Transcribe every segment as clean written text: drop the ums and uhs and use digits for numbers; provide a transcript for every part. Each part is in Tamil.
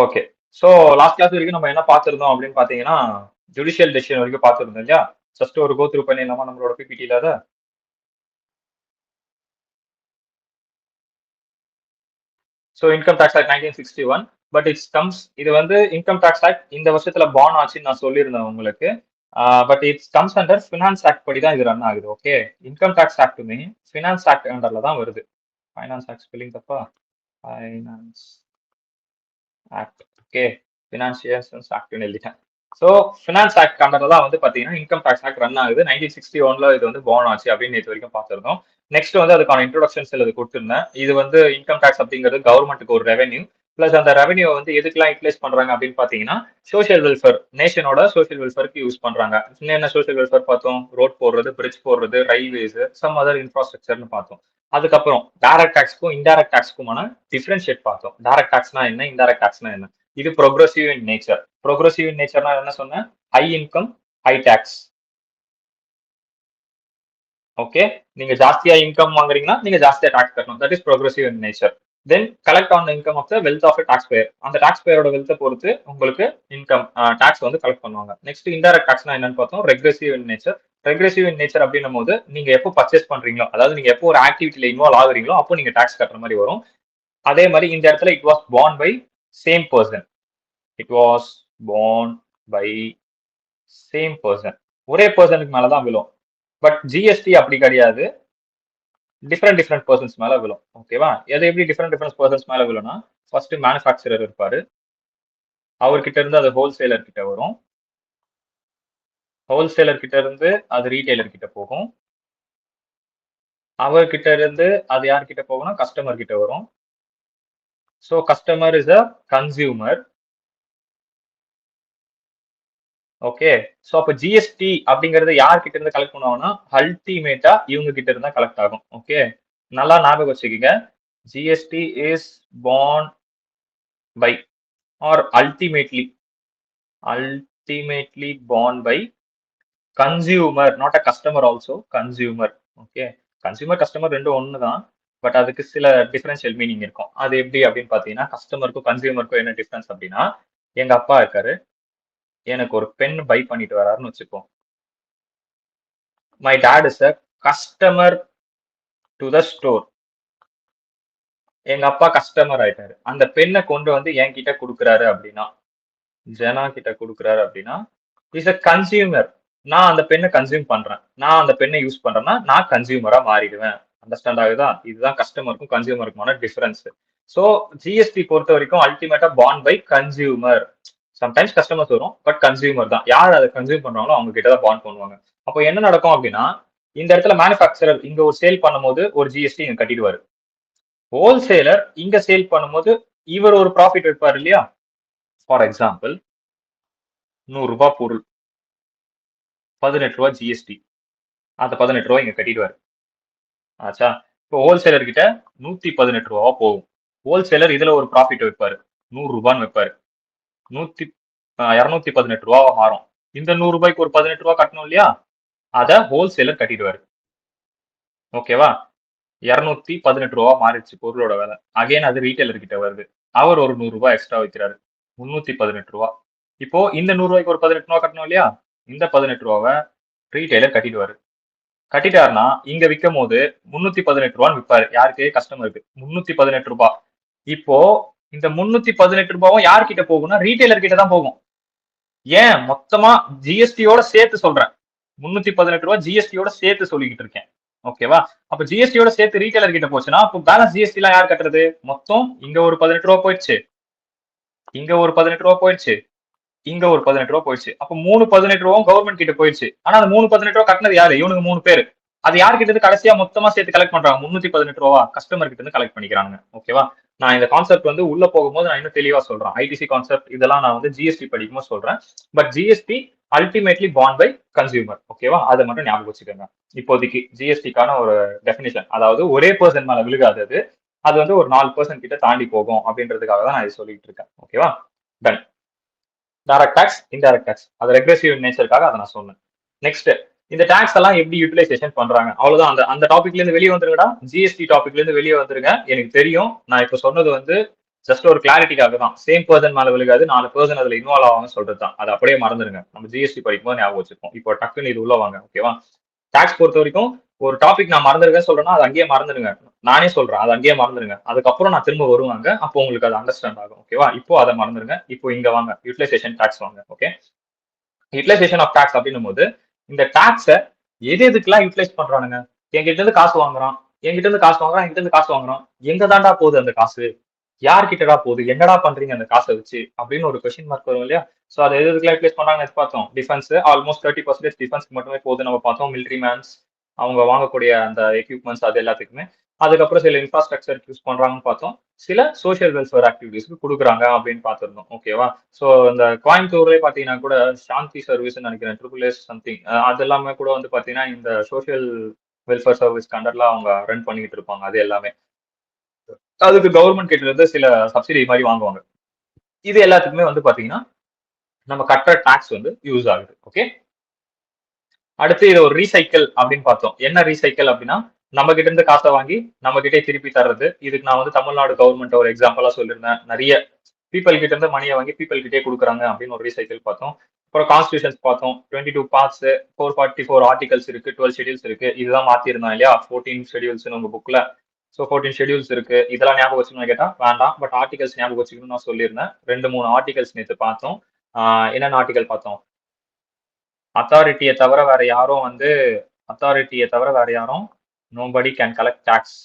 ஓகே. ஸோ லாஸ்ட் கிளாஸ் வரைக்கும் நம்ம என்ன பார்த்திருந்தோம் அப்படின்னு பார்த்தீங்கன்னா, ஜுடிஷியல் டெசிஷன் வரைக்கும் பார்த்திருந்தோம் இல்லையா? ஜஸ்ட் ஒரு கோ த்ரூ பண்ணிடலாமா நம்மளோட பிபிடில அத? So income tax act 1961 but it's comes இது வந்து இன்கம் டாக்ஸ் ஆக்ட் இந்த வருஷத்துல பான் ஆச்சுன்னு நான் சொல்லியிருந்தேன் உங்களுக்கு. But it's comes under finance act படி தான் இது ரன் ஆகுது. ஓகே. இன்கம் டாக்ஸ் ஆக்ட்டுமே ஃபினான்ஸ் ஆக்ட் அண்டர்ல தான் வருது. ஃபைனான்ஸ் ஆக்ட் ஸ்பெல்லிங் தப்பா? Finance act. ஓகே. ஃபினான்சியேஷன்ஸ் ஆக்ட்னு எழுதிட்டேன். ஸோ ஃபினான்ஸ் ஆக்ட் அண்டர்ல தான் வந்து பாத்தீங்கன்னா இன்கம் டாக்ஸ் ஆக்ட் ரன் ஆகுது. 1961ல இது வந்து பான் ஆச்சு அப்படின்னு நேற்று வரைக்கும் பார்த்திருந்தோம். நெக்ஸ்ட் வந்து அதுக்கான இன்ட்ரோடக்ஷன்ஸ் இது கொடுத்திருந்தேன். இது வந்து இன்கம் டாக்ஸ் அப்படிங்கிறது கவர்மெண்ட்டுக்கு ஒரு ரெவென்யூ. பிளஸ் அந்த ரெவென்யூ வந்து எதுக்கெல்லாம் யூட்டிலைஸ் பண்றாங்க அப்படின்னு பாத்தீங்கன்னா சோஷியல் வெல்ஃபேர், நேஷனோட சோஷியல் வெல்ஃபேருக்கு யூஸ் பண்றாங்க. என்ன சோஷியல் வெல்ஃபேர் பார்த்தோம்? ரோட் போடுறது, பிரிட்ஜ் போடுறது, ரயில்வேஸ், சம் அதர் இன்ஃப்ராஸ்ட்ரக்சர்னு பார்த்தோம். அதுக்கப்புறம் டைரக்ட் டாக்ஸ்க்கும் இன்டைரக்ட் டாக்ஸ்க்குமான டிஃபரன்ஷியேட் பார்த்தோம். டைரக்ட் டாக்ஸ்னா என்ன, இன்டைரக்ட் டாக்ஸ்னா என்ன? இது progressive in nature. Progressive in நேச்சர்னா என்ன சொன்னேன்? High income high tax. Okay. நீங்க ஜாஸ்தியா இன்கம் வாங்குறீங்கன்னா நீங்க ஜாஸ்தியா டாக்ஸ் கட்டணும். That is progressive in nature. Then collect on income of the wealth of tax payer. அந்த டாக்ஸ் பேயரோட வெல்த்தை பொறுத்து உங்களுக்கு இன்கம் டாக்ஸ் வந்து கலெக்ட் பண்ணுவாங்க. நெக்ஸ்ட் இன்டைரக்ட் டாக்ஸ்னா என்னன்னு பார்த்தோம்? Regressive in nature. Regressive in nature அப்படின்னும் போது நீங்க எப்போ பர்ச்சேஸ் பண்றீங்களோ, அதாவது நீங்க எப்போ ஒரு ஆக்டிவிட்டியில இன்வால்வ் ஆகுறீங்களோ அப்போ நீங்க டாக்ஸ் கட்டுற மாதிரி வரும். அதே மாதிரி இந்த இடத்துல it was borne by same person. It was borne by same person. ஒரே பர்சனுக்கு மேலதான் விழும். பட் ஜிஎஸ்டி அப்படி கிடையாது. டிஃப்ரெண்ட் பர்சன்ஸ் மேல விழும். ஓகேவா? எது எப்படி டிஃப்ரெண்ட் பர்சன்ஸ் மேல விழும்னா, ஃபர்ஸ்ட் மேனுஃபேக்சரர் இருப்பாரு. அவர்கிட்ட இருந்து அது ஹோல்சேலர் கிட்ட வரும். ஹோல்சேலர் கிட்ட இருந்து அது ரீட்டைலர் கிட்ட போகும். அவர்கிட்ட இருந்து அது யார்கிட்ட போகும்னா கஸ்டமர் கிட்ட வரும். So customer is a consumer. Okay. So அப்போ ஜிஎஸ்டி அப்படிங்கறது யார்கிட்ட இருந்து கலெக்ட் பண்ணுவாங்கன்னா அல்டிமேட்டா இவங்க கிட்ட இருந்தா கலெக்ட் ஆகும். ஓகே. நல்லா ஞாபகம் வச்சுக்கோங்க. GST is borne by or ultimately borne by consumer, not a customer also consumer. Okay. Consumer customer ரெண்டும் ஒன்று தான். பட் அதுக்கு சில டிஃபரன்ஷியல் மீனிங் இருக்கும். அது எப்படி அப்படின்னு பாத்தீங்கன்னா கஸ்டமருக்கும் கன்சியூமருக்கும் என்ன டிஃபரன்ஸ் அப்படின்னா, எங்க அப்பா இருக்காரு, எனக்கு ஒரு பென் பை பண்ணிட்டு வராருன்னு வச்சுப்போம். My dot is a customer to the store. எங்க அப்பா கஸ்டமர் ஆயிட்டாரு. அந்த பெண்ணை கொண்டு வந்து என்கிட்ட கொடுக்குறாரு அப்படின்னா, ஜனா கிட்ட கொடுக்குறாரு அப்படின்னா இஸ் அ கன்சியூமர். நான் அந்த பெண்ணை கன்சியூம் பண்றேன், நான் அந்த பெண்ணை யூஸ் பண்றேன்னா நான் கன்சியூமரா மாறிடுவேன். அண்டர்ஸ்டாண்ட் ஆகுதா? இதுதான் கஸ்டமருக்கும் கன்சியூமருக்குமான டிஃபரன்ஸ். ஸோ ஜிஎஸ்டி பொறுத்த வரைக்கும் அல்டிமேட்டா bound by consumer. Sometimes customers வரும், பட் கன்சியூமர் தான். யார் அதை கன்சியூம் பண்றாங்களோ அவங்க கிட்ட தான் பாண்ட் பண்ணுவாங்க. அப்போ என்ன நடக்கும் அப்படின்னா, இந்த இடத்துல மேனுஃபேக்சரர் இங்க ஒரு சேல் பண்ணும்போது ஒரு ஜிஎஸ்டி இங்க கட்டிடுவாரு. ஹோல்சேலர் இங்க சேல் பண்ணும்போது இவர் ஒரு ப்ராஃபிட் வைப்பார் இல்லையா? ஃபார் எக்ஸாம்பிள் 100 ரூபாய் பொருள், 18 ரூபாய் ஜிஎஸ்டி. அந்த 18 ரூபாய் இங்க கட்டிடுவாரு. ஆச்சா? இப்போ ஹோல்சேலர் கிட்ட 118 ரூபாவா போகும். ஹோல்சேலர் இதுல ஒரு ப்ராஃபிட் வைப்பாரு, 100 ரூபான்னு வைப்பாரு. 218 ரூபாவா மாறும். இந்த 100 ரூபாய்க்கு ஒரு 18 ரூபாய் கட்டணும் இல்லையா? அத ஹோல்சேலர் கட்டிடுவாரு. ஓகேவா? 218 ரூபா மாறிடுச்சு பொருளோட விலை. அகைன் அது ரீட்டைலர் கிட்ட வருது. அவர் ஒரு 100 ரூபாய் எக்ஸ்ட்ரா வைக்கிறாரு, 318 ரூபா. இப்போ இந்த 100 ரூபாய்க்கு ஒரு 18 ரூபா கட்டணும் இல்லையா? இந்த 18 ரூபாவை ரீட்டைலர் கட்டிடுவாரு. கட்டிட்டாருன்னா இங்க விற்கும் போது 318 ரூபான்னு விற்பாரு. யாருக்கு? கஸ்டமருக்கு. 318 ரூபாய். இப்போ இந்த 318 ரூபாவும் யார்கிட்ட போகும்னா ரீட்டைலர் கிட்ட தான் போகும். ஏன் மொத்தமா ஜிஎஸ்டியோட சேர்த்து சொல்றேன். 318 ரூபாய் ஜிஎஸ்டியோட சேர்த்து சொல்லிக்கிட்டு இருக்கேன். ஓகேவா? அப்ப ஜிஎஸ்டியோட சேர்த்து ரீட்டைலர் கிட்ட போச்சுன்னா அப்போ பேலன்ஸ் ஜிஎஸ்டி எல்லாம் யார் கட்டுறது? மொத்தம் இங்க ஒரு 18 ரூபாய் போயிடுச்சு, இங்க ஒரு 18 ரூபாய் போயிடுச்சு, இங்க ஒரு 18 ரூபாய் போயிடுச்சு. அப்ப 18 ரூபாயும் கவர்மெண்ட் கிட்ட போயிடுச்சு. ஆனா அந்த 18 ரூபாய் கட்டினது யாரு? இவனுக்கு 3 பேரு. அது யார்கிட்ட இருந்து கடைசியா மொத்தமா சேர்த்து கலெக்ட் பண்றாங்க? 318 ரூபா கஸ்டமர் கிட்ட இருந்து கலெக்ட் பண்ணிக்கிறாங்க. ஓகேவா? நான் இந்த கான்செப்ட் வந்து உள்ள போகும்போது நான் இன்னும் தெளிவா சொல்றேன். ஐடிசி கான்செப்ட் இதெல்லாம் நான் வந்து ஜிஎஸ்டி படிக்கும்போது சொல்றேன். But GST ultimately borne by consumer. ஓகேவா? அதை மட்டும் ஞாபகம் வச்சுக்கோங்க. இப்போதைக்கு ஜிஎஸ்டிக்கான ஒரு டெபினிஷன், அதாவது ஒரே பர்சன் மேல விழுகாது, அது வந்து ஒரு 4% கிட்ட தாண்டி போகும் அப்படின்றதுக்காக தான் நான் இதை சொல்லிட்டு இருக்கேன். ஓகேவா? Done. Direct tax, indirect tax, அது ரெக்ரெசிவ் நேச்சருக்காக அதை நான் சொன்னேன். நெக்ஸ்ட், இந்த டாக்ஸ் எல்லாம் எப்படி யூட்டிலைசேஷன் பண்றாங்க? அவ்வளவுதான். அந்த டாபிக்ல இருந்து வெளியே வந்துருங்கடா. ஜிஎஸ்டி டாபிக்ல இருந்து வெளியே வந்துருங்க. எனக்கு தெரியும் நான் இப்ப சொன்னது வந்து ஜஸ்ட் ஒரு கிளாரிட்டிக்காக தான். சேம் பர்சன் மேல விழுகாது, 4 பர்சன் அதுல இன்வால்வ் ஆவாங்கன்னு சொல்றது தான். அது அப்படியே மறந்துருங்க. நம்ம ஜிஎஸ்டி படிக்கும்போது ஞாபகம் வச்சுப்போம். இப்போ டக்குன்னு இது உள்ள வாங்க. ஓகேவா? டாக்ஸ் பொறுத்த வரைக்கும் ஒரு டாபிக் நான் மறந்துருக்கேன்னு சொல்றேன்னா, அது அங்கேயே மறந்துடுங்க. நானே சொல்றேன். அது அங்கேயே மறந்துருங்க. அதுக்கப்புறம் நான் திரும்ப வருவாங்க. அப்போ உங்களுக்கு அது அண்டர்ஸ்டாண்ட் ஆகும். ஓகேவா? இப்போ அதை மறந்துருங்க. இப்போ இங்க வாங்க. யூட்டிலைசேஷன் டாக்ஸ் வாங்க. ஓகே. யூட்டிலைசேஷன் ஆஃப் டாக்ஸ் அப்படின்னும் போது இந்த டாக்ஸை எது எதுக்கெல்லாம் யூட்டிலைஸ் பண்றானுங்க? என்கிட்ட இருந்து காசு வாங்குறான், என்கிட்ட இருந்து காசு வாங்குறான், என்கிட்ட இருந்து காசு வாங்குறான். எங்க தாண்டா போகுது அந்த காசு? யார்கிட்டடா போகுது? என்னடா பண்றீங்க அந்த காசை வச்சு? அப்படின்னு ஒரு கொஸ்டின் மார்க் வரும் இல்லையா? சோ அதை எது எதுக்கெல்லாம் யூட்டிலைஸ் பண்றாங்கன்னு பார்த்தோம். டிஃபென்ஸ் ஆல்மோஸ்ட் 30% டிஃபென்ஸ்க்கு மட்டுமே போகுது நம்ம பார்த்தோம். மிலிட்ரி மேன்ஸ் அவங்க வாங்கக்கூடிய அந்த எக்யூப்மெண்ட்ஸ் அது எல்லாத்துக்குமே. அதுக்கப்புறம் சில இன்ஃப்ராஸ்ட்ரக்சர் யூஸ் பண்றாங்கன்னு பார்த்தோம். சில சோஷியல் வெல்ஃபேர் ஆக்டிவிட்டிஸ்க்கு கொடுக்குறாங்க அப்படின்னு பார்த்திருந்தோம். ஓகேவா? சோ இந்த கோயம்புத்தூர்லயே பாத்தீங்கன்னா கூட சாந்தி சர்வீஸ் நினைக்கிறேன், ட்ரிபிள் சம்திங், அது எல்லாமே கூட வந்து பாத்தீங்கன்னா இந்த சோஷியல் வெல்ஃபேர் சர்வீஸ் கண்டர்ல அவங்க ரன் பண்ணிட்டு இருப்பாங்க. அது எல்லாமே அதுக்கு கவர்மெண்ட் கிட்ட இருந்து சில சப்சிடி மாதிரி வாங்குவாங்க. இது எல்லாத்துக்குமே வந்து பாத்தீங்கன்னா நம்ம கட்டுற டாக்ஸ் வந்து யூஸ் ஆகுது. ஓகே. அடுத்து இது ஒரு ரீசைக்கிள் அப்படின்னு பார்த்தோம். என்ன ரீசைக்கிள் அப்படின்னா நம்ம கிட்ட இருந்து காசை வாங்கி நம்ம கிட்டே திருப்பி தர்றது. இதுக்கு நான் வந்து தமிழ்நாடு கவர்மெண்ட் ஒரு எக்ஸாம்பிளா சொல்லியிருந்தேன். நிறைய பீப்பிள் கிட்ட இருந்து மணியை வாங்கி பீப்பிள் கிட்டே கொடுக்குறாங்க அப்படின்னு ஒரு ரீசைக்கிள் பார்த்தோம். அப்புறம் கான்ஸ்டியூஷன்ஸ் பார்த்தோம். 22 பார்ட்ஸ், 444 ஆர்டிகல்ஸ் இருக்கு, 12 ஷெடியூல்ஸ் இருக்கு. இதுதான் மாத்திருந்தோம் இல்லையா? 14 ஷெடியூல்ஸ் உங்க புக்ல. ஸோ 14 ஷெடியூல்ஸ் இருக்கு. இதெல்லாம் ஞாபகம் வச்சுக்கணும் கேட்டா வேண்டாம். பட் ஆர்டிகல்ஸ் ஞாபகம் வச்சுக்கணும்னு நான் சொல்லியிருந்தேன். 2-3 ஆர்டிகல்ஸ் நேற்று பார்த்தோம். என்னென்ன ஆர்டிகல் பார்த்தோம்? அத்தாரிட்டியை தவிர வேற யாரும் வந்து அத்தாரிட்டியை தவிர வேற யாரும் nobody can collect tax.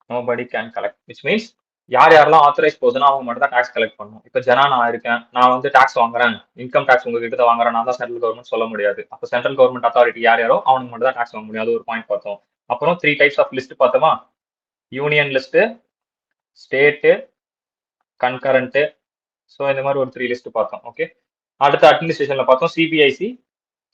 Nobody can collect which means யார் யாரெல்லாம் ஆத்தரைஸ் போகுதுன்னா அவங்க மட்டும் தான் டாக்ஸ் கலெக்ட் பண்ணணும். இப்போ நான் இருக்கேன், நான் வந்து டாக்ஸ் வாங்குறேன், இன்கம் டாக்ஸ் உங்ககிட்ட தான் வாங்குறேன், நான் தான் சென்ட்ரல் கவர்மெண்ட் சொல்ல முடியாது. அப்போ சென்ட்ரல் கவர்மெண்ட் அத்தாரிட்டி யார் யாரோ அவனுக்கு மட்டும் தான் டாக்ஸ் வாங்க முடியும். அது ஒரு பாயிண்ட் பார்த்தோம். அப்புறம் 3 டைப்ஸ் ஆஃப் லிஸ்ட் பார்த்தோமா? Union list, state, concurrent. So இந்த மாதிரி ஒரு 3 லிஸ்ட் பார்த்தோம். ஓகே. அடுத்த அட்மினிஸ்ட்ரேஷன்ல பார்த்தோம் சிபிஐசி,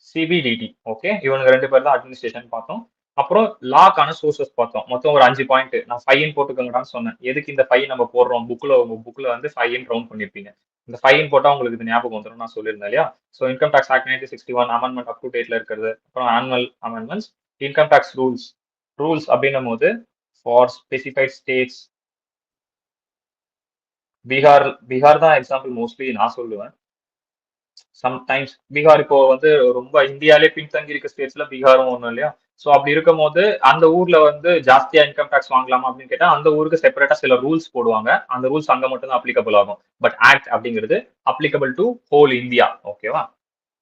சிபிடிடி. ஓகே. இவனுக்கு 2 பேர் தான் அட்மினிஸ்ட்ரேஷன் பார்த்தோம். அப்புறம் லாக்கான சோர்சஸ் பார்த்தோம். மொத்தம் ஒரு 5 பாயிண்ட். நான் ஃபைன் போட்டுக்கோங்கடான்னு சொன்னேன். எதுக்கு இந்த ஃபைன் நம்ம போடுறோம்? புக்ல வந்து ஃபைன் ரவுண்ட் பண்ணிருப்பீங்க. இந்த ஃபைன் போட்டா உங்களுக்கு இது ஞாபகம் வந்துடும் நான் சொல்லியிருந்தேன் இல்லையா? So income tax act 1961 amendment up to டேட்ல இருக்கிறது. அப்புறம் annual amendments, income tax rules. Rules அப்படின்னும் போது ஃபார் ஸ்பெசிஃபைட் ஸ்டேட்ஸ், பீகார் தான் எக்ஸாம்பிள் மோஸ்ட்லி நான் சொல்லுவேன். சம்டைம்ஸ் பீகார் இப்போ வந்து ரொம்ப இந்தியாலே பின்தங்கி இருக்க ஸ்டேட்ஸ்ல பீகாரும் ஒண்ணும் இல்லையா? சோ அப்படி இருக்கும் போது அந்த ஊர்ல வந்து ஜாஸ்தியா இன்கம் டாக்ஸ் வாங்கலாமா அப்படின்னு கேட்டா அந்த ஊருக்கு செப்பரேட்டா சில ரூல்ஸ் போடுவாங்க. அந்த ரூல்ஸ் அங்க மட்டும் தான் அப்ளிகபிள் ஆகும். பட் ஆக்ட் அப்படிங்கிறது அப்ளிகபிள் டு ஹோல் இந்தியா. ஓகேவா?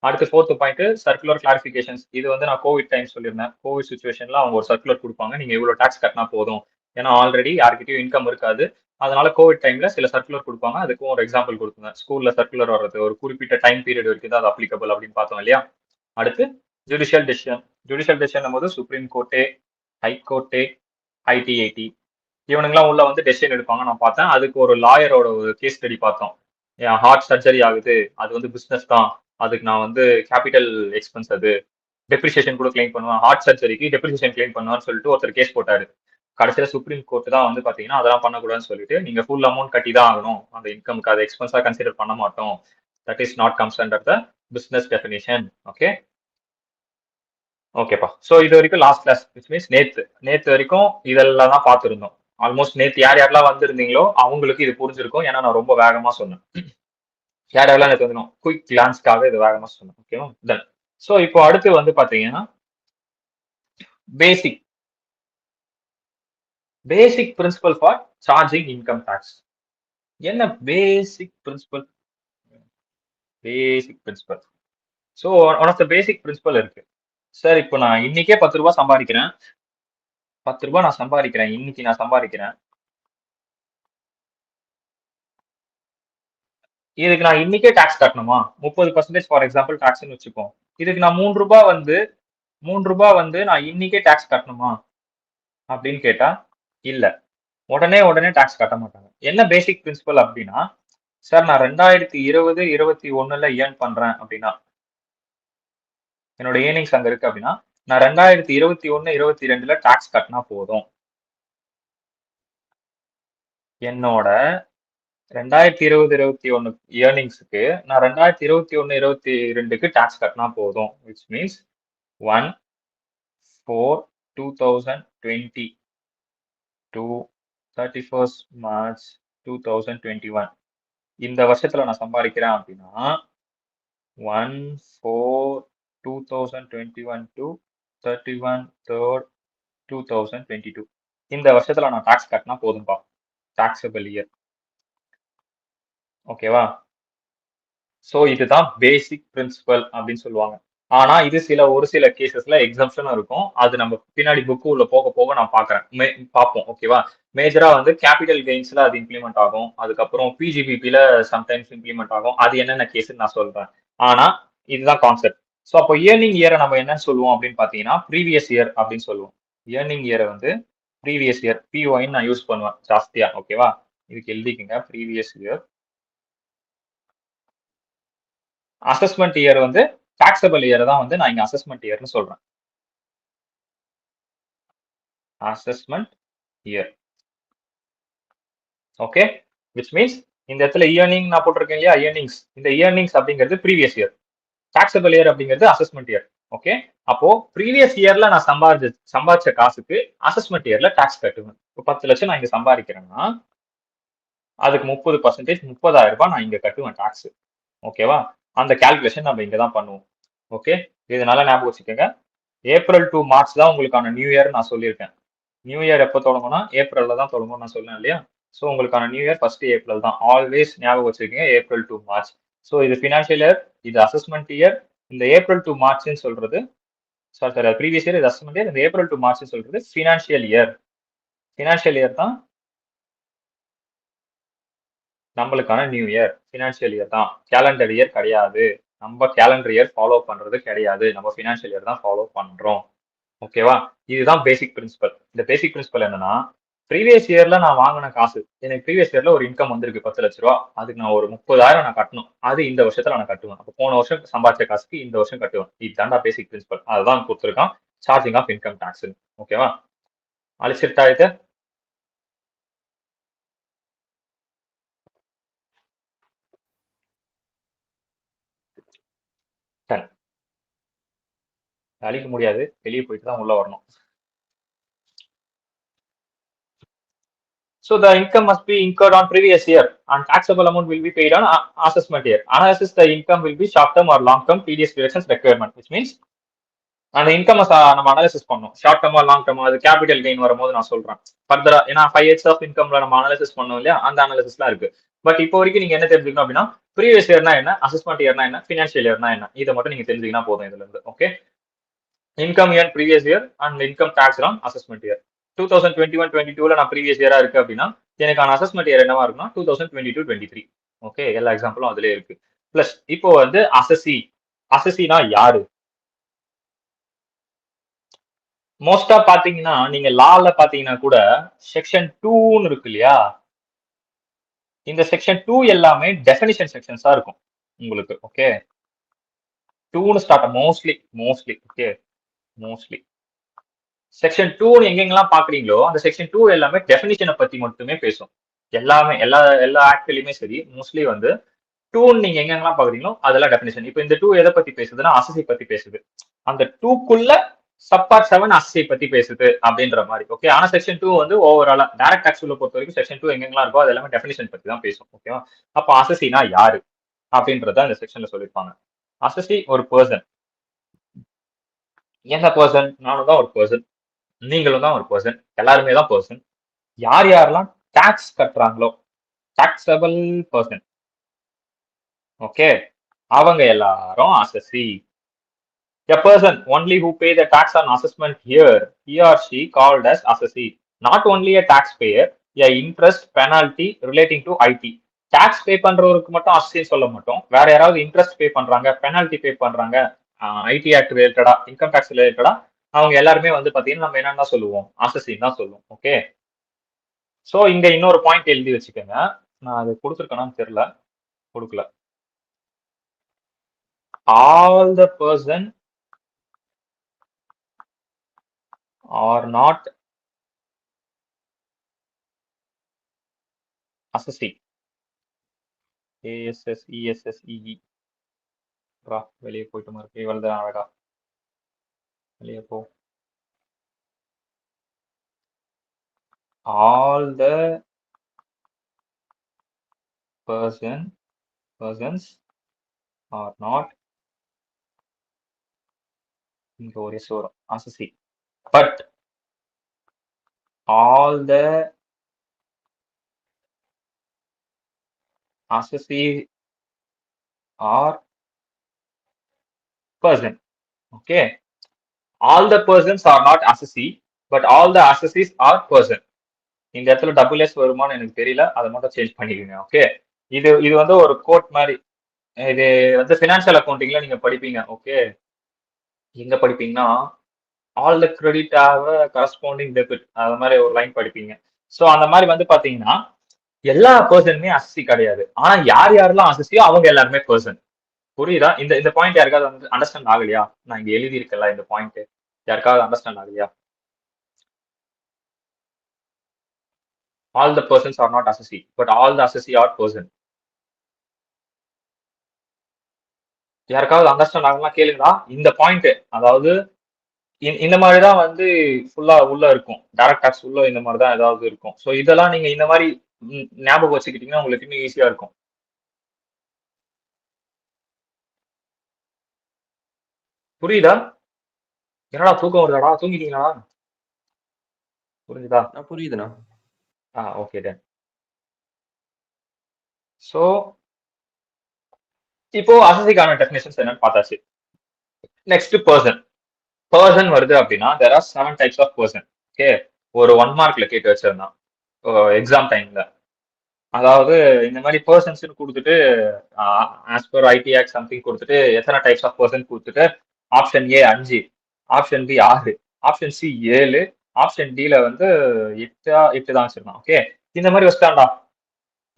அடுத்து 4th பாயிண்ட் சர்க்குலர் கிளாரிபிகேஷன்ஸ். இது வந்து நான் கோவிட் டைம் சொல்லியிருந்தேன். கோவிட் சுச்சுவேஷன்ல அவங்க ஒரு சர்க்குலர் கொடுப்பாங்க. நீங்க இவ்வளவு டாக்ஸ் கட்டினா போதும். ஏன்னா ஆல்ரெடி யார்கிட்டயும் இன்கம் இருக்காது. அதனால கோவிட் டைம்ல சில சர்க்குலர் கொடுப்பாங்க. அதுக்கும் ஒரு எக்ஸாம்பிள் கொடுத்துங்க. ஸ்கூல்ல சர்க்குலர் வர்றது ஒரு குறிப்பிட்ட டைம் பீரியட் வரைக்கும் தான் அது அப்ளிகபிள் அப்படின்னு பார்த்தோம் இல்லையா? அடுத்து ஜுடிஷியல் டெசிஷன். ஜுடிஷியல் டெசிஷன் போது சுப்ரீம் கோர்ட்டு, ஹை கோர்ட்டு, ஐடிஐடி இவனுங்கெல்லாம் உள்ள வந்து டெசிஷன் எடுப்பாங்க. நான் பார்த்தேன். அதுக்கு ஒரு லாயரோட ஒரு கேஸ் ஸ்டடி பார்த்தோம். என் ஹார்ட் சர்ஜரி ஆகுது, அது வந்து பிசினஸ் தான், அதுக்கு நான் வந்து கேபிட்டல் எக்ஸ்பென்ஸ், அது டெப்ரிசியேஷன் கூட கிளைம் பண்ணுவேன், ஹார்ட் சர்ஜரிக்கு டெப்ரிசியேஷன் கிளைம் பண்ணுவான்னு சொல்லிட்டு ஒருத்தர் கேஸ் போட்டாரு. கடைசியில சுப்ரீம் கோர்ட் தான் வந்து பாத்தீங்கன்னா அதெல்லாம் பண்ணக்கூடாதுன்னு சொல்லிட்டு நீங்க ஃபுல் அமௌண்ட் கட்டி தான் ஆகணும், அந்த இன்கம்க்கு அதை எக்ஸ்பென்ஸா கன்சிடர் பண்ண மாட்டோம், that is not comes under the business definition. Okay. ஓகேப்பா. சோ இது வரைக்கும் லாஸ்ட் கிளாஸ் விச் மீன்ஸ் நேத்து வரைக்கும் இதெல்லாம் தான் பார்த்திருந்தோம். ஆல்மோஸ்ட் நேத்து யார் யாரெல்லாம் வந்திருந்தீங்களோ அவங்களுக்கு இது புரிஞ்சிருக்கும். ஏன்னா நான் ரொம்ப வேகமா சொன்னேன். யார் யாரெல்லாம் நேத்து வந்துடும் குயிக் கிளான்ஸ்க்காக இது வேகமா சொன்னேன். ஓகேவா? தென் சோ இப்போ அடுத்து வந்து பாத்தீங்கன்னா basic basic principal for charging income tax. என்ன basic principal? Basic principal. So one of the basic principal இருக்கு. சார் இப்போ நான் இன்னைக்கே 10 ரூபாய் சம்பாதிக்கிறேன், 10 ரூபாய் நான் சம்பாதிக்கிறேன், இன்னைக்கு நான் சம்பாதிக்கிறேன், இதுக்கு நான் இன்னைக்கே டாக்ஸ் கட்டணுமா? 30% ஃபார் எக்ஸாம்பிள் டாக்ஸ்னு வச்சுப்போம். இதுக்கு நான் 3 ரூபாய் வந்து 3 ரூபாய் வந்து நான் இன்னைக்கே டாக்ஸ் கட்டணுமா அப்படின்னு கேட்டா இல்ல. உடனே டாக்ஸ் கட்ட மாட்டாங்க. என்ன பேசிக் பிரின்சிபல் அப்படின்னா, சார் நான் 2020, 21ல ஏர்ன் பண்றேன் அப்படின்னா, என்னோட ஏர்னிங்ஸ் அங்க இருக்கு அப்படின்னா, நான் 2021, 22ல டாக்ஸ் கட்டினா போதும். என்னோட 2020, 21 ஏர்னிங்ஸ்க்கு நான் 2021, 22க்கு டாக்ஸ் கட்டினா போதும். Which means 1/4/2020 to 31st March 2021 இந்த வருஷத்துல நான் சம்பாதிக்கிறேன் அப்படின்னா 1/4/2021 to 31/3/2022 இந்த வருஷத்துல நான் டாக்ஸ் கட்டினா போதும்பா. Taxable year. ஓகேவா? சோ இதுதான் பேசிக் பிரின்சிபல் அப்படின்னு சொல்லுவாங்க. ஆனா இது ஒரு சில கேசஸ்ல எக்ஸம்ஷனும் இருக்கும். அது நம்ம பின்னாடி புக்கு உள்ள போக போக நான் பாக்குறேன் பார்ப்போம். ஓகேவா? மேஜரா வந்து கேபிட்டல் கெயின்ஸ்ல அது இம்ப்ளிமெண்ட் ஆகும். அதுக்கப்புறம் பிஜிபிபில சம்டைம்ஸ் இம்ப்ளிமெண்ட் ஆகும். அது என்னென்ன கேஸ் நான் சொல்றேன். ஆனா இதுதான் கான்செப்ட். சோ அப்போ இயர்னிங் இயரை நம்ம என்னன்னு சொல்லுவோம் அப்படின்னு பாத்தீங்கன்னா ப்ரீவியஸ் இயர் அப்படின்னு சொல்லுவோம். இயர்னிங் இயரை வந்து ப்ரீவியஸ் இயர் பிஒய்ன்னு நான் யூஸ் பண்ணுவேன் ஜாஸ்தியா. ஓகேவா? இதுக்கு எழுதிக்கங்க ப்ரீவியஸ் இயர். அசஸ்மெண்ட் இயர் வந்து டாக்ஸபிள் இயர் தான் வந்து நான் இங்க அசஸ்மெண்ட் இயர்னு சொல்றேன். Assessment year. Okay, which means இந்த இடத்துல இயர்னிங் நான் போட்டிருக்கேன் இல்லையா, இயர்னிங்ஸ். இந்த இயர்னிங்ஸ் அப்படிங்கிறது ப்ரீவியஸ் இயர். டாக்ஸபிள் இயர் அப்படிங்கிறது அசஸ்மெண்ட் இயர். ஓகே, அப்போ ப்ரீவியஸ் இயர்ல நான் சம்பாதிச்ச காசுக்கு அசஸ்மெண்ட் இயர்ல டாக்ஸ் கட்டுவேன். இப்போ 10 லட்சம் நான் இங்க சம்பாதிக்கிறேன்னா அதுக்கு 30% 30,000 ரூபாய் நான் இங்க கட்டுவேன் டாக்ஸ். ஓகேவா? அந்த கால்குலேஷன் நம்ம இங்க தான் பண்ணுவோம். ஓகே, இதனால ஞாபகம் வச்சுக்கோங்க. ஏப்ரல் டு மார்ச் தான் உங்களுக்கான நியூ இயர் நான் சொல்லியிருக்கேன். நியூ இயர் எப்போ தொடங்கும்னா ஏப்ரல்ல தான் தொடங்கும் நான் சொன்னேன் இல்லையா? ஸோ உங்களுக்கான நியூ இயர் ஃபர்ஸ்ட் ஏப்ரல் தான். ஆல்வேஸ் ஞாபகம் வச்சிருக்கீங்க ஏப்ரல் டு மார்ச். ஸோ இது ஃபினான்ஷியல் இயர், இது அசஸ்மெண்ட் இயர். இந்த ஏப்ரல் டு மார்ச்னு சொல்றது சாரி ப்ரீவியஸ் இயர், இது அசஸ்மெண்ட் இயர். இந்த ஏப்ரல் டு மார்ச் சொல்றது ஃபினான்ஷியல் இயர். ஃபினான்ஷியல் இயர் தான் நம்மளுக்கான நியூ இயர். ஃபினான்ஷியல் இயர் தான், கேலண்டர் இயர் கிடையாது. நம்ம கேலண்டர் இயர் ஃபாலோ பண்றது கிடையாது. நம்ம ஃபினான்ஷியல் இயர் தான் ஃபாலோ பண்றோம். ஓகேவா? இதுதான் பேசிக் பிரின்சிபல். இந்த பேசிக் பிரின்சிபல் என்னன்னா ப்ரீவியஸ் இயர்ல நான் வாங்கின காசு, எனக்கு ப்ரீவியஸ் இயர்ல ஒரு இன்கம் வந்திருக்கு 10 லட்ச ரூபா. அதுக்கு நான் ஒரு 30,000 நான் கட்டணும். அது இந்த வருஷத்துல நான் கட்டுவேன். அப்போ போன வருஷம் சம்பாதிச்ச காசுக்கு இந்த வருஷம் கட்டுவேன். இதுதான்டா பேசிக் பிரின்சிபல். அதுதான் கொடுத்துருக்கான் சார்ஜிங் ஆஃப் இன்கம் டாக்ஸ். ஓகேவா? அழிச்சிட்டா இது. அழிக்க முடியாது, வெளியே போயிட்டு தான் உள்ள வரணும். So the income must be incurred on previous year and taxable amount will be paid on assessment year. Analysis the income will be short term or long term TDS deductions requirement, which means அந்த இன்கம் நம்ம அனாலிசிஸ் பண்ணோம். ஷார்ட் டர்மா லாங் டர்மா அது கேபிட்டல் கெயின் வரும்போது நான் சொல்றேன் ஃபர்தரா. ஏன்னா 5 இயர்ஸ் ஆஃப் இன்கம்ல நம்ம அனாலிசிஸ் பண்ணோம் இல்லையா, அந்த அனாலிசிஸ்லாம் இருக்கு. பட் இப்போ வரைக்கும் நீங்க என்ன தெரிஞ்சுக்கணும் அப்படின்னா ப்ரீவியஸ் இயர்னா என்ன, அசஸ்மெண்ட் இயர்னா என்ன, ஃபினான்ஷியல் இயர்னா என்ன, இதை மட்டும் நீங்க தெரிஞ்சுக்கினா போதும் இதுல இருந்து. Okay, income year previous year and income tax on assessment year. 2021-22ல நான் ப்ரீவியஸ் இயரா இருக்கு அப்படின்னா எனக்கான அசஸ்மெண்ட் இயர் என்னவா இருக்குன்னா 2022-23. ஓகே, எல்லா எக்ஸாம்பிளும் அதுலயே இருக்கு. பிளஸ் இப்போ வந்து அசசினா யாரு? மோஸ்டா பாத்தீங்கன்னா நீங்க லால பாத்தீங்கன்னா கூட செக்ஷன் 2ன்னு இருக்கு இல்லையா, இந்த செக்ஷன் 2 எல்லாமே டெஃபினிஷன் செக்ஷன்ஸா இருக்கும் உங்களுக்கு. ஓகே, 2ன்னு start mostly okay, mostly section 2 எங்கெங்கெல்லாம் பாக்குறீங்களோ அந்த செக்ஷன் 2 எல்லாமே டெஃபினிஷனை பத்தி மட்டுமே பேசும். எல்லாமே எல்லா ஆக்ட்லயுமே சரி மோஸ்ட்லி வந்து 2 நீங்க எங்கெங்கெல்லாம் பாக்குறீங்களோ அதெல்லாம் டெஃபினிஷன். இப்போ இந்த 2 எதை பத்தி பேசுதுன்னா அசசி பத்தி பேசுது. அந்த 2க்குள்ள சப்பார்ட் 7 அசசி பத்தி பேசுது அப்படின்ற மாதிரி. ஓகே, ஆனா செக்ஷன் 2 வந்து ஓவராலா டைரக்ட் டாக்ஸ் உள்ள பொறுத்த வரைக்கும் செக்ஷன் 2 எங்கெங்கெல்லாம் இருக்கோ அது எல்லாமே டெஃபினிஷன் பத்தி தான் பேசும். ஓகேவா? அப்ப அசசினா யாரு அப்படின்றத இந்த செக்ஷன்ல சொல்லிருப்பாங்க. அசசி ஒரு பர்சன். என்ன பர்சன்? நானும் தான் ஒரு பர்சன், நீங்களும் தான் ஒரு பர்சன், எல்லாருமே தான் பர்சன். யார் யாரெல்லாம் டாக்ஸ் கட்டுறாங்களோ டாக்ஸபிள் பர்சன், ஓகே, அவங்க எல்லாரும் அசசி. A person only who pay the tax on assessment here, he or she called as assessee. Not only a taxpayer, a interest penalty relating to IT. Tax pay பண்றவருக்கு மட்டும் அசசி சொல்ல மாட்டோம். வேற யாராவது இன்ட்ரெஸ்ட் பே பண்றாங்க, பெனால்டி பே பண்றாங்க, ஐடி ஆக்ட் ரிலேட்டடா, இன்கம் டாக்ஸ் ரிலேட்டடா, அவங்க எல்லாருமே வந்து பாத்தீங்கன்னா நம்ம என்னன்னா சொல்லுவோம், அசசின்னு தான் சொல்லுவோம். ஓகே, சோ இங்க இன்னொரு பாயிண்ட் எழுதி வச்சுக்கோங்க. நான் அது கொடுத்துருக்கேனான்னு தெரியல, கொடுக்கல. All the person are not assessee. ASS ESSEE வெளியே போயிட்டு இருக்கு. இவ்வளவு அழகா வெளியே போ. all the persons are not இங்க ஒரு எஸ் வரும் அசசி but all the associates are person. Okay, all the persons are not associate but all the associates are person. இந்த இடத்துல டபுள் எஸ் வருமானு எனக்கு தெரியல, அதை மட்டும் சேஞ்ச் பண்ணிக்கோங்க. ஓகே, இது இது வந்து ஒரு கோட் மாதிரி. இது வந்து ஃபினான்ஷியல் அக்கௌண்டிங்ல நீங்க படிப்பீங்க. ஓகே, எங்க படிப்பீங்கன்னா all the credit have corresponding debit, அது மாதிரி ஒரு லைன் படிப்பீங்க. ஸோ அந்த மாதிரி வந்து பாத்தீங்கன்னா எல்லா பர்சனுமே அசசி கிடையாது, ஆனா யார் யாரெல்லாம் அசசியோ அவங்க எல்லாருமே பர்சன். புரியுதா? இந்த இந்த பாயிண்ட் யாருக்காவது வந்து அண்டர்ஸ்டாண்ட் ஆகலையா? நான் இங்க எழுதி இருக்கல இந்த பாயிண்ட், யாருக்காவது அண்டர்ஸ்டாண்ட் ஆகலையா? All the persons are not assessee but all the assessee are person. யாருக்காவது அண்டர்ஸ்டாண்ட் ஆகலாம் கேளுங்களா இந்த பாயிண்ட்? அதாவது இந்த மாதிரி தான் வந்து ஃபுல்லா உள்ள இருக்கும், டைரக்ட் டாக்ஸ் உள்ள இந்த மாதிரி தான் ஏதாவது இருக்கும். ஸோ இதெல்லாம் நீங்க இந்த மாதிரி ஞாபகம் வச்சுக்கிட்டீங்கன்னா உங்களுக்கு இன்னும் ஈஸியா இருக்கும். புரியுதா? என்னடா தூக்கம் வருதாடா, தூங்கிட்டீங்களா? புரிஞ்சுதா? புரியுதுண்ணா. Okay then. ஸோ இப்போ அசசிக்கான டெஃபினேஷன்ஸ் என்னன்னு பார்த்தாச்சு. Next person. பர்சன் வருது அப்படின்னா there are 7 types of person. Okay, ஒரு 1 மார்க்ல கேட்டு வச்சிருந்தான் எக்ஸாம் டைம்ல. அதாவது இந்த மாதிரி பர்சன்ஸ் கொடுத்துட்டு as per IT act something கொடுத்துட்டு எத்தனை டைப்ஸ் ஆஃப் பர்சன் கொடுத்துட்டு option A 5, option B 6, option C 7, option டில வந்து 8 தான் வச்சிருந்தான். ஓகே, இந்த மாதிரி வச்சுட்டான்டா.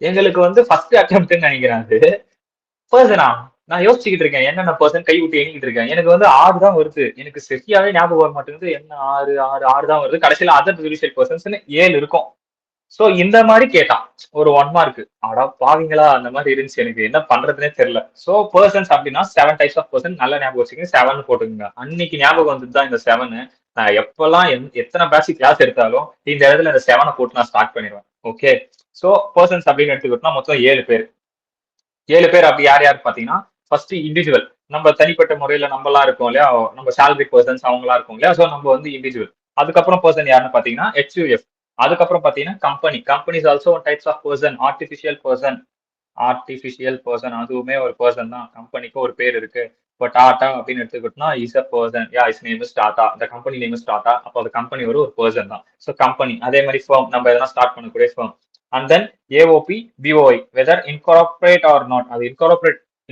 எங்களுக்கு வந்து ஃபர்ஸ்ட் அட்டெம்ப்ட்னு நினைக்கிறேன் அது. பர்சனா நான் யோசிச்சுக்கிட்டு இருக்கேன் என்னென்ன பர்சன் கை விட்டு எண்ணிக்கிட்டு இருக்கேன். எனக்கு வந்து 6 தான் வருது, எனக்கு சரியாவே ஞாபகம் வர மாட்டேங்குது. என்ன 6 6 6 தான் வருது. கடைசியில அதர் ஜுடிஷியல் பர்சன்ஸ் 7 இருக்கும். சோ இந்த மாதிரி கேட்டான் ஒரு 1 மார்க். ஆடா பாவீங்களா, அந்த மாதிரி இருந்துச்சு, எனக்கு என்ன பண்றதுனே தெரியல. சோ பர்சன்ஸ் அப்படின்னா 7 டைப்ஸ் ஆஃப் பர்சன். நல்ல ஞாபகம் வச்சுக்கோங்க, 7 போட்டுக்கோங்க. அன்னைக்கு ஞாபகம் வந்தது தான் இந்த 7. நான் எப்பெல்லாம் எத்தனை பேட்ச் கிளாஸ் எடுத்தாலும் இந்த இடத்துல இந்த 7 போட்டு நான் ஸ்டார்ட் பண்ணிடுவேன். ஓகே, சோ பர்சன்ஸ் அப்படின்னு எடுத்துக்கிட்டோம்னா மொத்தம் 7 பேர். 7 பேர் அப்படி யார் யார் பாத்தீங்கன்னா, ஃபர்ஸ்ட் இண்டிவிஜுவல். நம்ம தனிப்பட்ட முறையில நம்ம எல்லாம் இருக்கோம் இல்லையா, நம்ம சேலரி பர்சன்ஸ் அவங்களா இருக்கும் இல்லையா. சோ நம்ம வந்து இண்டிவிஜுவல். அதுக்கப்புறம் பர்சன் யாருன்னு பாத்தீங்கன்னா HUF. அதுக்கப்புறம் பாத்தீங்கன்னா company. Companies also types of person. Artificial person. Artificial person அதுவுமே ஒரு பர்சன் தான். கம்பெனிக்கு ஒரு பேர் இருக்கு. இப்போ டாடா அப்படின்னு எடுத்துக்கிட்டோம்னா is a person. Yeah is name is Tata. இந்த கம்பெனி நேம் இஸ் டாடா. அப்போ அந்த கம்பெனி ஒரு பர்சன் தான். So company. அதே மாதிரி ஃபர்ம், நம்ம எதனா ஸ்டார்ட் பண்ணக்கூடிய firm. And then AOP BOI, whether incorporate or not. அது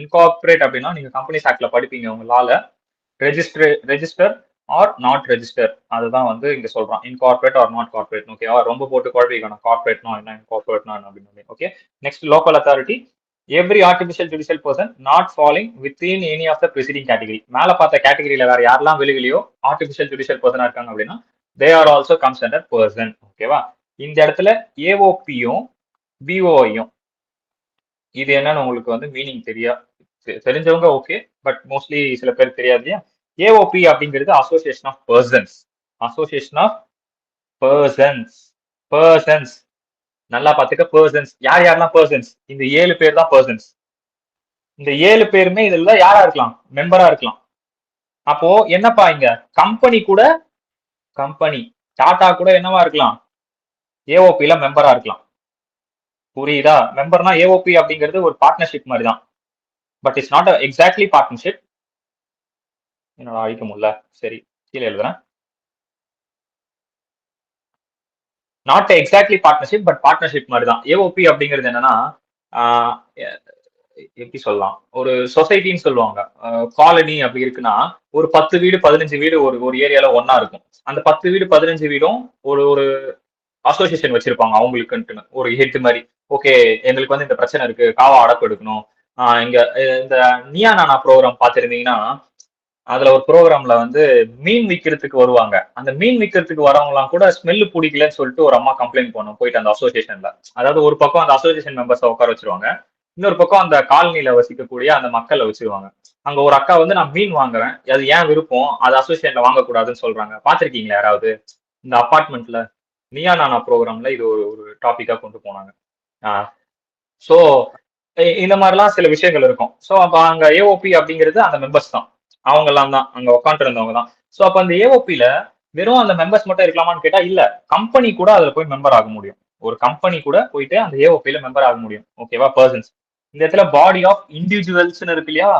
இன்கார்பரேட் அப்படின்னா நீங்க கம்பெனிஸ் ஆக்ட்ல படிப்பீங்க உங்க லால. ரெஜிஸ்டர் ஆர் நாட் ரெஜிஸ்டர், அதுதான் வந்து இங்க சொல்றான். Incorporate or not corporate. ஓகேவா? ரொம்ப போட்டு குழப்பிக்கணும் கார்பரேட்னா என்ன, இன்கார்பரேட்னா என்ன அப்படின்னு. Okay, next local authority. Every artificial judicial person not falling within any of the preceding category. மேல பார்த்த கேட்டகரியில வேற யாரெல்லாம் விழுகலையோ ஆர்டிபிஷியல் ஜுடிஷியல் பர்சனா இருக்காங்க அப்படின்னா they are also comes under person. ஓகேவா? இந்த இடத்துல ஏஓபியும் பிஓஐயும் இது என்னன்னு உங்களுக்கு வந்து மீனிங் தெரிஞ்சவங்க ஓகே, பட் மோஸ்ட்லி சில பேர் தெரியாது இல்லையா. ஏஓபி அப்படிங்கிறது association of persons. Association of persons. Persons நல்லா பாத்துக்க. பர்சன்ஸ் யார் யாரெல்லாம் பர்சன்ஸ்? இந்த 7 பேர் தான் பர்சன்ஸ். இந்த 7 பேருமே இதுல யாரா இருக்கலாம்? மெம்பரா இருக்கலாம். அப்போ என்னப்பா இங்க கம்பெனி கூட, கம்பெனி டாடா கூட என்னவா இருக்கலாம்? ஏஓபில மெம்பரா இருக்கலாம். புரியுதா? மெம்பர்னா ஏஓபி அப்படிங்கிறது ஒரு பார்ட்னர்ஷிப் மாதிரி தான், but it's not exactly partnership. என்னோட அழிக்க முடியல, சரி கீழே எழுதுறேன். Not exactly partnership but partnership மாதிரி தான். ஏஓபி அப்படிங்கிறது என்னன்னா எப்படி சொல்லலாம், ஒரு சொசைட்டின்னு சொல்லுவாங்க. காலனி அப்படி இருக்குன்னா ஒரு 10 வீடு 15 வீடு ஒரு ஒரு ஏரியால ஒன்னா இருக்கும். அந்த 10 வீடு 15 வீடும் ஒரு ஒரு அசோசியேஷன் வச்சிருப்பாங்க அவங்களுக்குன்ட்டு ஒரு ஹெட் மாதிரி. ஓகே, எங்களுக்கு வந்து இந்த பிரச்சனை இருக்கு, காவா அடப்பு எடுக்கணும். இங்க இந்த நியா நானா ப்ரோக்ராம் பார்த்திருந்தீங்கன்னா அதுல ஒரு ப்ரோக்ராம்ல வந்து மீன் விற்கிறதுக்கு வருவாங்க. அந்த மீன் விற்கிறதுக்கு வரவங்க எல்லாம் கூட ஸ்மெல்லு பிடிக்கலன்னு சொல்லிட்டு ஒரு அம்மா கம்ப்ளைண்ட் பண்ணும் போயிட்டு அந்த அசோசியேஷன்ல. அதாவது ஒரு பக்கம் அந்த அசோசியேஷன் மெம்பர்ஸ் உட்கார வச்சிருவாங்க, இன்னொரு பக்கம் அந்த காலனில வசிக்கக்கூடிய அந்த மக்களை வச்சிருவாங்க. அங்க ஒரு அக்கா வந்து நான் மீன் வாங்குறேன், அது ஏன் விருப்பம், அது அசோசியேஷன்ல வாங்கக்கூடாதுன்னு சொல்றாங்க. பாத்திருக்கீங்களா யாராவது இந்த அபார்ட்மெண்ட்ல? நீயா நானா ப்ரோக்ராம்ல இது ஒரு டாபிக்கா கொண்டு போனாங்க. ஸோ இந்த மாதிரிலாம் சில விஷயங்கள் இருக்கும். ஸோ அப்ப அங்க ஏஓபி அப்படிங்கிறது அந்த மெம்பர்ஸ் தான். அவங்க எல்லாம் தான் அங்க உட்காந்து இருந்தவங்க தான். ஸோ அப்ப அந்த ஏஓபில வெறும் அந்த மெம்பர்ஸ் மட்டும் இருக்கலாமான்னு கேட்டா இல்ல. கம்பெனி கூட அதுல போய் மெம்பர் ஆக முடியும். ஒரு கம்பெனி கூட போயிட்டு அந்த ஏஓபில மெம்பர் ஆக முடியும். ஓகேவா? பர்சன்ஸ். இந்த இடத்துல பாடி ஆஃப் இண்டிவிஜுவல்ஸ்னு இருக்கு இல்லையா?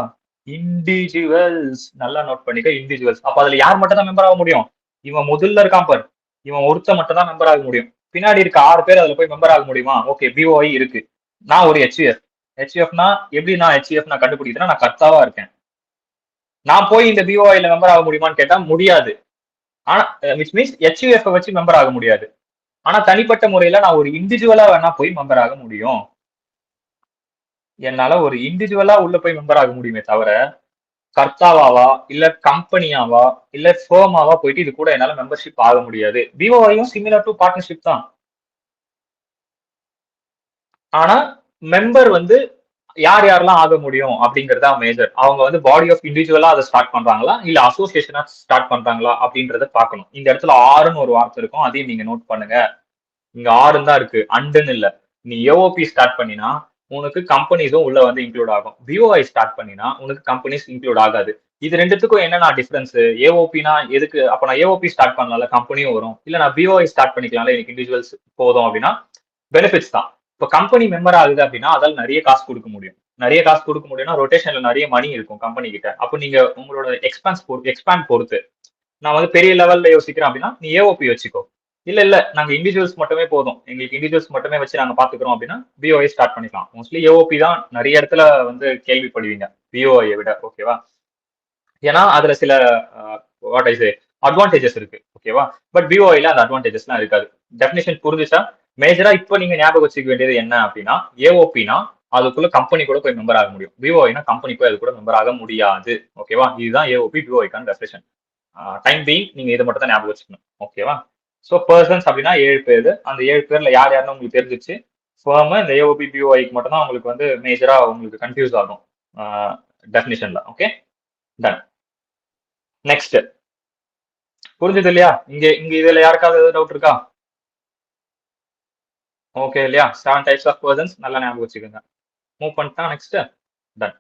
இண்டிவிஜுவல்ஸ் நல்லா நோட் பண்ணிக்க. இண்டிவிஜுவல்ஸ். அப்ப அதுல யார் மட்டும் தான் மெம்பர் ஆக முடியும்? இவன் முதல்ல இருக்கான் பாரு. இவன் ஒருத்த மட்டும் தான் மெம்பர் ஆக முடியும். பின்னாடி இருக்க 6 பேர் அதுல போய் மெம்பர் ஆக முடியுமா? ஓகே, பிஓஐ இருக்கு. நான் ஒரு ஹெச்யூஎஃப். ஹெச்யூஎஃப்னா எப்படி நான் ஹெச்யூஎஃப் நான் கண்டுபிடிக்கிறேன்? நான் கர்த்தாவா இருக்கேன். நான் போய் இந்த பிஓஐல மெம்பர் ஆக முடியுமான்னு கேட்டா முடியாது. ஆனா விச் மீன்ஸ் ஹெச்யூஎஃப் வச்சு மெம்பர் ஆக முடியாது. ஆனா தனிப்பட்ட முறையில நான் ஒரு இண்டிவிஜுவலா வேணா போய் மெம்பர் ஆக முடியும். என்னால ஒரு இண்டிவிஜுவலா உள்ள போய் மெம்பர் ஆக முடியுமே தவிர கர்த்தாவாவா இல்ல கம்பெனியாவா இல்ல ஃபேமாவா போயிட்டு இது கூட என்னால மெம்பர்ஷிப் ஆக முடியாது. பிஓஐயும் சிமிலர் டு பார்ட்னர்ஷிப் தான். ஆனா மெம்பர் வந்து யார் யாரெல்லாம் ஆக முடியும் அப்படிங்கறத மேஜர். அவங்க வந்து பாடி ஆஃப் இண்டிவிஜுவலா அதை ஸ்டார்ட் பண்றாங்களா இல்ல அசோசியேஷனா ஸ்டார்ட் பண்றாங்களா அப்படின்றத பார்க்கணும். இந்த இடத்துல ஆறுன்னு ஒரு வார்த்தை இருக்கும், அதையும் நீங்க நோட் பண்ணுங்க. இங்க ஆறுன்னு தான் இருக்கு, அண்டுன்னு இல்ல. நீ ஏஓபி ஸ்டார்ட் பண்ணினா உனக்கு கம்பெனிஸும் உள்ள வந்து இன்க்ளூட் ஆகும். பிஓஐ ஸ்டார்ட் பண்ணினா உனக்கு கம்பெனிஸ் இன்க்ளூட் ஆகாது. இது ரெண்டுத்துக்கும் என்னன்னா டிஃபரன்ஸ்? ஏஓபினா எதுக்கு? அப்ப நான் ஏஓபி ஸ்டார்ட் பண்ணலாம்ல, கம்பெனியும் வரும். இல்ல நான் பிஓஐ ஸ்டார்ட் பண்ணிக்கலாம்ல, எனக்கு இண்டிவிஜுவல்ஸ் போதும் அப்படின்னா பெனிஃபிட்ஸ் தான். இப்போ கம்பெனி மெம்பர் ஆகுது அப்படின்னா அதால நிறைய காசு கொடுக்க முடியும். நிறைய காசு கொடுக்க முடியும்னா ரொட்டேஷன்ல நிறைய மணி இருக்கும் கம்பெனி கிட்ட. அப்போ நீங்க உங்களோட எக்ஸ்பேண்ட் பொறுத்து நான் வந்து பெரிய லெவல்ல யோசிக்கிறேன் அப்படின்னா நீ ஏஓபி வச்சுக்கோ. இல்ல இல்ல நாங்க இண்டிவிஜுவல்ஸ் மட்டுமே போதும், எங்களுக்கு இண்டிவிஜுவல்ஸ் மட்டுமே வச்சு நாங்க பாத்துக்கிறோம் அப்படின்னா பிஓஐ ஸ்டார்ட் பண்ணிக்கலாம். மோஸ்ட்லி ஏஓபி தான் நிறைய இடத்துல வந்து கேள்விப்படுவீங்க பிஓஐ விட. ஓகேவா? ஏன்னா அதுல சில வாட் ஐ சே அட்வான்டேஜஸ் இருக்கு. ஓகேவா? பட் பிஓஐல அந்த அட்வான்டேஜஸ்லாம் இருக்காது. டெஃபினேஷன் புரிஞ்சுச்சா? மேஜரா இப்போ நீங்க ஞாபகம் வச்சுக்க வேண்டியது என்ன அப்படின்னா ஏஓபினா அதுக்குள்ள கம்பெனி கூட போய் மெம்பர் ஆக முடியும். பிஓஐனா கம்பெனி போய் அது கூட மெம்பர் ஆக முடியாது. ஓகேவா? இதுதான் ஏஓபி பிஓஐக்கான டெஃபினேஷன். டைம் பீயிங் நீங்க இதை மட்டும் தான் ஞாபகம் வச்சுக்கணும். ஓகேவா? ஸோ பர்சன்ஸ் அப்படின்னா 7 பேர். அந்த 7 பேர்ல யார் யாருன்னு உங்களுக்கு தெரிஞ்சிச்சு. ஃபேம் இந்த ஏஓபி பிஓஐக்கு மட்டும் தான் உங்களுக்கு வந்து மேஜரா உங்களுக்கு கன்ஃபியூஸ் ஆகும் டெஃபினிஷன்ல. Okay, ton. நெக்ஸ்ட் புரிஞ்சது இல்லையா? இங்க இங்க இதுல யாருக்காவது ஏதாவது டவுட் இருக்கா? ஓகே இல்லையா? 7 டைப்ஸ் ஆஃப் பர்சன்ஸ் நல்லா ஞாபகம் வச்சுக்கோங்க. மூவ் பண்ணிட்டா நெக்ஸ்ட், டன்.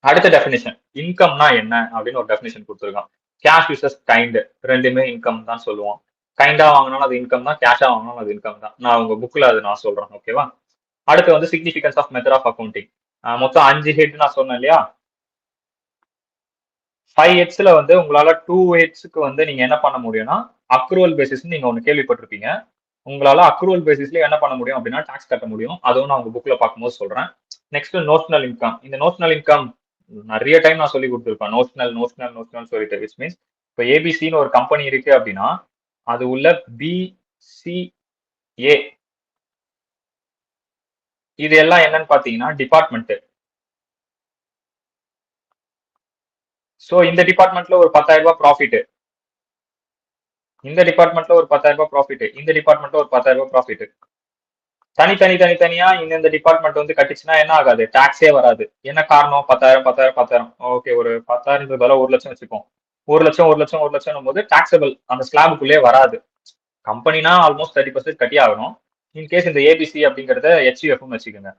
அடுத்த டெஃபினிஷன் இன்கம்னா என்ன அப்படின்னு ஒரு டெஃபினிஷன் கொடுத்துருக்கான். கேஷ் யூசஸ் கைண்ட் ரெண்டுமே இன்கம் தான் சொல்லுவோம். கைண்டா வாங்கினாலும் அது இன்கம் தான், கேஷா வாங்கினாலும் அது இன்கம் தான். நான் உங்க புக்ல அது நான் சொல்றேன். ஓகேவா? அடுத்து வந்து significance of method of accounting. மொத்தம் 5 ஹெட் நான் சொன்னேன் இல்லையா? 5 ஹெட்ஸ்ல வந்து உங்களால 2 ஹெட்ஸ்க்கு வந்து நீங்க என்ன பண்ண முடியும்னா அக்ரூவல் பேசிஸ் நீங்க ஒன்னு கேள்விப்பட்டிருப்பீங்க. உங்களால அக்ரூவல் பேசிஸ்ல என்ன பண்ண முடியும் அப்படின்னா டாக்ஸ் கட்ட முடியும். அதுவும் நான் உங்க புக்ல பார்க்கும்போது சொல்றேன். Next notional income. இந்த நோஷனல் இன்கம் நிறைய டைம் நான் சொல்லி கொடுத்துருப்பேன். நோஷனல் நோஷனல் நோஷனல் சொல்லிட்டு விச் மீன்ஸ் இப்போ ஏபிசின்னு ஒரு கம்பெனி இருக்கு அப்படின்னா அது உள்ள பிசிஏ இது எல்லாம் என்னன்னு பாத்தீங்கன்னா டிபார்ட்மெண்ட். சோ இந்த டிபார்ட்மெண்ட்ல ஒரு 10,000 ரூபாய் ப்ராஃபிட், இந்த டிபார்ட்மெண்ட்ல ஒரு 10,000 ரூபாய் ப்ராஃபிட், இந்த டிபார்ட்மெண்ட்ல ஒரு 10,000 ரூபாய் ப்ராஃபிட். தனித்தனியா இந்த டிபார்ட்மெண்ட் வந்து கட்டிச்சுன்னா என்ன ஆகாது? டாக்ஸே வராது. என்ன காரணம்? 10,000 10,000 10,000. ஓகே, ஒரு 10,000 1 லட்சம் வச்சுப்போம். 1 லட்சம் 1 லட்சம் 1 லட்சம் போது டாக்ஸபிள் அந்த ஸ்லாபுக்குள்ளே வராது. கம்பெனினா ஆல்மோஸ்ட் 30% கட்டி ஆகணும். இன்கேஸ் இந்த ஏபிசி அப்படிங்கறத ஹெச்யூஎஃப் வச்சுக்கோங்க.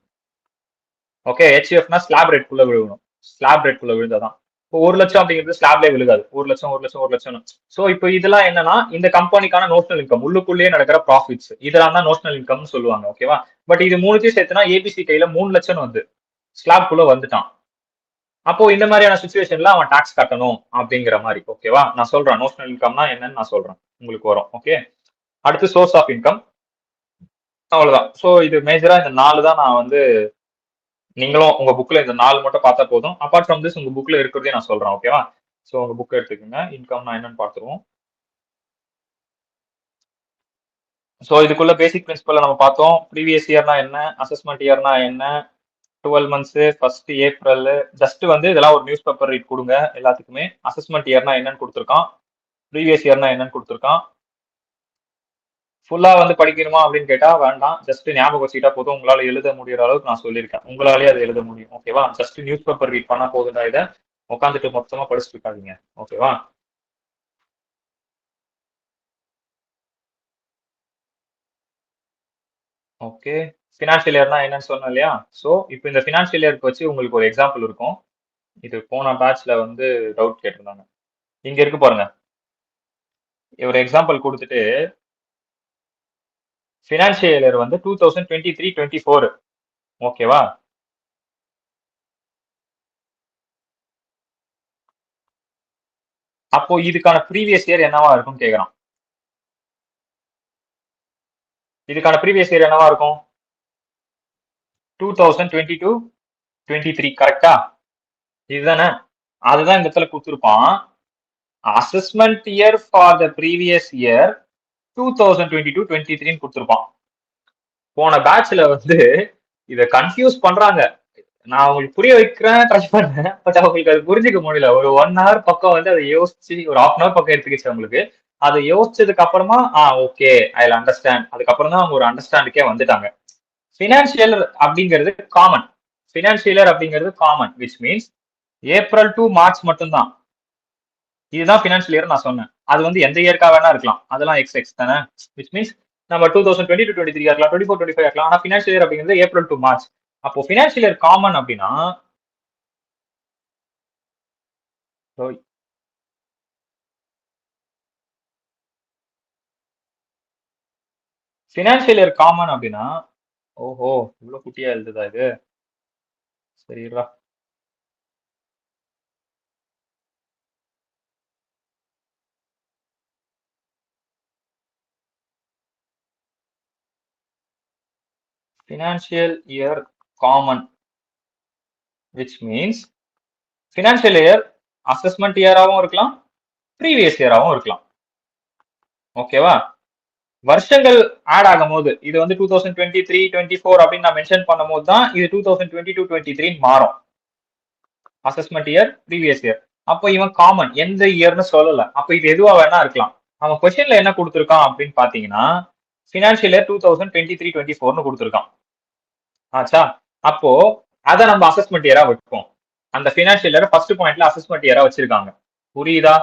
ஓகே, ஹெச்யூஎஃப்னா ஸ்லாப் ரேட் குள்ள விழுகணும். ஸ்லாப் ரேட் குள்ள விழுந்தாதான். இப்போ 1 லட்சம் அப்படிங்கிறது ஸ்லாப்லேயே விழுகாது. 1 லட்சம் 1 லட்சம் 1 லட்சம். சோ இப்போ இதெல்லாம் என்னன்னா இந்த கம்பெனிக்கான நோஷனல் இன்கம் உள்ளுக்குள்ளேயே நடக்கிற ப்ராஃபிட்ஸ் இதெல்லாம் தான் நோஷனல் இன்கம்னு சொல்லுவாங்க. ஓகேவா? பட் இது மூணுத்தையும் சேர்த்துனா ஏபிசி கையில 3 லட்சம் வந்து ஸ்லாப் குள்ள வந்துட்டான். அப்போ இந்த மாதிரியான சுச்சுவேஷன்ல அவன் டாக்ஸ் கட்டணும் அப்படிங்கிற மாதிரி. ஓகேவா? நான் சொல்றேன் நோஷனல் இன்கம்னா என்னன்னு நான் சொல்றேன், உங்களுக்கு வரும். ஓகே, அடுத்து சோர்ஸ் ஆஃப் இன்கம். அவ்வளவுதான். சோ இது மேஜரா இந்த 4 தான் நான் வந்து நீங்களும் உங்க புக்ல இந்த 4 மட்டும் பார்த்தா போதும். அபார்ட் ஃப்ரம் திஸ் உங்க புக்ல இருக்கிறதே நான் சொல்றேன். ஓகேவா? சோ உங்க புக் எடுத்துக்கோங்க. இன்கம்னா என்னன்னு பார்த்துருவோம். சோ இதுக்குள்ள பேசிக் பிரின்சிபல் நம்ம பார்த்தோம். ப்ரீவியஸ் இயர்னா என்ன, அசஸ்மெண்ட் இயர்னா என்ன, 12 மந்த்ஸ், ஃபர்ஸ்ட் ஏப்ரல். ஜஸ்ட் வந்து இதெல்லாம் ஒரு நியூஸ் பேப்பர் ரீட் கொடுங்க எல்லாத்துக்குமே. அசஸ்மெண்ட் இயர்னா என்னன்னு கொடுத்துருக்கான், ப்ரீவியஸ் இயர்னா என்னன்னு கொடுத்துருக்கான். ஃபுல்லா வந்து படிக்கணுமா அப்படின்னு கேட்டா வேண்டாம். ஜஸ்ட் ஞாபகம் வச்சுக்கிட்டா போதும். உங்களால எழுத முடியற அளவுக்கு நான் சொல்லியிருக்கேன். உங்களாலேயே அதை எழுத முடியும். ஓகேவா? ஜஸ்ட் நியூஸ் பேப்பர் ரீட் பண்ணா போதும்டா. இதை உட்காந்துட்டு மொத்தமா படிச்சுட்டு இருக்காதீங்க. ஓகேவா? ஓகே. ஃபினான்ஷியல் இயர்னா என்னன்னு சொன்னேன் இல்லையா? ஸோ, இப்போ இந்த ஃபினான்ஷியல் இயர்க்கு வச்சு உங்களுக்கு ஒரு எக்ஸாம்பிள் இருக்கும். இது போன பேட்ச்ல வந்து டவுட் கேட்டிருந்தாங்க. இங்க இருக்கு பாருங்க. ஒரு எக்ஸாம்பிள் குடுத்துட்டு, ஃபினான்ஷியல் இயர் வந்து 2023, 24 ஓகேவா? அப்போ இதுக்கான ப்ரீவியஸ் இயர் என்னவா இருக்கும்னு கேக்குறான். இதுக்கான ப்ரீவியஸ் இயர் என்னவா இருக்கும்? 2022, 23 கரெக்ட்டா? இதுதானே? அதுதான் இந்த இடத்துல குடுத்திருப்பான். Assessment year for the previous year 2022, 23ன்னு குடுத்திருப்பான். போன பேட்ச்ல வந்து இத கன்ஃபியூஸ் பண்றாங்க. நான் உங்களுக்கு புரிய வைக்கிறேன் ட்ரை பண்ணேன். பட் அவங்களுக்கு அது புரிஞ்சுக்க முடியல. ஒரு 1 ஹவர் பக்கம் வந்து அத யோசிச்சு ஒரு 1/2 அன் ஹவர் பக்கம் எடுத்துக்கிச்சு அவங்களுக்கு. அத யோசிச்சதுக்கு அப்புறமா ஓகே ஐ வில் அண்டர்ஸ்டாண்ட். அதுக்கப்புறம் தான் அவங்க ஒரு அண்டர்ஸ்டாண்டுக்கே வந்துட்டாங்க. ஃபினான்ஷியல் அப்படிங்கிறது காமன். ஃபினான்ஷியல் இயர் அப்படிங்கிறது common which means April to March மட்டும்தான். இதுதான் ஃபினான்ஷியல் இயர் நான் சொன்னேன். அது வந்து எந்த இயர்க்கா வேணா இருக்கலாம். அதெல்லாம் எக்ஸ் எக்ஸ் தானே. விச் மீன்ஸ் நம்ம 2020 to 23 இருக்கலாம், 24, 25 இருக்கலாம். ஆனா ஃபினான்ஷியல் இயர் அப்படிங்கிறது ஏப்ரல் டு மார்ச். அப்போ ஃபினான்ஷியல் இயர் காமன் அப்படின்னா ஃபினான்ஷியல் இயர் காமன் அப்படின்னா ஓஹோ இவ்வளவு குட்டியா எழுதுதா இது? சரிடா. Financial year common which means financial year assessment இயராகவும் இருக்கலாம், ப்ரீவியஸ் இயராகவும் இருக்கலாம். ஓகேவா? வருஷங்கள் ஆட் ஆகும் போது இது வந்து 2023, 24 அப்படின்னு நான் மென்ஷன் பண்ணும் போது தான் இது 2022, 23 மாறும். Assessment year, previous year. அப்போ இவன் காமன் எந்த இயர்னு சொல்லல. அப்ப இது எதுவா வேணா இருக்கலாம். அவன் கொஸ்டின்ல என்ன கொடுத்திருக்கான் அப்படின்னு பாத்தீங்கன்னா ஃபினான்ஷியல் இயர் 2023, 24ன்னு கொடுத்திருக்கான். ஆச்சா? அப்போ அதை நம்ம அசஸ்மெண்ட் இயரா வைப்போம். அந்த ஃபினான்ஷியல் இயர் ஃபர்ஸ்ட் பாயிண்ட்ல அசஸ்மெண்ட் இயரா வச்சிருக்காங்க. புரியுதா?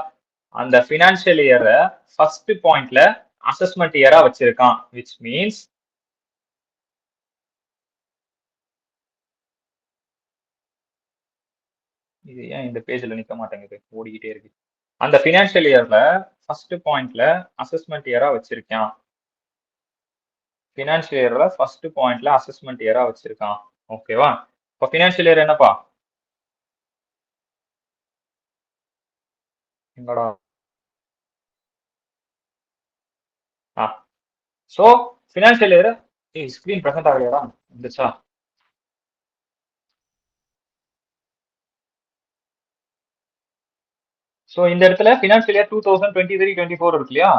அந்த ஃபினான்ஷியல் இயரை ஃபர்ஸ்ட் பாயிண்ட்ல அசஸ்மெண்ட் இயரா வச்சிருக்கான் விச் மீன்ஸ் இது ஏன் இந்த பேஜ்ல நிக்க மாட்டேங்குது, ஓடிக்கிட்டே இருக்கு. அந்த ஃபினான்ஷியல் இயர்ல ஃபர்ஸ்ட் பாயிண்ட்ல அசஸ்மெண்ட் இயரா வச்சிருக்கான். ஃபினான்ஷியல் இயர்ல ஃபர்ஸ்ட் பாயிண்ட்ல அசஸ்மெண்ட் இயரா வச்சிருக்கான். ஓகேவா? இப்போ ஃபினான்ஷியல் இயர் என்னப்பா? எங்கடா? So financial year screen present ஆகலையா? இருந்துச்சா? சோ இந்த இடத்துல ஃபினான்ஷியல் இயர் 2023, 24 இருக்கு இல்லையா?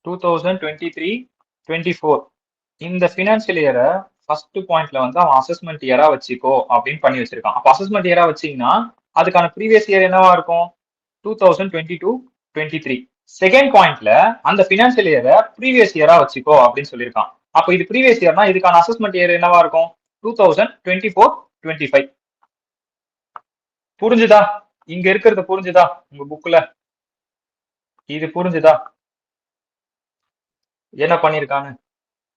2023, 24 இந்த ஃபினான்ஷியல் இயரை ஃபர்ஸ்ட் பாயிண்ட்ல வந்து அவன் அசஸ்மெண்ட் இயரா வச்சுக்கோ அப்படின்னு பண்ணி வச்சிருக்கான். அப்ப அசஸ்மெண்ட் இயரா வச்சீங்கன்னா அதுக்கான ப்ரீவியஸ் இயர் என்னவா இருக்கும்? 2022, 23. செகண்ட் பாயிண்ட்ல அந்த ஃபினான்ஷியல் இயரை ப்ரீவியஸ் இயரா வச்சுக்கோ அப்படின்னு சொல்லியிருக்கான். அப்ப இது ப்ரீவியஸ் இயர்னா இதுக்கான அசஸ்மெண்ட் இயர் என்னவா இருக்கும்? 2024, 25. புரிஞ்சுதா? இங்க இருக்கிறது புரிஞ்சுதா உங்க புக்ல? இது புரிஞ்சுதா என்ன பண்ணிருக்கான்னு?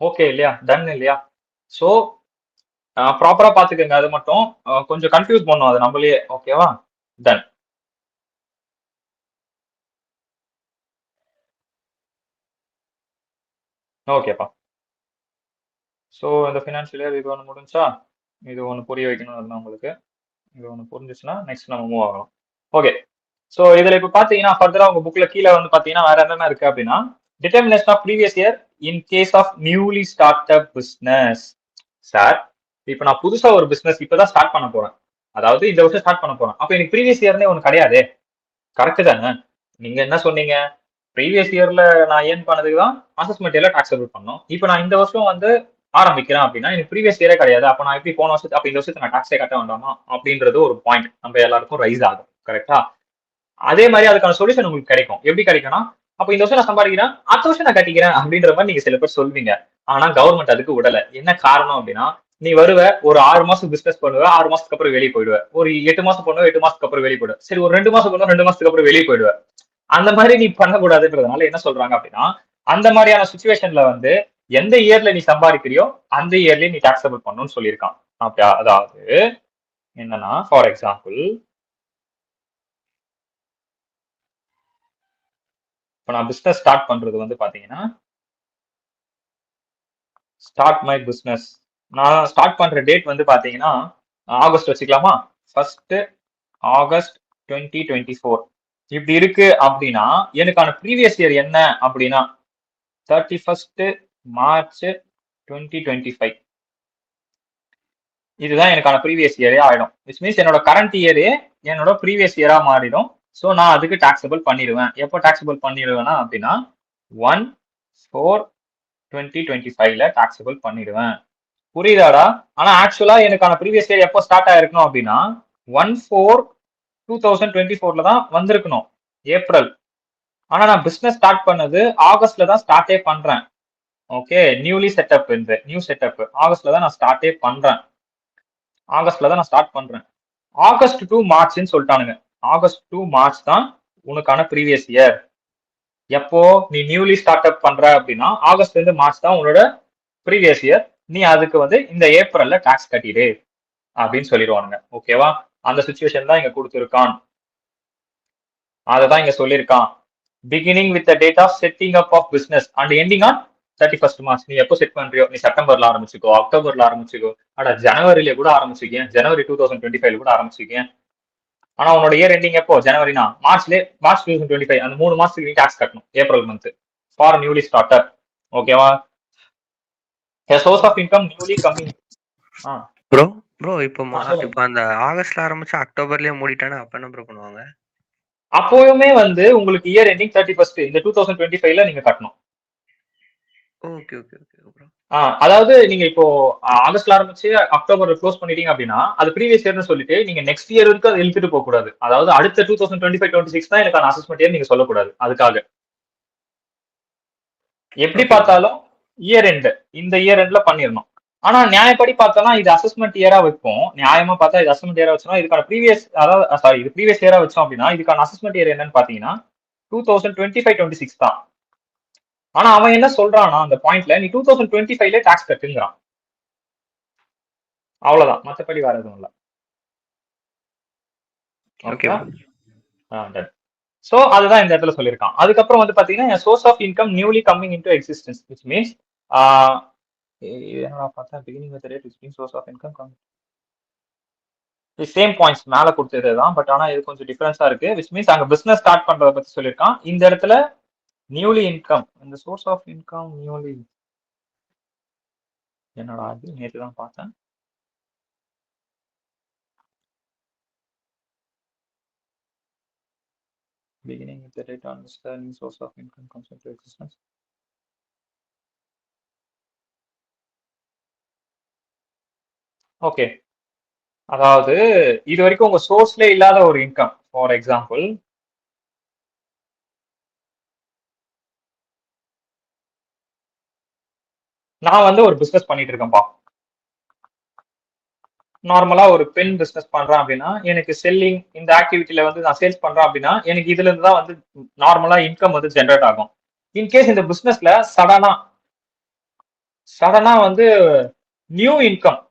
ஓகே இல்லையா? டன் இல்லையா? சோ ப்ராப்பரா பாத்துக்கங்க. அது மட்டும் கொஞ்சம் கன்ஃபியூஸ் பண்ணும் அது நம்மளே. ஓகேவா? டன். ஓகேப்பா. சோ இந்த ஃபினான்ஷியல் இயர் இது ஒன்று முடிஞ்சா இது ஒன்று புரிய வைக்கணும் இருந்தா உங்களுக்கு. இது ஒன்று புரிஞ்சிச்சுன்னா நெக்ஸ்ட் நம்ம மூவ் ஆகலாம். ஓகே. சோ இதுல இப்ப பாத்தீங்கன்னா ஃபர்தரா உங்க புக்ல கீழே வந்து பாத்தீங்கன்னா வேற என்னென்ன இருக்கு அப்படின்னா determination of previous year in case of newly start up business. Sir இப்ப நான் புதுசா ஒரு பிசினஸ் இப்பதான் ஸ்டார்ட் பண்ண போறேன். அதாவது இந்த வருஷம் ஸ்டார்ட் பண்ண போறேன். அப்ப எனக்கு ப்ரீவியஸ் இயர்னே ஒன்று கிடையாது. கரெக்ட் தானே? நீங்க என்ன சொன்னீங்க? ப்ரீவியஸ் இயர்ல நான் ஏர்ன் பண்ணதுக்கு தான் அசஸ்மெண்ட் இயர்ல டாக்ஸபிள் பண்ணோம். இப்போ நான் இந்த வருஷம் வந்து ஆரம்பிக்கிறேன் அப்படின்னா எனக்கு ப்ரீவியஸ் இயரே கிடையாது. அப்ப நான் எப்படி போன வருஷத்துக்கு அப்ப இந்த வருஷத்துக்கு நான் டாக்ஸே கட்ட வேண்டாமா அப்படின்றது ஒரு பாயிண்ட் நம்ம எல்லாருக்கும் ரைஸ் ஆகும். கரெக்டா? அதே மாதிரி அதுக்கான சொல்யூஷன் உங்களுக்கு கிடைக்கும். எப்படி கிடைக்கும்னா அப்ப இந்த வருஷம் நான் சம்பாதிக்கிறேன், அடுத்த வருஷம் நான் கட்டிக்கிறேன் அப்படின்ற மாதிரி நீங்க சில பேர் சொல்வீங்க. ஆனா கவர்மெண்ட் அதுக்கு விடல. என்ன காரணம் அப்படின்னா நீ வருவ ஒரு 6 மாசம் பிசினஸ் பண்ணுவ, 6 மாசத்துக்கு அப்புறம் வெளியே போயிடுவ. ஒரு 8 மாசம் பண்ணுவ, 8 மாசத்துக்கு அப்புறம் வெளியே போயிடுவ. சரி ஒரு 2 மாசம் பண்ணுவ, 2 மாசத்துக்கு அப்புறம் வெளியே போயிடுவ. அந்த மாதிரி நீ பண்ணக்கூடாதுன்றதுனால என்ன சொல்றாங்க அப்படின்னா அந்த மாதிரியான சுச்சுவேஷன்ல வந்து எந்த இயர்ல நீ சம்பாதிக்கிறியோ அந்த இயர்லயே நீ டாக்ஸபிள் பண்ணணும்னு சொல்லியிருக்கான். அப்படி அதாவது என்னன்னா, ஃபார் எக்ஸாம்பிள் இப்ப நான் பிசினஸ் ஸ்டார்ட் பண்றது வந்து பாத்தீங்கன்னா, ஸ்டார்ட் மை பிசினஸ் நான் ஸ்டார்ட் பண்ற டேட் வந்து பாத்தீங்கன்னா ஆகஸ்ட் வச்சுக்கலாமா? 1 ஆகஸ்ட் 2024 இப்படி இருக்கு அப்படின்னா எனக்கான ப்ரீவியஸ் இயர் என்ன அப்படின்னா 31 மார்ச் 2025 இதுதான் எனக்கான ப்ரீவியஸ் இயரே ஆயிடும். விச் மீன்ஸ் என்னோட கரண்ட் இயரே என்னோட ப்ரீவியஸ் இயரா மாறிடும். ஸோ நான் அதுக்கு டாக்ஸபிள் பண்ணிடுவேன். எப்போ டாக்ஸபிள் பண்ணிடுவேன்னா அப்படின்னா 1/4/2025ல டாக்ஸபிள் பண்ணிடுவேன். புரியுதாடா? ஆனா ஆக்சுவலா எனக்கான ப்ரீவியஸ் இயர் எப்போ ஸ்டார்ட் ஆயிருக்கணும் அப்படின்னா 1/4/2024ல தான் வந்திருக்கணும், ஏப்ரல். ஆனா நான் பிசினஸ் ஸ்டார்ட் பண்ணது ஆகஸ்ட்ல தான் ஸ்டார்டே பண்றேன். ஓகே, நியூலி செட்டப் இந்த நியூ செட்டப் ஆகஸ்ட்ல தான் நான் ஸ்டார்டே பண்றேன். ஆகஸ்ட் டு மார்ச்னு சொல்லிட்டானுங்க. ஆகஸ்ட் டு மார்ச் தான் உனக்கான ப்ரீவியஸ் இயர். எப்போ நீ நியூலி ஸ்டார்ட் அப் பண்ற அப்படின்னா ஆகஸ்ட்ல இருந்து மார்ச் தான் உன்னோட ப்ரீவியஸ் இயர். நீ அதுக்கு வந்து இந்த ஏப்ரல்ல டாக்ஸ் கட்டிடு அப்படின்னு சொல்லிடுவானுங்க. ஓகேவா? அந்த சுச்சுவேஷன் தான் இங்க கொடுத்துருக்கான். அததான் இங்க சொல்லியிருக்கான். Beginning with date of setting up of business and ending on 31 March. நீ எப்போ செட் பண்றியோ, நீ செப்டம்பர்ல ஆரம்பிச்சுக்கோ, அக்டோபர்ல ஆரம்பிச்சுக்கோ, அட ஜனவரியில கூட ஆரம்பிச்சுக்கேன், ஜனவரி 2025 கூட ஆரம்பிச்சுக்கேன். ஆனா உன்னோட இயர் எண்டிங் எப்போ? ஜனவரினா மார்ச் 2025 அந்த 3 மாசத்துக்கு நீ டாக்ஸ் கட்டணும். April month for newly starter. ஓகேவா? Source of income newly coming. Bro bro இப்போ அந்த ஆகஸ்ட்ல ஆரம்பிச்சு அக்டோபர்லயே மூடிட்டானே அப்ப என்ன ப்ரோ பண்ணுவாங்க? அப்போயுமே வந்து உங்களுக்கு இயர் எண்டிங் 31 இந்த 2025ல நீங்க கட்டணும். Okay okay okay bro. அதாவது நீங்க இப்போ ஆகஸ்ட்ல ஆரம்பிச்சு அக்டோபர்ல க்ளோஸ் பண்ணிட்டீங்க அப்படின்னா அது ப்ரீவியஸ் இயர்னு சொல்லிட்டு நீங்க நெக்ஸ்ட் இயர் வரைக்கும் அதை இழுத்துட்டு போக கூடாது. அதாவது அடுத்த 2025-26 தான் எனக்கான அசஸ்மெண்ட் இயர் நீங்க சொல்லக்கூடாது. அதுக்காக எப்படி பார்த்தாலும் இயர் எண்ட் இந்த இயர் எண்ட்ல பண்ணிடணும். ஆனா நியாயப்படி பார்த்தோம்னா இது அசஸ்மெண்ட் இயரா வைப்போம். நியாயமா பார்த்தா இது அசஸ்மெண்ட் இயரா வச்சோம்னா இதுக்கான ப்ரீவியஸ் அதாவது சாரி இது ப்ரீவியஸ் இயரா வச்சோம் அப்படின்னா இதுக்கான அசஸ்மெண்ட் இயர் என்னன்னு பாத்தீங்கன்னா 2025-26 தான். ஆனா அவன் என்ன சொல்றான்னா அந்த பாயிண்ட்ல நீ 2025ல டாக்ஸ் கட்டுங்கிறான். அவ்வளவுதான், மத்தபடி வேற எதுவும் இல்ல. ஓகேவா? சோ அதுதான் இந்த இடத்துல சொல்லியிருக்கான். அதுக்கப்புறம் வந்து பாத்தீங்கன்னா source of income newly coming into existence which means என்னடா பார்த்தா beginning with rate which means source of income come same points மேல கொடுத்தது தான். பட் ஆனா இது கொஞ்சம் டிஃபரன்ஸா இருக்கு. விச் மீன்ஸ் அங்க பிசினஸ் ஸ்டார்ட் பண்றத பத்தி சொல்லியிருக்கான். இந்த இடத்துல நியூலி இன்கம் இந்த சோர்ஸ் ஆஃப் இன்கம் நியூலி என்னடா அது நேற்று தான் பார்த்தேன். beginning with the data understanding source of income comes into existence. Okay, அதாவது இது வரைக்கும் உங்க சோர்ஸ்ல இல்லாத ஒரு இன்கம். ஃபார் எக்ஸாம்பிள் நான் வந்து ஒரு பிசினஸ் பண்ணிட்டு இருக்கேன்பா. நார்மலா ஒரு பென் பிசினஸ் பண்றேன் அப்படின்னா எனக்கு செல்லிங் இந்த ஆக்டிவிட்டில வந்து நான் சேல்ஸ் பண்றேன் அப்படின்னா எனக்கு இதுல இருந்து தான் வந்து நார்மலா இன்கம் வந்து ஜென்ரேட் ஆகும். இன்கேஸ் இந்த பிசினஸ்ல சடனா வந்து நியூ இன்கம்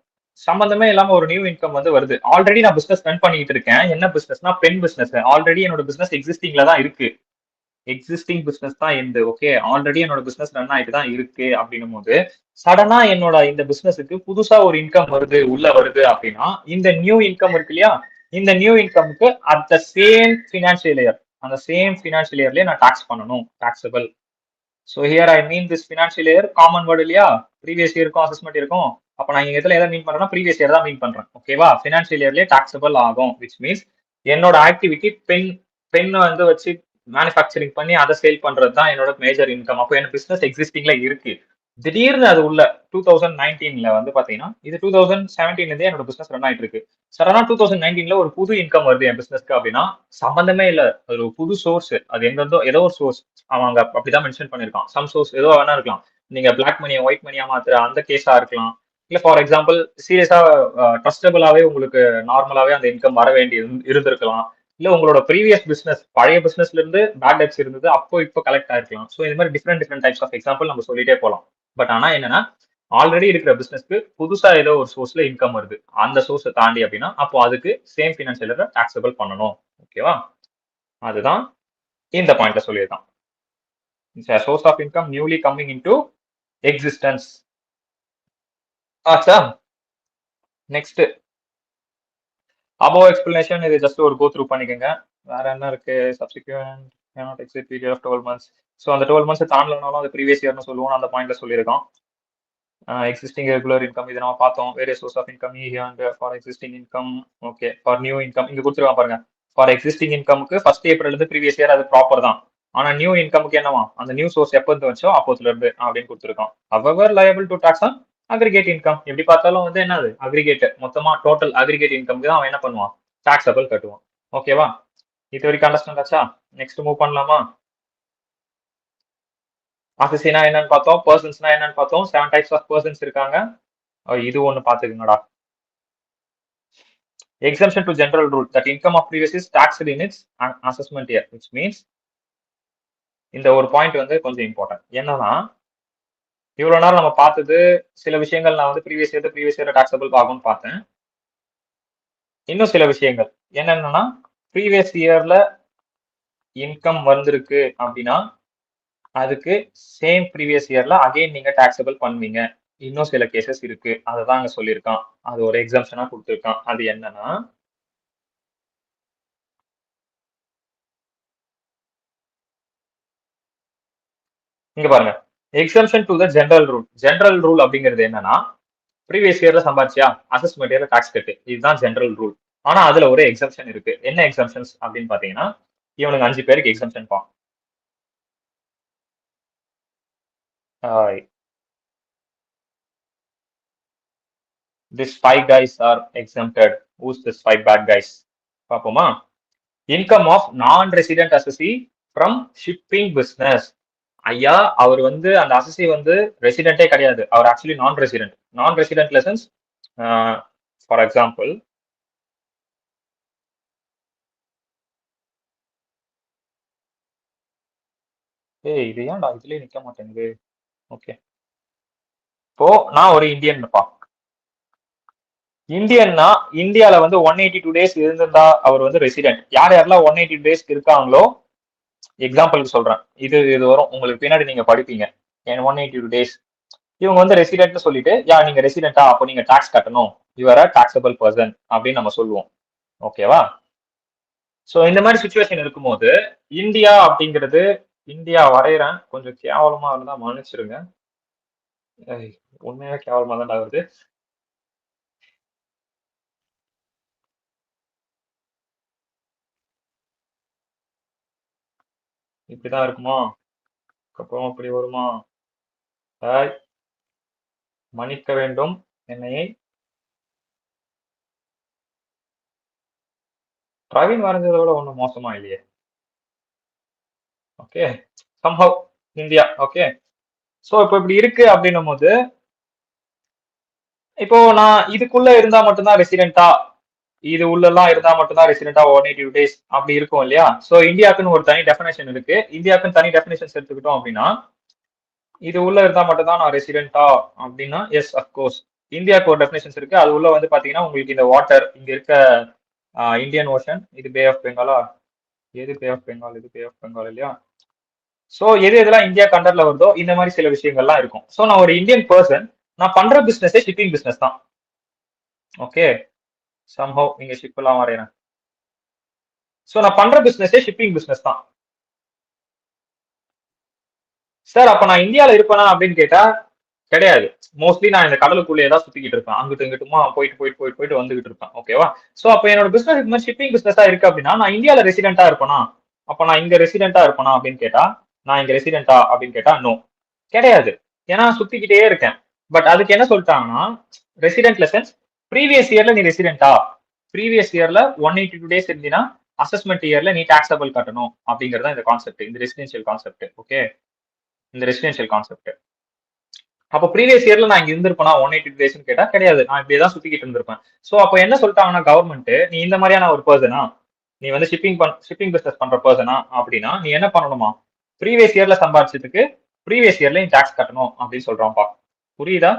சம்பந்தமே இல்லாம ஒரு நியூ இன்கம் வந்து வருது. ஆல்ரெடி நான் பிசினஸ் ரன் பண்ணிட்டு இருக்கேன். என்ன பிசினஸ்னா பென் பிசினஸ். ஆல்ரெடி என்னோட பிசினஸ் எக்ஸிஸ்டிங்ல தான் இருக்கு. எக்ஸிஸ்டிங் பிசினஸ் தான் எந்த ஓகே ஆல்ரெடி என்னோட பிசினஸ் ரன் ஆயிட்டு தான் இருக்கு அப்படின்னும் போது சடனா என்னோட இந்த பிசினஸுக்கு புதுசா ஒரு இன்கம் வருது உள்ள வருது அப்படின்னா இந்த நியூ இன்கம் இருக்கு இல்லையா, இந்த நியூ இன்கமுக்கு at the same financial year அந்த சேம் ஃபினான்ஷியல் இயர்லயே நான் டாக்ஸ் பண்ணணும், taxable. So here I mean this financial year common word இல்லையா, ப்ரீவியஸ் இயருக்கும் அசஸ்மெண்ட் இருக்கும். அப்ப நான் இங்க எதுல எதை மீன் பண்றேன்னா ப்ரீவியஸ் இயர் தான் மீன் பண்றேன். ஓகேவா? ஃபினான்ஷியல் இயர்லயே டாக்ஸபிள் ஆகும். விச் மீன்ஸ் என்னோட ஆக்டிவிட்டி பென் வந்து வச்சு மேனுஃபேக்சரிங் பண்ணி அதை சேல் பண்றது தான் என்னோட மேஜர் இன்கம். அப்போ எனக்கு பிசினஸ் எக்ஸிஸ்டிங்ல இருக்கு. திடீர்னு அது உள்ள 2019ல வந்து பாத்தீங்கன்னா இது 2017 என்னோட பிசினஸ் ரன் ஆயிட்டு இருக்கு. சடனா 2019ல ஒரு புது இன்கம் வருது என் பிசினஸ்க்கு அப்படின்னா சம்பந்தமே இல்ல, அது ஒரு புது சோர்ஸ். அது எங்கிருந்தோ ஏதோ ஒரு சோர்ஸ் அவங்க அப்படிதான் மென்ஷன் பண்ணிருக்கான். சம் சோர்ஸ் ஏதோ வேணா இருக்கலாம். நீங்க பிளாக் மணியை ஒயிட் மணியா மாத்துற அந்த கேஸா இருக்கலாம். இல்ல ஃபார் எக்ஸாம்பிள் சீரியஸா ட்ரஸ்டபிளாவே உங்களுக்கு நார்மலாவே அந்த இன்கம் வர வேண்டி இருந்திருக்கலாம். இல்ல உங்களோட ப்ரீவியஸ் பிசினஸ் பழைய பிசினஸ்ல இருந்து பேட் டெப்ஸ் இருந்தது அப்போ இப்போ கலெக்ட் ஆயிருக்கலாம். ஸோ இந்த மாதிரி டிஃப்ரெண்ட் டைப்ஸ் ஆஃப் எக்ஸாம்பிள் நம்ம சொல்லிட்டே போகலாம். பட் ஆனா என்னன்னா ஆல்ரெடி இருக்கிற பிசினஸ்க்கு புதுசா ஏதோ ஒரு சோர்ஸ்ல இன்கம் வருது. அந்த சோர்ஸை தாண்டி அப்படின்னா அப்போ அதுக்கு சேம் ஃபினான்ஷியல் இயர் டாக்ஸபிள் பண்ணணும். ஓகேவா? அதுதான் இந்த பாயிண்ட்ல சொல்லியிருக்கான். Source of income newly coming into existence. ஆச்சா? நெக்ஸ்ட் above explanation இது ஜஸ்ட் ஒரு கோ த்ரூ பண்ணிக்கங்க. வேற என்ன இருக்கு? Subsequent cannot exceed period of 12 months. So அந்த 12 months தாண்டலனாலும் அது ப்ரீவியஸ் இயர்னு சொல்லுவோம். அந்த பாயிண்ட்ல சொல்லியிருக்கோம். எக்ஸிஸ்டிங் ரெகுலர் இன்கம் இது நம்ம பார்த்தோம். Various source of income for existing income. Okay, for new income இங்க கொடுத்துருவாங்க பாருங்க. ஃபார் எக்ஸிஸ்டிங் இன்கமுக்கு ஃபர்ஸ்ட் ஏப்ரல் இருந்து ப்ரீவியஸ் இயர் அது ப்ராப்பர் தான். ஆனா நியூ இன்கமுக்கு என்னவா அந்த நியூ சோர்ஸ் எப்போ இருந்து வச்சோ அப்போதுல இருந்து அப்படின்னு கொடுத்துருக்கோம். however liable to tax on aggregate income. எப்படி பார்த்தாலும் வந்து என்னது அக்ரிகேட் மொத்தமா டோட்டல் அக்ரிகேட் இன்கம்க்கு தான் அவன் என்ன பண்ணுவான் டாக்ஸபிள் கட்டுவான். ஓகேவா? இது வரைக்கும் அண்டர்ஸ்டாண்ட் ஆச்சா? நெக்ஸ்ட் மூவ் பண்ணலாமா? அசசினா என்னன்னு பார்த்தோம், பர்சன்ஸ்னா என்னன்னு பார்த்தோம். 7 டைப்ஸ் ஆஃப் பர்சன்ஸ் இருக்காங்க. இது ஒண்ணு பாத்துக்குங்கடா. Exemption to general rule that income of previous is taxed in its assessment year, which means இந்த ஒரு பாயிண்ட் வந்து கொஞ்சம் இம்பார்ட்டன்ட். என்னன்னா இவ்வளவு நேரம் நம்ம பார்த்தது சில விஷயங்கள் நான் வந்து ப்ரீவியஸ் இயர் டாக்ஸபிள் ஆகும்னு பார்த்தேன். இன்னும் சில விஷயங்கள் என்னன்னா ப்ரீவியஸ் இயர்ல இன்கம் வந்திருக்கு அப்படின்னா அதுக்கு சேம் ப்ரீவியஸ் இயர்ல அகைன் நீங்க டாக்ஸபிள் பண்ணுவீங்க. இன்னும் சில கேசஸ் இருக்கு, அததான் அங்க சொல்லியிருக்கான். அது ஒரு எக்ஸாம்ஷனா கொடுத்துருக்கான். அது என்னன்னா இங்க பாருங்க, exemption to the general rule. General rule அப்படிங்கிறது என்னன்னா ப்ரீவியஸ் இயர்ல சம்பாதிச்சியா அசஸ்மெண்ட் இயர்ல டாக்ஸ் கட்டு, இதுதான் ஜெனரல் ரூல். ஆனா அதுல ஒரு எக்ஸம்ஷன் இருக்கு. என்ன எக்ஸம்ஷன்ஸ் அப்படின்னு பாத்தீங்கன்னா இவனுக்கு 5 பேருக்கு எக்ஸம்ஷன் பா. These 5 guys are exempted. Who's this 5 bad guys? பாப்போமா? Income of non resident assessee from shipping business. ஐயா அவர் வந்து அந்த அசசி வந்து ரெசிடென்ட்டே கிடையாது. அவர் actually non resident. Non resident lessons for example இது ஏன்டா இதுலயே நிக்க மாட்டேங்குது. ஓகே, இப்போ நான் ஒரு இந்தியன்ப்பா. இந்தியன்னா இந்தியால வந்து 182 டேஸ் இருந்திருந்தா அவர் வந்து ரெசிடென்ட். யார் யாரெல்லாம் 180 டேஸ் இருக்காங்களோ எக்ஸாம்பிளுக்கு சொல்றேன், இது வரும் உங்களுக்கு பின்னாடி நீங்க படிப்பீங்க. 182 டேஸ் இவங்க வந்து ரெசிடென்ட்னு சொல்லிட்டு நீங்க ரெசிடென்ட்டா அப்போ நீங்க டாக்ஸ் கட்டணும், யூஆர் அ டாக்ஸபிள் பர்சன் அப்படின்னு நம்ம சொல்லுவோம். ஓகேவா? சோ இந்த மாதிரி சுச்சுவேஷன் இருக்கும்போது இந்தியா அப்படிங்கிறது, இந்தியா வரைகிறேன் கொஞ்சம் கேவலமா இருந்தா மன்னிச்சிருங்க. உண்மையா கேவலமா தான் வருது. இப்படிதான் இருக்குமா? அப்புறம் இப்படி வருமா? மன்னிக்க வேண்டும் என்னையை. பிரவீன் வரைஞ்சதை விட ஒன்றும் மோசமா இல்லையே. Okay, somehow India. Okay, so இப்போ இப்படி இருக்கு அப்படின்னும் போது இப்போ நான் இதுக்குள்ள இருந்தா மட்டும்தான் ரெசிடென்ட்டா, இது உள்ளெல்லாம் இருந்தா மட்டும்தான் ரெசிடென்ட்டா 182 டேஸ் அப்படி இருக்கும் இல்லையா? சோ இந்தியாவுக்குன்னு ஒரு தனி டெஃபினேஷன் இருக்கு. இந்தியாவுக்குன்னு தனி டெஃபினேஷன்ஸ் எடுத்துக்கிட்டோம் அப்படின்னா இது உள்ள இருந்தா மட்டும் தான் நான் ரெசிடென்ட்டா அப்படின்னா எஸ் அஃப்கோர்ஸ் இந்தியாவுக்கு ஒரு டெஃபினேஷன்ஸ் இருக்கு. அது உள்ள வந்து பாத்தீங்கன்னா உங்களுக்கு இந்த வாட்டர் இங்க இருக்க இந்தியன் ஓஷன், இது பே ஆஃப் பெங்காலா, எது பே ஆஃப் பெங்கால், இது பே ஆஃப் பெங்கால் இல்லையா? சோ எதெல்லாம் இந்தியா கண்டர்ல வருதோ இந்த மாதிரி சில விஷயங்கள்லாம் இருக்கும். சோ நான் ஒரு இந்தியன் பர்சன், நான் பண்ற பிசினஸே ஷிப்பிங் பிசினஸ் தான். ஓகே, சம்ஹவ் நீங்க ஷிப் எல்லாம் வரையறேன். சோ நான் பண்ற பிசினஸே ஷிப்பிங் பிசினஸ் தான். சார் அப்ப நான் இந்தியால இருப்பேனா அப்படின்னு கேட்டா கிடையாது. மோஸ்ட்லி நான் இந்த கடலுக்குள்ளேயே தான் சுத்திக்கிட்டு இருப்பேன். அங்கிட்டு இங்கிட்டுமா போயிட்டு வந்துகிட்டு இருப்பேன். ஓகேவா? சோ அப்ப என்னோட பிசினஸ் இந்த மாதிரி ஷிப்பிங் பிசினஸா இருக்கு அப்படின்னா நான் இந்தியால ரெசிடென்ட்டா இருப்பேனா? அப்ப நான் இங்க ரெசிடென்ட்டா இருப்பேனா அப்படின்னு கேட்டா, நான் இங்க ரெசிடென்ட்டா அப்படின்னு கேட்டா நோ, கிடையாது. ஏன்னா சுத்திக்கிட்டே இருக்கேன். பட் அதுக்கு என்ன சொல்லிட்டாங்கன்னா ரெசிடென்ட் லெசன்ஸ் ப்ரீவியஸ் இயர்ல நீ ரெசிடென்ட்டா, ப்ரீவியஸ் இயர்ல 182 டேஸ் இருந்தீங்கன்னா அசஸ்மெண்ட் இயர்ல நீ டாக்ஸபிள் கட்டணும் அப்படிங்கறத இந்த கான்செப்ட், இந்த ரெசிடென்ஷியல் கான்செப்ட். ஓகே, இந்த ரெசிடென்ஷியல் கான்செப்ட். அப்போ ப்ரீவியஸ் இயர்ல நான் இங்க இருந்திருப்பேனா 180 டேஸ்னு கேட்டா கிடையாது. நான் இப்படியே தான் சுத்திக்கிட்டு இருந்திருப்பேன். சோ அப்போ என்ன சொல்லிட்டாங்கன்னா கவர்மெண்ட், நீ இந்த மாதிரியான ஒரு பர்சனா, நீ வந்து ஷிப்பிங் பிசினஸ் பண்ற பர்சனா அப்படின்னா நீ என்ன பண்ணணுமா, ப்ரீவியஸ் இயர்ல சம்பாதிச்சதுக்கு ப்ரீவியஸ் இயர்ல நீ டாக்ஸ் கட்டணும் அப்படின்னு சொல்றான்ப்பா. புரியுதா?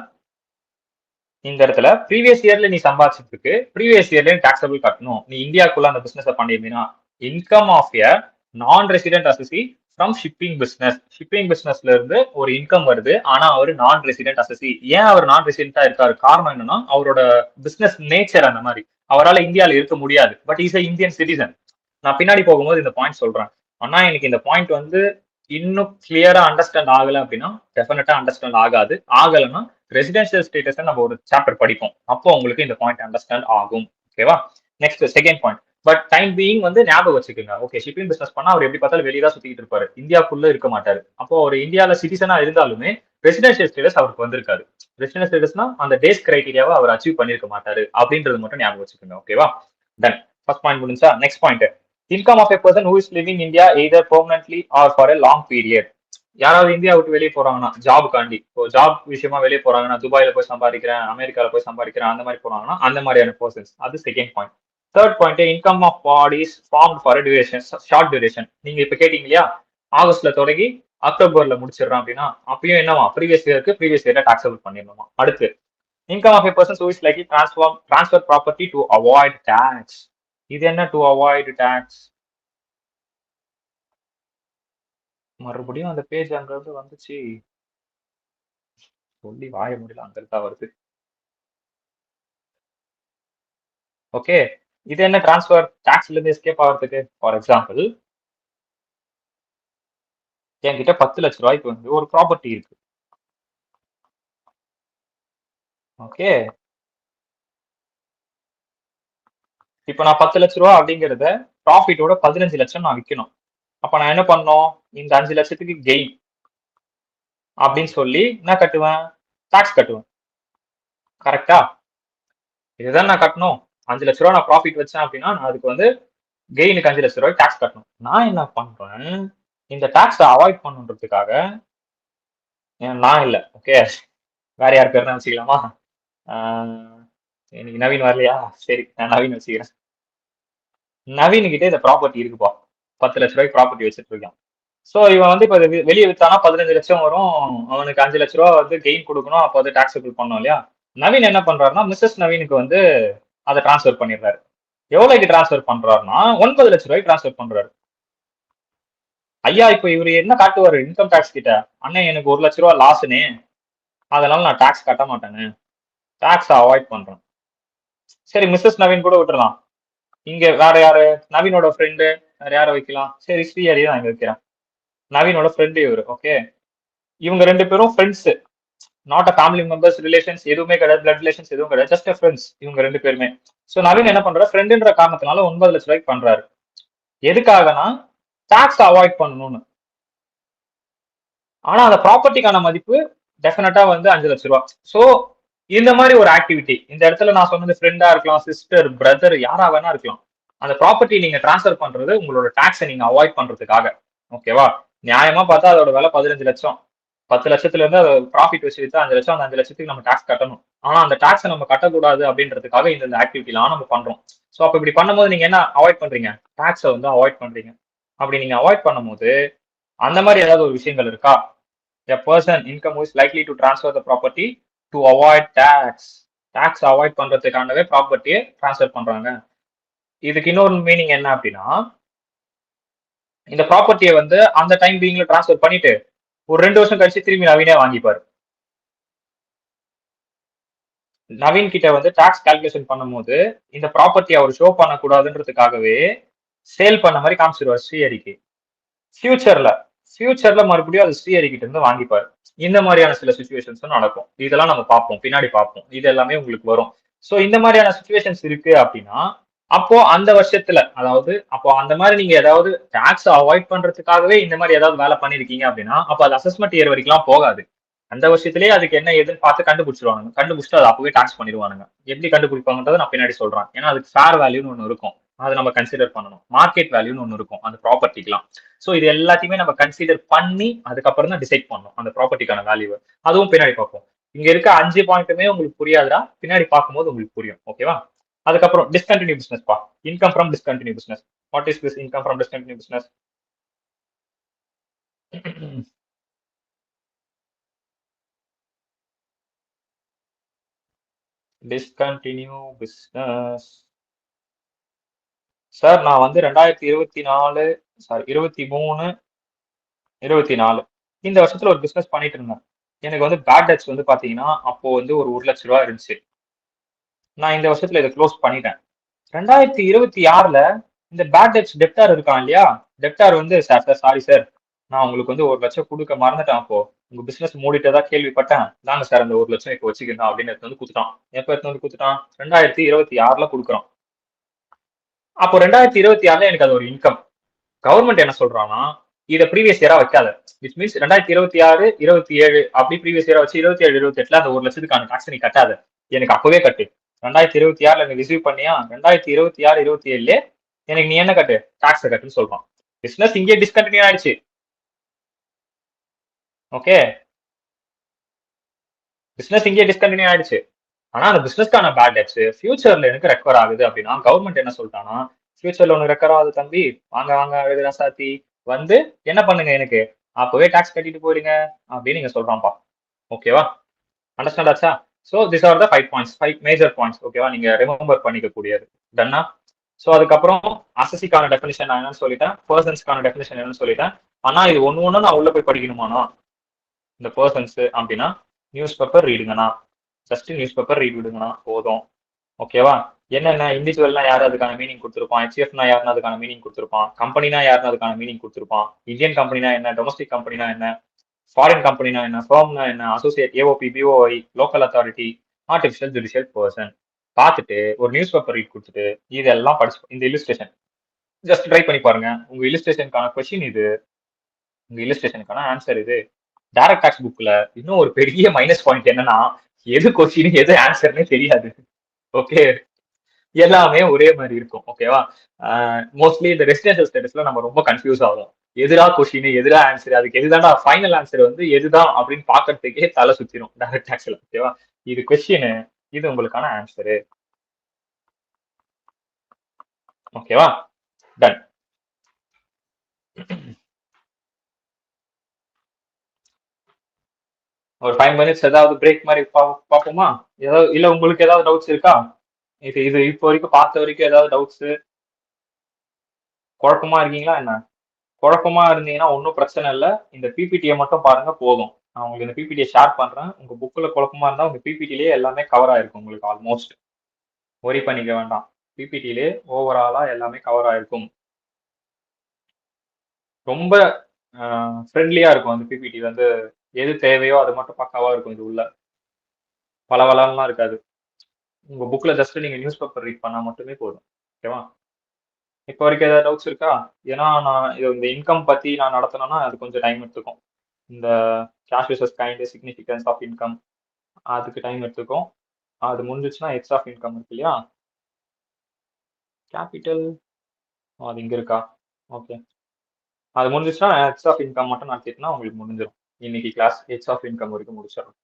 இந்த இடத்துல ப்ரீவியஸ் இயர்ல நீ சம்பாதிச்சதுக்கு ப்ரீவியஸ் இயர்ல டாக்ஸபிள் கட்டணும். நீ இந்தியாக்குள்ள அந்த பிசினஸ் பண்ணியிருந்தீங்கன்னா இன்கம் ஆஃப் எ நான் ரெசிடென்ட் அசசி ஃப்ரம் ஷிப்பிங் பிசினஸ்ல இருந்து ஒரு இன்கம் வருது. ஆனா அவர் நான் ரெசிடென்ட் அசசி. ஏன் அவர் நான் ரெசிடென்டா இருக்காரு? காரணம் என்னன்னா அவரோட பிசினஸ் நேச்சர் அந்த மாதிரி. அவரால் இந்தியாவில் இருக்க முடியாது. But is Indian citizen. நான் பின்னாடி போகும்போது இந்த பாயிண்ட் சொல்றேன். ஆனா எனக்கு இந்த பாயிண்ட் வந்து இன்னும் கிளியரா அண்டர்ஸ்டாண்ட் ஆகல அப்படின்னா டெஃபினட்டா அண்டர்ஸ்டாண்ட் ஆகாது. ஆகலைன்னா ரெசிடென்ஷியல் ஸ்டேட்டஸ் நம்ம ஒரு சாப்டர் படிப்போம். அப்போ உங்களுக்கு இந்த பாயிண்ட் அண்டர்ஸ்டாண்ட் ஆகும். ஓகேவா? Next second point. But time being வந்து ஞாபகம் வச்சுக்கோங்க. ஓகே, ஷிப்பிங் பிசினஸ் பண்ணா அவர் எப்படி பார்த்தாலும் வெளியே தான் சுத்திட்டு இருப்பாரு. இந்தியாக்குள்ள இருக்க மாட்டாரு. அப்போ அவர் இந்தியால சிட்டிசனா இருந்தாலுமே ரெசிடென்ஷியல் ஸ்டேட்டஸ் அவருக்கு வந்திருக்காரு. ரெசிடென்ஷியல் ஸ்டேட்டஸ்னா அந்த டேஸ் கிரைட்டீரியாவை அவர் அச்சீவ் பண்ணிருக்க மாட்டாரு அப்படின்றது மட்டும் ஞாபகம் வச்சுக்கோங்க. ஓகேவா? டன். ஃபர்ஸ்ட் பாயிண்ட் முடிஞ்சா next point. Income of a person who is living India either permanently or for a long period. யாராவது இந்தியா விட்டு வெளியே போறாங்கன்னா ஜாபுக்காண்டி, இப்போ ஜாப் விஷயமா வெளியே போறாங்கன்னா துபாயில போய் சம்பாதிக்கிறேன், அமெரிக்கால போய் சம்பாதிக்கிறேன், அந்த மாதிரி போறாங்கன்னா அந்த மாதிரியான பர்சன்ஸ். அது second point. Third point, income of bodies form for duration, short duration. நீங்க இப்ப கேட்டீங்க இல்லையா, ஆகஸ்ட்ல தொடங்கி அக்டோபர்ல முடிச்சிடறோம் அப்படின்னா அப்பயும் என்னவா, ப்ரீவியஸ் இயர்ல டாக்ஸபிள் பண்ணிடணுமா. அடுத்து, income of a person who is likely transfer property to avoid tax. இது என்ன டு அவாய்ட் டாக்ஸ்? மறுபடியும் அந்த பேஜ் அங்க இருந்து வந்துச்சு, சொல்லி வாய முடியல, அங்க இருக்கா வருது. ஓகே, இது என்ன டிரான்ஸ்ஃபர் டாக்ஸ்ல இருந்து எஸ்கேப் ஆகிறதுக்கு? ஃபார் எக்ஸாம்பிள், என்கிட்ட 10 லட்ச ரூபாய்க்கு வந்து ஒரு ப்ராப்பர்ட்டி இருக்கு. ஓகே, இப்போ நான் 10 லட்ச ரூபா அப்படிங்கறத ப்ராஃபிட்டோட 15 லட்சம் நான் விற்கணும். அப்ப நான் என்ன பண்ணணும், இந்த 5 லட்சத்துக்கு கெயின் அப்படின்னு சொல்லி என்ன கட்டுவேன், டாக்ஸ் கட்டுவேன். கரெக்டா? இதுதான் நான் கட்டணும். 5 லட்ச ரூபா நான் ப்ராஃபிட் வச்சேன் அப்படின்னா நான் அதுக்கு வந்து கெயினுக்கு 5 லட்ச ரூபாய் டாக்ஸ் கட்டணும். நான் என்ன பண்றேன், இந்த டாக்ஸை அவாய்ட் பண்ணுன்றதுக்காக, நான் இல்ல, ஓகே, வேற யார் பேர் தான் வச்சுக்கலாமா? இன்னைக்கு நவீன் வரலையா? சரி, நான் நவீன் வச்சுக்கிறேன். நவீன் கிட்ட இந்த ப்ராப்பர்ட்டி இருக்குப்பா, 10 லட்ச ரூபாய்க்கு ப்ராப்பர்ட்டி வச்சுட்டு இருக்கான். சோ இவன் வந்து இப்ப வெளியே வித்தானா 15 லட்சம் வரும், அவனுக்கு 5 லட்ச ரூபா வந்து கெயின் கொடுக்கணும், அப்போ வந்து டாக்ஸபிள் பண்ணோம் இல்லையா. நவீன் என்ன பண்றாருன்னா மிஸ்ஸஸ் நவீனுக்கு வந்து அதை டிரான்ஸ்ஃபர் பண்ணிடுறாரு. எவ்வளவுக்கு டிரான்ஸ்ஃபர் பண்றாருன்னா 9 லட்ச ரூபாய்க்கு டிரான்ஸ்ஃபர் பண்றாரு. ஐயா, இப்ப இவரு என்ன காட்டுவாரு இன்கம் டாக்ஸ் கிட்ட, அண்ணன் எனக்கு 1 லட்ச ரூபா லாஸ்னே, அதனால நான் டாக்ஸ் கட்ட மாட்டேன்னு, டாக்ஸ் அவாய்ட் பண்றேன். சரி, மிஸ்ஸஸ் நவீன் கூட விட்டுறலாம். இங்க வேற யாரு, நவீனோட ஃப்ரெண்டு, வேற யாரை வைக்கலாம்? சரி, ஸ்ரீஹரியை நான் இங்க வைக்கிறேன். நவீனோட ஃப்ரெண்டு இவரு. ஓகே, இவங்க 2 பேரும் friends, not a family members, relations எதுவுமே கிடையாது, பிளட் ரிலேஷன்ஸ் எதுவும் கிடையாது, ஜஸ்ட் ஃப்ரெண்ட்ஸ் இவங்க 2 பேருமே. சோ நவீன் என்ன பண்றாரு, ஃப்ரெண்டுன்ற காரணத்தினால 9 லட்ச ரூபாய்க்கு பண்றாரு. எதுக்காகனா டாக்ஸ் அவாய்ட் பண்ணணும்னு. ஆனா அந்த ப்ராப்பர்ட்டிக்கான மதிப்பு டெஃபினட்டா வந்து 5 லட்ச ரூபாய். சோ இந்த மாதிரி ஒரு ஆக்டிவிட்டி, இந்த இடத்துல நான் சொன்னது ஃப்ரெண்டா இருக்கலாம், சிஸ்டர், பிரதர், யாரா வேணா இருக்கலாம். அந்த ப்ராப்பர்ட்டி நீங்க டிரான்ஸ்ஃபர் பண்றது உங்களோட டாக்ஸை நீங்க அவாய்ட் பண்றதுக்காக. ஓகேவா? நியாயமா பார்த்தா அதோட விலை 15 லட்சம். 10 லட்சத்துல இருந்து அதை ப்ராஃபிட் வச்சு வித்தா 5 லட்சம், அந்த 5 லட்சத்துக்கு நம்ம டாக்ஸ் கட்டணும். ஆனா அந்த டாக்ஸை நம்ம கட்டக்கூடாது அப்படின்றதுக்காக இந்த ஆக்டிவிட்டிலாம் நம்ம பண்றோம். சோ அப்ப இப்படி பண்ணும்போது நீங்க என்ன அவாய்ட் பண்றீங்க, டாக்ஸை வந்து அவாய்ட் பண்றீங்க. அப்படி நீங்க அவாய்ட் பண்ணும்போது அந்த மாதிரி ஏதாவது ஒரு விஷயங்கள் இருக்கா? A person income who is likely to transfer the property to avoid tax. Tax avoid பண்றதுக்காகவே ப்ராப்பர்ட்டியை டிரான்ஸ்ஃபர் பண்றாங்க. இதுக்கு இன்னொரு மீனிங் என்ன அப்படின்னா, இந்த ப்ராப்பர்ட்டியை வந்து அந்த டைம் பீயிங்ல டிரான்ஸ்ஃபர் பண்ணிட்டு ஒரு 2 வருஷம் கழிச்சு திரும்பி நவீனே வாங்கிப்பாரு. நவீன் கிட்ட வந்து டாக்ஸ் கால்குலேஷன் பண்ணும்போது இந்த ப்ராப்பர்ட்டி அவர் ஷோ பண்ணக்கூடாதுன்றதுக்காகவே சேல் பண்ண மாதிரி காமிச்சிருவார் ஸ்ரீஹரிக்கு. ஃபியூச்சர்ல மறுபடியும் அது ஸ்ரீஹரி கிட்ட இருந்து வாங்கிப்பாரு. இந்த மாதிரியான சில சுச்சுவேஷன்ஸும் நடக்கும். இதெல்லாம் நம்ம பார்ப்போம், பின்னாடி பார்ப்போம். இது எல்லாமே உங்களுக்கு வரும். சோ இந்த மாதிரியான சுச்சுவேஷன்ஸ் இருக்கு அப்படின்னா அப்போ அந்த வருஷத்துல, அதாவது அப்போ அந்த மாதிரி நீங்க ஏதாவது டாக்ஸ் அவாய்ட் பண்றதுக்காகவே இந்த மாதிரி ஏதாவது வேலை பண்ணிருக்கீங்க அப்படின்னா அப்ப அது அசஸ்மெண்ட் இயர் வரைக்கும் போகாது. அந்த வருஷத்துலயே அதுக்கு என்ன ஏதுன்னு பார்த்து கண்டுபிடிச்சிருவாங்க. கண்டுபிடிச்சிட்டு அதை அப்பவே டாக்ஸ் பண்ணிடுவானுங்க. எப்படி கண்டுபிடிப்பாங்கன்றதை நான் பின்னாடி சொல்றேன். ஏன்னா அதுக்கு ஃபேர் வேல்யூன்னு ஒண்ணு இருக்கும், அதை நம்ம கன்சிடர் பண்ணணும். மார்க்கெட் வேல்யூன்னு ஒண்ணு இருக்கும் அந்த ப்ராப்பர்ட்டிக்கெல்லாம். சோ இது எல்லாத்தையுமே நம்ம கன்சிடர் பண்ணி அதுக்கப்புறம் தான் டிசைட் பண்ணணும் அந்த ப்ராப்பர்ட்டிக்கான வேல்யூ. அதுவும் பின்னாடி பார்ப்போம். இங்க இருக்க 5 பாயிண்ட்டுமே உங்களுக்கு புரியாதுடா, பின்னாடி பார்க்கும்போது உங்களுக்கு புரியும். ஓகேவா? அதுக்கப்புறம் டிஸ்கண்டினியூ பிசினஸ் பா, income from discontinue business. What is this income from discontinue business? Discontinue business. Sir நான் வந்து 2024 சாரி 23 24 இந்த வருஷத்துல ஒரு பிசினஸ் பண்ணிட்டு இருந்தேன். எனக்கு வந்து பேட் டெட்ஸ் வந்து பாத்தீங்கன்னா அப்போ வந்து ஒரு 1,00,000 இருந்துச்சு. நான் இந்த வருஷத்துல இதை க்ளோஸ் பண்ணிட்டேன். 2026ல இந்த பேட் டெட்ஸ் டெப்டார் இருக்கான் இல்லையா, டெப்டார் வந்து சார் சார் சாரி சார், நான் உங்களுக்கு வந்து 1,00,000 கொடுக்க மறந்துட்டேன். அப்போ உங்க பிசினஸ் மூடிட்டதா கேள்விப்பட்டேன், நாங்க சார் அந்த 1,00,000 இப்போ வச்சுக்கணும் அப்படின்னு எடுத்து வந்து கொடுத்துட்டான். எப்ப எடுத்து வந்து கொடுத்துட்டான்? 2026ல கொடுக்குறோம். அப்போ 2026ல எனக்கு அது ஒரு இன்கம். கவர்மெண்ட் என்ன சொல்றான்னா, இதை ப்ரீவியஸ் இயரா வைக்காத, விச் மீன்ஸ் 2026 27 அப்படி ப்ரீவியஸ் இயரா வச்சு 27 28ல அந்த 1,00,000க்கான டாக்ஸ் நீ கட்டாத, எனக்கு அப்பவே கட்டு. 2026ல நீ ரிசீவ் பண்ணியா 2026 27ல எனக்கு நீ என்ன கட்டு, டாக்ஸ் கட்டுன்னு சொல்றான். பிசினஸ் இங்கே டிஸ்கண்டினியூ ஆயிடுச்சு. ஓகே, பிசினஸ் இங்கே டிஸ்கண்டினியூ ஆயிடுச்சு. ஆனா அந்த பிசினஸ்க்கான பேட் டெப்ஸ் ஃபியூச்சர்ல எனக்கு ரெக்கவர் ஆகுது அப்படின்னா கவர்மெண்ட் என்ன சொல்லிட்டானா, ஃபியூச்சர்ல ஒன்று ரெக்கவர் ஆகுது தம்பி, வாங்க வாங்க அழுகுறா சாத்தி, வந்து என்ன பண்ணுங்க, எனக்கு அப்பவே டாக்ஸ் கட்டிட்டு போயிடுங்க அப்படின்னு நீங்க சொல்றான்ப்பா. ஓகேவா, அண்டர்ஸ்டாண்ட் ஆச்சா? So this are the 5 points, 5 major points. ஓகேவா, நீங்க ரிமெம்பர் பண்ணிக்க கூடியது. டன்னா? ஸோ அதுக்கப்புறம் அசசிக்கான டெஃபினிஷன் நான் என்னன்னு சொல்லிட்டேன், பர்சன்ஸ்க்கான டெஃபினிஷன் என்னன்னு சொல்லிட்டேன். ஆனா இது ஒண்ணு நான் உள்ள போய் படிக்கணுமானா, இந்த பர்சன்ஸ் அப்படின்னா நியூஸ் பேப்பர் ரீடுங்கண்ணா, ஜஸ்ட் நியூஸ் பேப்பர் ரீட் விடுங்கண்ணா போதும். ஓகேவா, என்னென்ன இண்டிவிஜுவல்னா யாரு அதுக்கான மீனிங் கொடுத்துருப்பான், ஹெச்எஃப்னா யாருன்னு அதுக்கான மீனிங் கொடுத்துருப்பான், கம்பெனினா யாருன்னு அதுக்கான மீனிங் கொடுத்துருப்பான், இந்தியன் கம்பெனினா என்ன, டொமஸ்டிக் கம்பெனினா என்ன, ஃபாரின் கம்பெனினா என்ன, ஃபர்ம்னா என்ன, associate, AOB, POI, local authority, artificial judicial person. பார்த்துட்டு ஒரு நியூஸ் பேப்பர் ரீட் கொடுத்துட்டு இதெல்லாம் படிச்சு இந்த இல்லுஸ்ட்ரேஷன் ஜஸ்ட் ட்ரை பண்ணி பாருங்க. உங்க இல்லுஸ்ட்ரேஷனுக்கான கொஸ்டின் இது, உங்க இல்லுஸ்ட்ரேஷனுக்கான ஆன்சர் இது. டைரக்ட் டாக்ஸ் புக்ல இன்னும் ஒரு பெரிய மைனஸ் பாயிண்ட் என்னன்னா, எது கொஸ்டின் எது ஆன்சர்னே தெரியாது. ஓகே, எல்லாமே ஒரே மாதிரி இருக்கும். ஓகேவா, மோஸ்ட்லி இந்த ரெசிடென்ஷியல் ஸ்டேட்டஸ்ல நம்ம ரொம்ப கன்ஃபியூஸ் ஆகும். எதுடா கொஸ்டின் எதுடா ஆன்சர், அதுக்கு எதுதான்டா ஃபைனல் ஆன்சர் வந்து எதுதான் அப்படின்னு பாக்குறதுக்கே தலை சுத்திரும் டைரக்ட் டாக்ஸ்ல. ஓகேவா, இது கொஸ்டின், இது உங்களுக்கான ஆன்சரு. ஓகேவா, டன். ஒரு 5 மினிட்ஸ் ஏதாவது பிரேக் மாதிரி பார்ப்போமா? ஏதாவது இல்ல உங்களுக்கு ஏதாவது டவுட்ஸ் இருக்கா? இது இது இப்போ வரைக்கும் பார்த்த வரைக்கும் ஏதாவது டவுட்ஸ், குழப்பமா இருக்கீங்களா என்ன? குழப்பமா இருந்தீங்கன்னா ஒன்றும் பிரச்சனை இல்லை, இந்த பிபிடியை மட்டும் பாருங்க போதும். நான் உங்களுக்கு இந்த பிபிடியை ஷேர் பண்றேன். உங்க புக்ல குழப்பமா இருந்தா உங்க பிபிடிலேயே எல்லாமே கவர் ஆயிருக்கும் உங்களுக்கு. ஆல்மோஸ்ட் ஒரி பண்ணிக்க வேண்டாம், பிபிடிலே ஓவராலா எல்லாமே கவர் ஆயிருக்கும். ரொம்ப ஃப்ரெண்ட்லியா இருக்கும் அந்த பிபிடி வந்து. எது தேவையோ அது மட்டும் பக்காவா இருக்கும். இது உள்ள பலவளம்லாம் இருக்காது. உங்க புக்ல ஜஸ்ட் நீங்க நியூஸ் பேப்பர் ரீட் பண்ணா மட்டுமே போதும். ஓகேவா, இப்போ வரைக்கும் ஏதாவது டவுட்ஸ் இருக்கா? ஏன்னா நான் இது இந்த இன்கம் பத்தி நான் நடத்தினேன்னா அது கொஞ்சம் டைம் எடுத்துக்கும். இந்த cash versus kind, significance of income, அதுக்கு டைம் எடுத்துக்கும். அது முடிஞ்சிச்சுன்னா எக்ஸ் ஆஃப் இன்கம் இருக்கு இல்லையா, கேபிட்டல், அது இங்க இருக்கா? ஓகே, அது முடிஞ்சிச்சுன்னா எக்ஸ் ஆஃப் இன்கம் மட்டும் நடத்திட்டுனா உங்களுக்கு முடிஞ்சிடும். இன்னைக்கு கிளாஸ் எக்ஸ் ஆஃப் இன்கம் வரைக்கும் முடிச்சிடும்.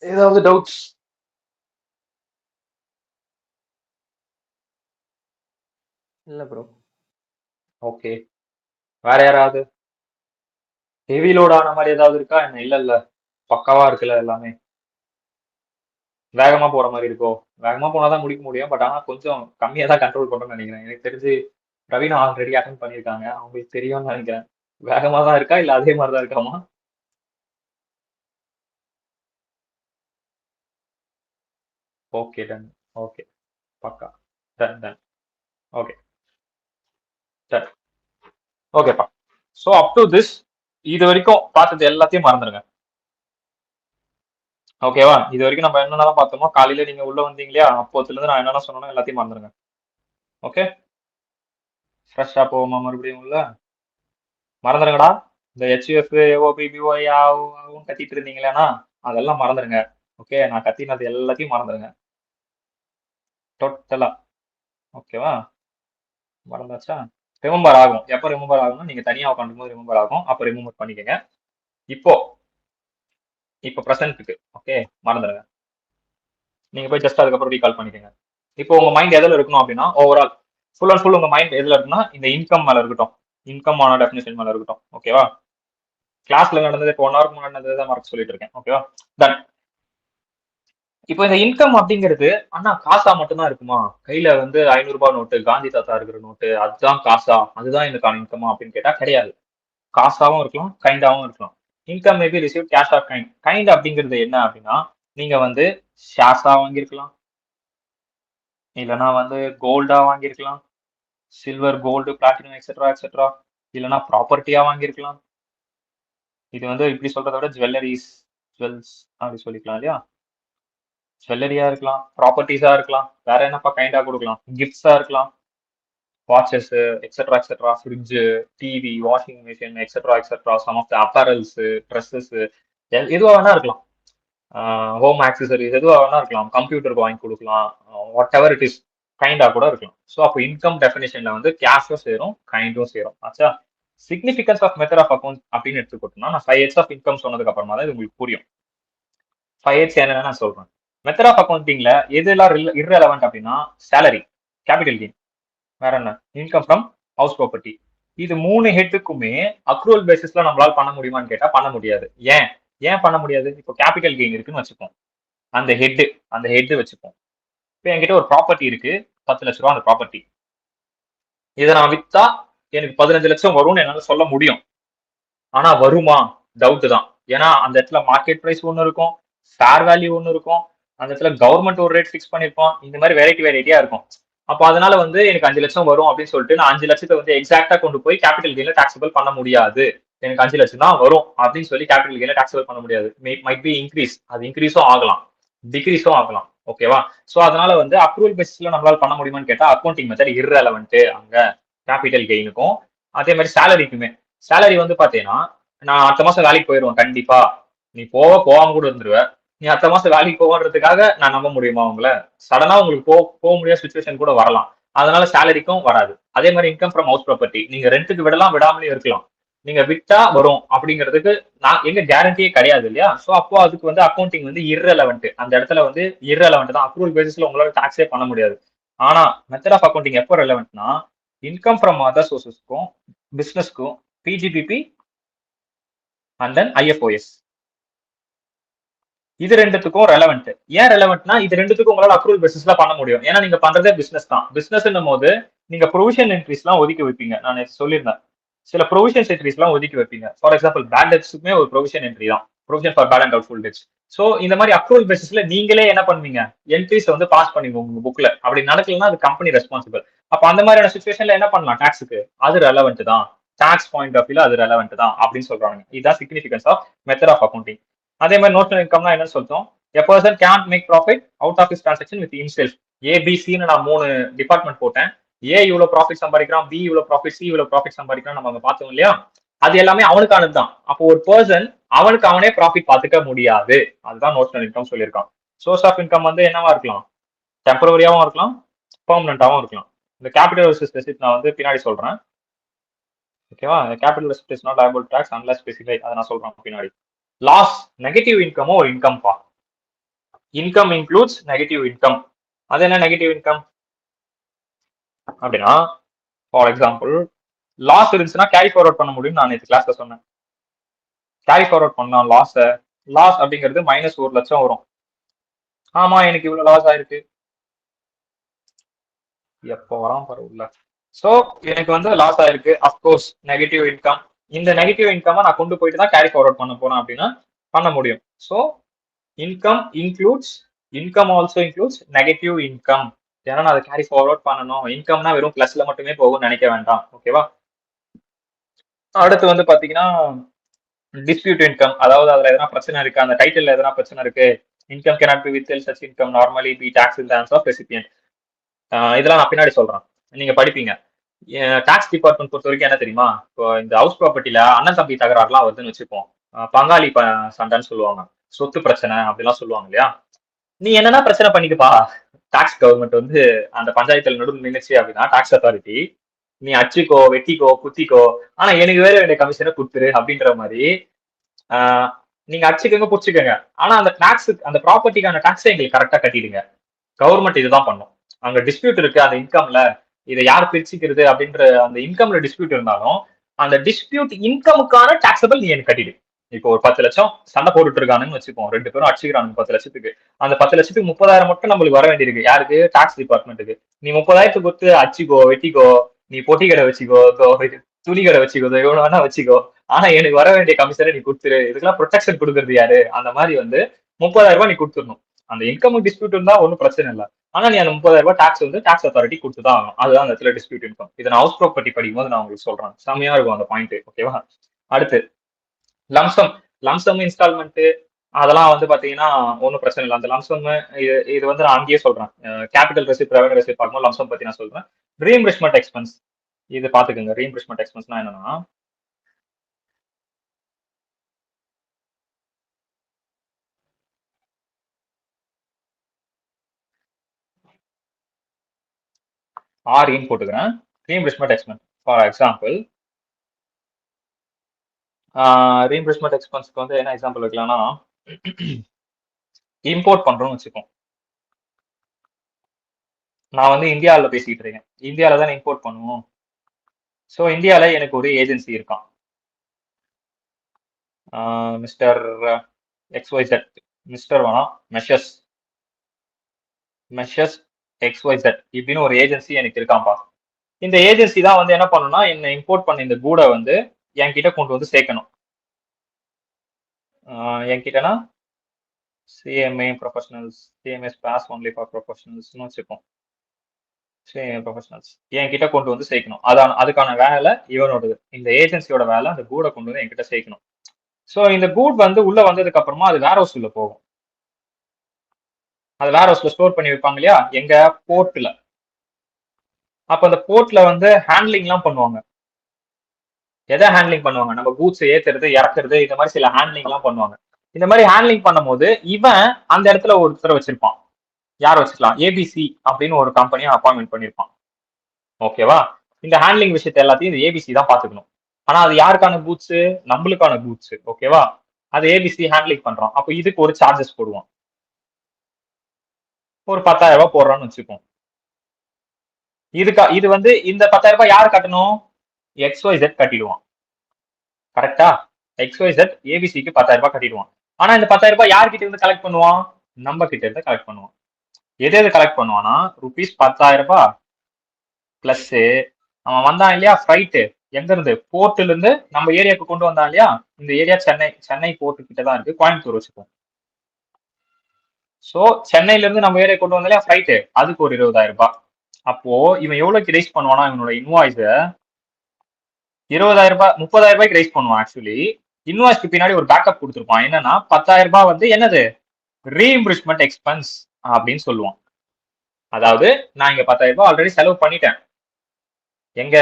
ஏதாவது டவுட்ஸ்? இல்ல ப்ரோ. ஓகே, வேற யாராவது ஹெவி லோட் ஆன மாதிரி ஏதாவது இருக்கா என்ன? இல்ல இல்ல, பக்காவா இருக்குல்ல எல்லாமே. வேகமா போற மாதிரி இருக்கோ? வேகமா போனாதான் முடிக்க முடியும், பட் ஆனா கொஞ்சம் கம்மியா தான் கண்ட்ரோல் பண்றோம்னு நினைக்கிறேன். எனக்கு தெரிஞ்சு ரவீனா ஆல்ரெடி அட்டன் பண்ணியிருக்காங்க, அவங்களுக்கு தெரியும்னு நினைக்கிறேன். வேகமா தான் இருக்கா இல்ல அதே மாதிரி தான் இருக்காமா? Okay done. ஓகே, பக்கா. Done done. Okay done. ஓகேப்பா. ஸோ அப் டு திஸ் இது வரைக்கும் பார்த்தது எல்லாத்தையும் மறந்துடுங்க. ஓகேவா, இது வரைக்கும் நம்ம என்னென்னலாம் பார்த்தோமோ, காலையில நீங்க உள்ள வந்தீங்க இல்லையா, அப்போத்துல இருந்து நான் என்னென்ன சொன்னோம் எல்லாத்தையும் மறந்துடுங்க. ஓகே, ஃப்ரெஷ்ஷா போவோமா மறுபடியும் உள்ள? மறந்துடுங்கடா. இந்த ஹெச்யூஎஃப், ஏஓபி, பிஓஐ ஆவும் கத்திட்டு இருந்தீங்களேனா அதெல்லாம் மறந்துடுங்க. ஓகே, நான் கத்தினது எல்லாத்தையும் மறந்துடுங்க டோட்டலா. ஓகேவா, மறந்தாச்சா? ரிமெம்பர் ஆகும். எப்போ ரிமெம்பர் ஆகும்னா நீங்க தனியா உட்காந்துக்கும் போது ரிமெம்பர் ஆகும், அப்போ ரிமெம்பர் பண்ணிக்கங்க. இப்போ இப்போ ப்ரெசென்ட்டுக்கு ஓகே மறந்துடுங்க. நீங்க போய் ஜஸ்ட் அதுக்கப்புறம் ரீகால் பண்ணிக்கோங்க. இப்போ உங்க மைண்ட் எதில் இருக்கணும் அப்படின்னா ஓவரால் ஃபுல் அண்ட் ஃபுல் உங்க மைண்ட் எதுல இருக்குன்னா இந்த இன்கம் மேல இருக்கட்டும், இன்கமான டெஃபினேஷன் மேல இருக்கட்டும். ஓகேவா? கிளாஸ்ல நடந்தது இப்போ 1 ஹவருக்கு முன்னாடி நடந்ததை மறக்க சொல்லிட்டு இருக்கேன். ஓகேவா? டன். இப்போ இந்த இன்கம் அப்படிங்கிறது அண்ணா காசா மட்டும்தான் இருக்குமா? கையில வந்து 500 ரூபாய் நோட்டு, காந்தி தாத்தா இருக்கிற நோட்டு, அதுதான் காசா, அதுதான் எனக்கான இன்கமா அப்படின்னு கேட்டா கிடையாது. காசாவும் இருக்கலாம், கைண்டாவும் இருக்கலாம். Income maybe receive cash are kind. Kind அப்படிங்கிறது என்ன அப்படின்னா நீங்க வந்து ஷேர்ஸா வாங்கியிருக்கலாம், இல்லைன்னா வந்து கோல்டா வாங்கியிருக்கலாம், silver, gold, platinum etcetera etcetera, இல்லைன்னா ப்ராப்பர்ட்டியா வாங்கியிருக்கலாம். இது வந்து இப்படி சொல்றதை விட ஜுவல்லரிஸ், ஜுவல்ஸ் அப்படி சொல்லிக்கலாம் இல்லையா? ஜுவல்லரியா இருக்கலாம், ப்ராப்பர்ட்டிஸா இருக்கலாம், வேற என்னப்பா கைண்டா கொடுக்கலாம், கிஃப்ட்ஸா இருக்கலாம், watches etcetera etcetera, fridge, TV, washing machine etcetera etcetera, some of the apparels, dresses, எதுவா வேணா இருக்கலாம். ஹோம் ஆக்சசரிஸ் எதுவா வேணா இருக்கலாம், கம்ப்யூட்டருக்கு வாங்கி கொடுக்கலாம், வாட் எவர் இட் இஸ், கைண்டா கூட இருக்கலாம். ஸோ அப்போ இன்கம் டெஃபினேஷன்ல வந்து கேஷும் சேரும், கைண்டும் சேரும். ஆச்சா? Significance of method of account அப்படின்னு எடுத்துக்கிட்டோம்னா நான் 5 ஹெட்ஸ் ஆஃப் இன்கம் சொன்னதுக்கு அப்புறமா தான் இது உங்களுக்கு புரியும். 5 ஹெட்ஸ் என்னன்னு நான் சொல்றேன். மெத்தட் ஆஃப் அக்கௌண்டிங்ல எதெல்லாம் இர்ரெலவென்ட் அப்படின்னா சேலரி, கேபிட்டல் கெயின், வேற என்ன, இன்கம் ஃப்ரம் ஹவுஸ் ப்ராப்பர்ட்டி. இது 3 ஹெட்டுக்குமே அக்ரூவல் பேசிஸ்ல நம்மளால பண்ண முடியுமான்னு கேட்டா பண்ண முடியாது. ஏன் ஏன் பண்ண முடியாது? இப்போ கேபிட்டல் கெயின் இருக்குன்னு வச்சுப்போம், அந்த ஹெட் வச்சுப்போம். இப்போ என்கிட்ட ஒரு ப்ராப்பர்ட்டி இருக்கு, 10 லட்ச ரூபா அந்த ப்ராப்பர்ட்டி. இதை நான் வித்தா எனக்கு 15 லட்சம் வரும்னு என்னால சொல்ல முடியும். ஆனா வருமா? டவுட் தான். ஏன்னா அந்த இடத்துல மார்க்கெட் பிரைஸ் ஒன்று இருக்கும், ஃபேர் வேல்யூ ஒன்று இருக்கும், அந்த இடத்துல கவர்மெண்ட் ஒரு ரேட் ஃபிக்ஸ் பண்ணிருப்போம், இந்த மாதிரி வெரைட்டியா இருக்கும். அப்போ அதனால வந்து எனக்கு 5 லட்சம் வரும் அப்படின்னு சொல்லிட்டு நான் 5 லட்சத்தை வந்து எக்ஸாக்டா கொண்டு போய் கேபிட்டல் கெயின்ல டாக்ஸபிள் பண்ண முடியாது. எனக்கு 5 லட்சம் தான் வரும் அப்படின்னு சொல்லி கேபிட்டல் கெயின்ல டாக்ஸபிள் பண்ண முடியாது. மைட் பி இன்க்ரீஸ், அது இன்க்ரீஸும் ஆகலாம், டிக்ரீஸும் ஆகலாம். ஓகேவா? சோ அதனால வந்து அப்ரூவல் பேசிஸ்ல நம்மளால பண்ண முடியுமான்னு கேட்டா அக்கௌண்டிங் மெத்தட் இர்ரெலவென்ட் அங்க கேபிட்டல் கெயினுக்கும். அதே மாதிரி சேலரிக்குமே. சேலரி வந்து பாத்தீங்கன்னா நான் அடுத்த மாசம் வேலைக்கு போயிடுவேன் கண்டிப்பா, நீ போகாம கூட இருந்துருவ. நீ அடுத்த மாசம் வேலைக்கு போகன்றதுக்காக நான் நம்ப முடியுமா உங்களை? சடனா உங்களுக்கு போக முடியாத சுச்சுவேஷன் கூட வரலாம். அதனால சேலரிக்கும் வராது. அதே மாதிரி இன்கம் ஃப்ரம் ஹவுஸ் ப்ராப்பர்ட்டி, நீங்க ரெண்டுக்கு விடலாம், விடாமலே இருக்கலாம். நீங்க விட்டா வரும் அப்படிங்கிறதுக்கு நான் எங்க கேரண்டியே கிடையாது இல்லையா? சோ அப்போ அதுக்கு வந்து அக்கௌண்டிங் வந்து இர்ரெலவென்ட். அந்த இடத்துல வந்து இர்ரெலவென்ட் தான், அப்ரூவல் பேசிஸ்ல உங்களால டாக்ஸே பண்ண முடியாது. ஆனா மெத்தட் ஆஃப் அக்கௌண்டிங் எப்போ ரெலவென்ட்னா இன்கம் ஃப்ரம் அதர் சோர்சஸ்க்கும், பிசினஸ்க்கும், பிஜிபிபி அண்ட் தென் ஐஎஃப்ஓஎஸ், இது ரெண்டுத்துக்கும் ரெலவென்ட். ஏன் ரெலவென்ட்னா இது ரெண்டுத்துக்கும் உங்களால அப்ரூவல் பேசிஸ்ல பண்ண முடியும். ஏன்னா நீங்க பண்றதே பிசினஸ் தான். பிசினஸ்ன்னும் போது நீங்க ப்ரொவிஷன் என்ட்ரிஸ் எல்லாம் ஒதுக்கி வைப்பீங்க. நான் சொல்லியிருந்தேன், சில ப்ரொவிஷன் என்ட்ரிஸ் எல்லாம் ஒதுக்கி வைப்பீங்க. ஃபார் எக்ஸாம்பிள் பேட் டெப்ட்ஸ்க்குமே ஒரு ப்ரொவிஷன் என்ட்ரி தான், provision for bad and doubtful debts. So இந்த மாதிரி அப்ரூவல் பேசிஸ்ல நீங்களே என்ன பண்ணுவீங்க, என்ட்ரிஸ் வந்து பாஸ் பண்ணுவீங்க உங்க புக்ல. அப்படி நடக்கலன்னா அது கம்பெனி ரெஸ்பான்சிபிள். அப்ப அந்த மாதிரியான சுச்சுவேஷன்ல என்ன பண்ணலாம், டாக்ஸுக்கு அது ரெலவென்ட் தான், டாக்ஸ் பாயிண்ட் ஆஃப் வியூல அது ரெலவென்ட் தான் அப்படின்னு சொல்றாங்க. இதுதான் significance of method of accounting. அதே மாதிரி நோஷனல் இன்கம்னா என்னன்னு சொல்றோம், a person can't make profit out of his transaction with himself. ஏபிசின்னு நான் 3 டிபார்ட்மெண்ட் போட்டேன். ஏ இவ்வளவு ப்ராஃபிட் சம்பாதிக்கிறான், பி இவ்வளவு ப்ராஃபிட், சி இவ்வளவு ப்ராஃபிட் சம்பாதிக்கிறான், நம்ம அங்க பார்த்தோம் இல்லையா? அது எல்லாமே அவனுக்கானது தான். அப்போ ஒரு பர்சன் அவனுக்கு அவனே ப்ராஃபிட் பார்த்துக்க முடியாது. அதுதான் நோஷனல் இன்கம் சொல்லியிருக்கான். சோர்ஸ் ஆஃப் இன்கம் வந்து என்னவா இருக்கலாம், டெம்பரரியாவும் இருக்கலாம், பெர்மனண்டாவும் இருக்கலாம். இந்த கேபிட்டல் வெர்சஸ் ரெசிப்ட் நான் வந்து பின்னாடி சொல்றேன். ஓகேவா? Capital receipt is not liable to tax unless specify, அதை நான் சொல்றேன் பின்னாடி. லாஸ், நெகட்டிவ் இன்கமும் ஒரு இன்கம் பா. Income includes negative income. அது என்ன நெகட்டிவ் இன்கம் அப்படின்னா, ஃபார் எக்ஸாம்பிள் லாஸ் இருந்துச்சுன்னா கேரி ஃபார்வர்ட் பண்ண முடியும். நான் நேற்று கிளாஸ்ல சொன்னேன், கேரி ஃபார்வர்ட் பண்ணலாம் லாஸ். லாஸ் அப்படிங்கிறது மைனஸ் 1 லட்சம் வரும். ஆமா எனக்கு இவ்வளவு லாஸ் ஆயிருக்கு, எப்போ வரான் பாரு உள்ள. சோ எனக்கு வந்து லாஸ் ஆயிருக்கு, அப்கோர்ஸ் நெகட்டிவ் இன்கம். இந்த நெகட்டிவ் இன்கம் நான் கொண்டு போயிட்டு தான் கேரி ஃபார்வர்ட் பண்ண போறேன் அப்படின்னா பண்ண முடியும். So income includes, income also includes negative income. ஏன்னா நான் அதை கேரி ஃபார்வர்ட் பண்ணணும். இன்கம்னா வெறும் பிளஸ்ல மட்டுமே போகும்னு நினைக்க வேண்டாம். ஓகேவா? அடுத்து வந்து பாத்தீங்கன்னா டிஸ்பியூட் இன்கம், அதாவது அதுல எதனா பிரச்சனை இருக்கு, அந்த டைட்டில் எதனா பிரச்சனை இருக்கு. Income cannot be withheld such income normally be tax in the hands of recipient. இதெல்லாம் நான் பின்னாடி சொல்றேன், நீங்க படிப்பீங்க. டாக்ஸ் டிபார்ட்மெண்ட் பொறுத்த வரைக்கும் என்ன தெரியுமா, இப்போ இந்த ஹவுஸ் ப்ராப்பர்ட்டில அண்ணன் தம்பி தகராறுலாம் வருதுன்னு வச்சுப்போம், பங்காளி சண்டைன்னு சொல்லுவாங்க, சொத்து பிரச்சனை அப்படிலாம் சொல்லுவாங்க இல்லையா? நீ என்னன்னா பிரச்சனை பண்ணிக்கப்பா, டாக்ஸ் கவர்மெண்ட் வந்து அந்த பஞ்சாயத்துல நடுவில் நின்னுச்சு அப்படின்னா டாக்ஸ் அத்தாரிட்டி, நீ அச்சுக்கோ, வெட்டிக்கோ, குத்திக்கோ, ஆனா எனக்கு வேற வேண்டிய கமிஷனை கொடுத்துரு அப்படின்ற மாதிரி நீங்க அடிச்சுக்கங்க புடிச்சுக்கங்க. ஆனா அந்த டாக்ஸ் அந்த ப்ராப்பர்ட்டிக்கான டாக்ஸை எங்களுக்கு கரெக்டா கட்டிடுங்க. கவர்மெண்ட் இதுதான் பண்ணும். அங்க டிஸ்பியூட் இருக்கு அந்த இன்கம்ல, இதை யார் பிரிச்சுக்கிறது அப்படின்ற அந்த இன்கம்ல டிஸ்பியூட் இருந்தாலும் அந்த டிஸ்பியூட் இன்கமுக்கான டாக்ஸபிள் நீ எனக்கு கட்டிடு. இப்போ ஒரு 10 லட்சம் சண்டை போட்டுட்டு இருக்கானுன்னு வச்சுப்போம், 2 பேரும் அடிச்சுக்கிறானுங்க 10 லட்சத்துக்கு. அந்த 10 லட்சத்துக்கு 30,000 மட்டும் நம்மளுக்கு வர வேண்டியிருக்கு. யாருக்கு? டாக்ஸ் டிபார்ட்மெண்ட்டுக்கு. நீ 30,000 கொடுத்து அடிச்சுக்கோ, வெட்டிக்கோ, நீ பொட்டி கடை வச்சுக்கோ, துணி கடை வச்சுக்கோ, எவ்வளவு வேணா வச்சுக்கோ, ஆனா எனக்கு வர வேண்டிய கமிஷனை நீ கொடுத்துரு. இதுக்கெல்லாம் ப்ரொடெக்ஷன் கொடுக்கறது யாரு? அந்த மாதிரி வந்து 30,000 ரூபாய் நீ கொடுத்துடணும். அந்த இன்கம் டிஸ்பியூட் இருந்தா ஒன்றும் பிரச்சனை இல்லை. ஆனா நீ அந்த 30,000 ரூபாய் டாக்ஸ் வந்து டாக்ஸ் அத்தாரிட்டி கொடுத்துதான் ஆகணும். அதுதான் அந்த இடத்துல டிஸ்பியூட் இன்கம். இதை நான் ஹவுஸ் ப்ராப்பர்ட்டி படிக்கும் போது நான் உங்களுக்கு சொல்றேன். செம்மையா இருக்கும் அந்த பாயிண்ட். ஓகேவா? அடுத்து லம்சம். லம்சம் இன்ஸ்டால்மெண்ட் அதெல்லாம் வந்து பாத்தீங்கன்னா ஒன்றும் பிரச்சனை இல்லை. அந்த லம்சம் இது வந்து நான் அங்கேயே சொல்றேன். கேபிட்டல் ரெசிப்ட், ரெவன்யூ ரெசிப்ட் பார்க்கும்போது லம்சம் பத்தி நான் சொல்றேன். ரீஇம்பர்ஸ்மெண்ட் எக்ஸ்பென்ஸ் இது பாத்துக்கோங்க. ரீஇம்பர்ஸ்மெண்ட் எக்ஸ்பென்ஸ்னா என்னன்னா, ஆர்இன்னு போட்டுக்கிறேன். Reimbursement expense for example, reimbursement எக்ஸ்பென்ஸ்க்கு வந்து என்ன எக்ஸாம்பிள் வைக்கலாம்னா, இம்போர்ட் பண்றோம்னு வச்சுக்கோம். நான் வந்து இந்தியாவில் பேசிட்டு இருக்கேன். இந்தியாவில தான் இம்போர்ட் பண்ணுவோம். ஸோ இந்தியாவில எனக்கு ஒரு ஏஜென்சி இருக்கான், மிஸ்டர் XYZ, மிஸ்டர் வேணாம், மெஷஸ் XYZ இப்படின்னு ஒரு ஏஜென்சி எனக்கு இருக்கான்பா. இந்த ஏஜென்சி தான் வந்து என்ன பண்ணணும்னா, என்ன இம்போர்ட் பண்ண இந்த கூடை வந்து என்கிட்ட கொண்டு வந்து சேர்க்கணும். என்கிட்டனா CMA professionals, CMS pass only for ப்ரொஃபஷனல்ஸ்னு வச்சுப்போம். CMA ப்ரொஃபஷனல்ஸ் என்கிட்ட கொண்டு வந்து சேர்க்கணும். அதான் அதுக்கான வேலை இவனோடது. இந்த ஏஜென்சியோட வேலை அந்த கூடை கொண்டு வந்து என்கிட்ட சேர்க்கணும். ஸோ இந்த கூட் வந்து உள்ள வந்ததுக்கு அப்புறமா அது வேர் ஹவுஸ் உள்ள போகும். அது வேர் ஹவுஸ்ல ஸ்டோர் பண்ணி வைப்பாங்க இல்லையா, எங்க போர்ட்ல. அப்ப அந்த போர்ட்ல வந்து ஹேண்ட்லிங் எல்லாம் பண்ணுவாங்க. எதை ஹேண்ட்லிங் பண்ணுவாங்க? நம்ம கூட்ஸ் ஏத்துறது, இறக்குறது, இந்த மாதிரி சில ஹேண்ட்லிங் எல்லாம் பண்ணுவாங்க. இந்த மாதிரி ஹேண்ட்லிங் பண்ணும்போது இவன் அந்த இடத்துல ஒருத்தர் வச்சிருப்பான். யார் வச்சுக்கலாம்? ஏபிசி அப்படின்னு ஒரு கம்பெனியை அப்பாயின்மெண்ட் பண்ணிருப்பான். ஓகேவா? இந்த ஹேண்ட்லிங் விஷயத்தை எல்லாத்தையும் இந்த ஏபிசி தான் பாத்துக்கணும். ஆனா அது யாருக்கான கூட்ஸ்? நம்மளுக்கான கூட்ஸ். ஓகேவா? அது ஏபிசி ஹேண்ட்லிங் பண்றோம். அப்ப இதுக்கு ஒரு சார்ஜஸ் போடுவோம். ஒரு 10,000 ரூபாய் போடுறோம்னு வச்சுப்போம். இது வந்து இந்த 10,000 ரூபாய் யார் கட்டணும்? XYZ கட்டிடுவான். கரெக்டா? XYZ ஏபிசிக்கு 10,000 ரூபாய் கட்டிடுவான். ஆனா இந்த 10,000 ரூபாய் யார்கிட்ட இருந்து கலெக்ட் பண்ணுவான்? நம்ம கிட்ட இருந்து கலெக்ட் பண்ணுவான். எது கலெக்ட் பண்ணுவானா, ருபீஸ் 10,000 ரூபாய் பிளஸ் அவன் வந்தான் இல்லையா ஃப்ரைட்டு, எங்க இருந்து? போர்ட்ல இருந்து நம்ம ஏரியாவுக்கு கொண்டு வந்தான் இல்லையா. இந்த ஏரியா சென்னை போர்ட் கிட்ட தான் இருக்கு, கோயம்புத்தூர் வச்சுப்போம். சோ சென்னையில இருந்து நம்ம ஏரியா கொண்டு வந்தாலே ஃப்ளைட்டு, அதுக்கு ஒரு 20,000 ரூபாய். அப்போ இவன் எவ்வளவுக்கு ரைஸ் பண்ணுவானா, இவனோட இன்வாய்ஸ 20,000 ரூபாய் 30,000 ரூபாய்க்கு ரைஸ் பண்ணுவான். ஆக்சுவலி இன்வாய்ஸ்க்கு பின்னாடி ஒரு பேக்கப் கொடுத்துருப்பான். என்னன்னா 10,000 ரூபாய் வந்து என்னது? ரீஇம்பர்ஸ்மெண்ட் எக்ஸ்பென்ஸ் அப்படின்னு சொல்லுவான். அதாவது நான் இங்க 10,000 ரூபாய் ஆல்ரெடி செலவு பண்ணிட்டேன். எங்க?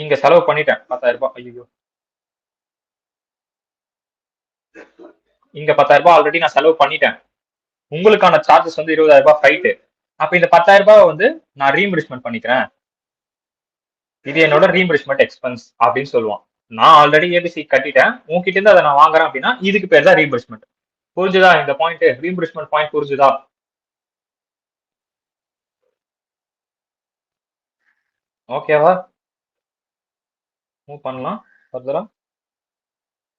இங்க செலவு பண்ணிட்டேன் 10,000 ரூபாய். ஐயோ, இங்க 10,000 ரூபாய் ஆல்ரெடி நான் செலவு பண்ணிட்டேன். உங்களுக்கான சார்ஜஸ் வந்து 20,000 ரூபாய் ஃப்ளைட்டு. அப்ப இந்த 10,000 ரூபாய் வந்து நான் ரீஇம்பர்ஸ்மெண்ட் பண்ணிக்கிறேன். இது என்னோட ரீஇம்பர்ஸ்மெண்ட் எக்ஸ்பென்ஸ் அப்படின்னு சொல்லுவான். நான் ஆல்ரெடி ஏபிசி கட்டிட்டேன், உங்ககிட்ட இருந்து அதை நான் வாங்குறேன் அப்படின்னா இதுக்கு பேர் தான் ரீஇம்பர்ஸ்மெண்ட். புரிஞ்சுதா இந்த பாயிண்ட்? ரீஇம்பர்ஸ்மெண்ட் பாயிண்ட் புரிஞ்சுதா? ஓகேவா? மூவ் பண்ணலாம் ஃபர்தரா.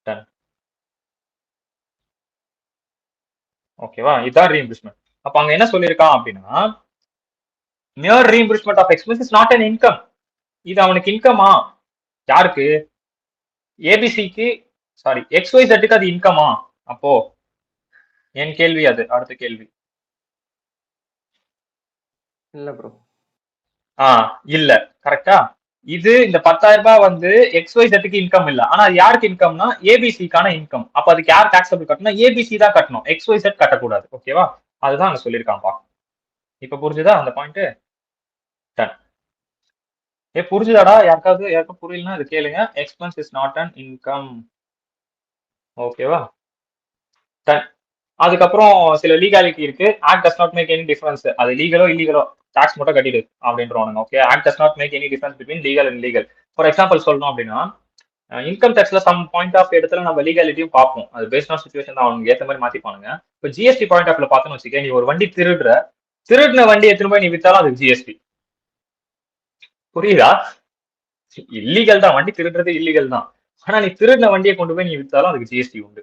டன். ஓகேவா? இதுதான் ரீஇம்பர்ஸ்மெண்ட். அப்ப அங்க என்ன சொல்லியிருக்கான் அப்படின்னா, mere reimbursement of expense is not an income. இது அவனுக்கு இன்கமா? யாருக்கு? ஏபிசிக்கு, சாரி XYZக்கு அது இன்கமா? அப்போ என் கேள்வி அது. அடுத்த கேள்வி. இல்ல ப்ரோ. இல்ல. கரெக்டா? இது இந்த 10,000 ரூபாய் வந்து XYZக்கு இன்கம் இல்ல. ஆனா அது யாருக்கு இன்கம்னா ஏபிசிக்கான இன்கம். அப்ப அதுக்கு யார் டாக்ஸபிள் கட்டணும்? ஏபிசி தான் கட்டணும், XYZ கட்டக்கூடாது. ஓகேவா? அதுதான் அங்க சொல்லியிருக்கான்ப்பா. இப்ப புரிஞ்சுதா அந்த பாயிண்ட்? டன். புரிஞ்சுதாடா? யாருக்கும் புரியலன்னா இது கேளுங்க. Expense is not an income. ஓகேவா? டன். அதுக்கப்புறம் சில லீகாலிட்டி இருக்கு. Act does not make any difference. அது லீகலோ இல்லீகலோ டாக்ஸ் மட்டும் கட்டிடு அப்படின்றவானுங்க. Okay, act does not make any difference between legal and legal. For example சொல்லணும் அப்படின்னா, இன்கம் டேக்ஸ்ல சம் பாயிண்ட் ஆஃப் இடத்துல நம்ம லீகாலிட்டியும் பார்ப்போம். அது பேஸ்ட் ஆன் சுச்சுவேஷன் தான், அவங்க ஏற்ற மாதிரி மாத்திப்பானுங்க. இப்போ ஜிஎஸ்டி பாயிண்ட் ஆஃப்ல பார்த்தோன்னு வச்சுக்க, நீ ஒரு வண்டி திருடின வண்டி எடுத்துன்னு போய் நீ வித்தாலும் அது ஜிஎஸ்டி. புரியுதா? இல்லீகல் தான், வண்டி திருடுறது இல்லீகல் தான். ஆனா நீ திருடின வண்டியை கொண்டு போய் நீ வித்தாலும் அதுக்கு ஜிஎஸ்டி உண்டு.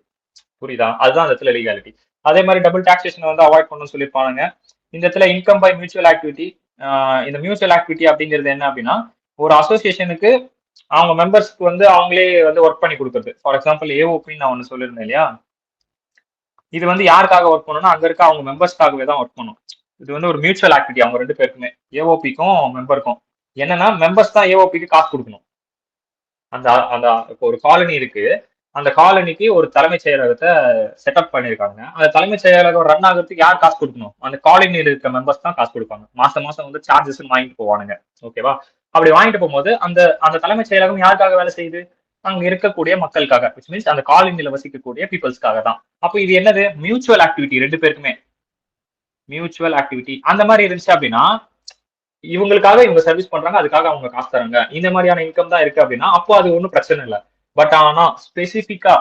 புரியுதா? அதுதான் அந்த இடத்துல லீகாலிட்டி. அதே மாதிரி டபுள் டாக்ஸேஷன் வந்து அவாய்ட் பண்ணணும்னு சொல்லியிருப்பாங்க. இந்த இடத்துல இன்கம் பை மியூச்சுவல் ஆக்டிவிட்டி. இந்த மியூச்சுவல் ஆக்டிவிட்டி அப்படிங்கிறது என்ன அப்படின்னா, ஒரு அசோசியேஷனுக்கு அவங்க மெம்பர்ஸ்க்கு வந்து அவங்களே வந்து ஒர்க் பண்ணி கொடுக்குறது. ஃபார் எக்ஸாம்பிள் ஏஓபின்னு நான் ஒன்று சொல்லியிருந்தேன் இல்லையா? இது வந்து யாருக்காக ஒர்க் பண்ணணும்னா அங்க இருக்க அவங்க மெம்பர்ஸ்க்காகவே தான் ஒர்க் பண்ணும். இது வந்து ஒரு மியூச்சுவல் ஆக்டிவிட்டி அவங்க 2 பேருக்குமே, ஏஓபிக்கும் மெம்பருக்கும். என்னன்னா மெம்பர்ஸ் தான் ஏஓபிக்கு காசு கொடுக்கணும். அந்த அந்த இப்போ ஒரு காலனி இருக்கு, அந்த காலனிக்கு ஒரு தலைமைச் செயலகத்தை செட்டப் பண்ணியிருக்காங்க. அந்த தலைமைச் செயலகம் ரன் ஆகிறதுக்கு யார் காசு கொடுக்கணும்? அந்த காலனியில் இருக்க மெம்பர்ஸ் தான் காசு கொடுப்பாங்க. மாசம் மாசம் வந்து சார்ஜஸ் வாங்கிட்டு போவானுங்க. ஓகேவா? அப்படி வாங்கிட்டு போகும்போது அந்த அந்த தலைமைச் செயலகம் யாருக்காக வேலை செய்யுது? அங்க இருக்கக்கூடிய மக்களுக்காக, விச் மீன்ஸ் அந்த காலனியில வசிக்கக்கூடிய பீப்புள்ஸ்க்காக தான். அப்போ இது என்னது? மியூச்சுவல் ஆக்டிவிட்டி 2 பேருக்குமே. மியூச்சுவல் ஆக்டிவிட்டி அந்த மாதிரி இருந்துச்சு அப்படின்னா, இவங்களுக்காக இவங்க சர்வீஸ் பண்றாங்க, அதுக்காக அவங்க காசு தராங்க, இந்த மாதிரியான இன்கம் தான் இருக்கு அப்படின்னா, அப்போ அது ஒன்றும் பிரச்சனை இல்லை. பட் ஆனா ஸ்பெசிபிக்கா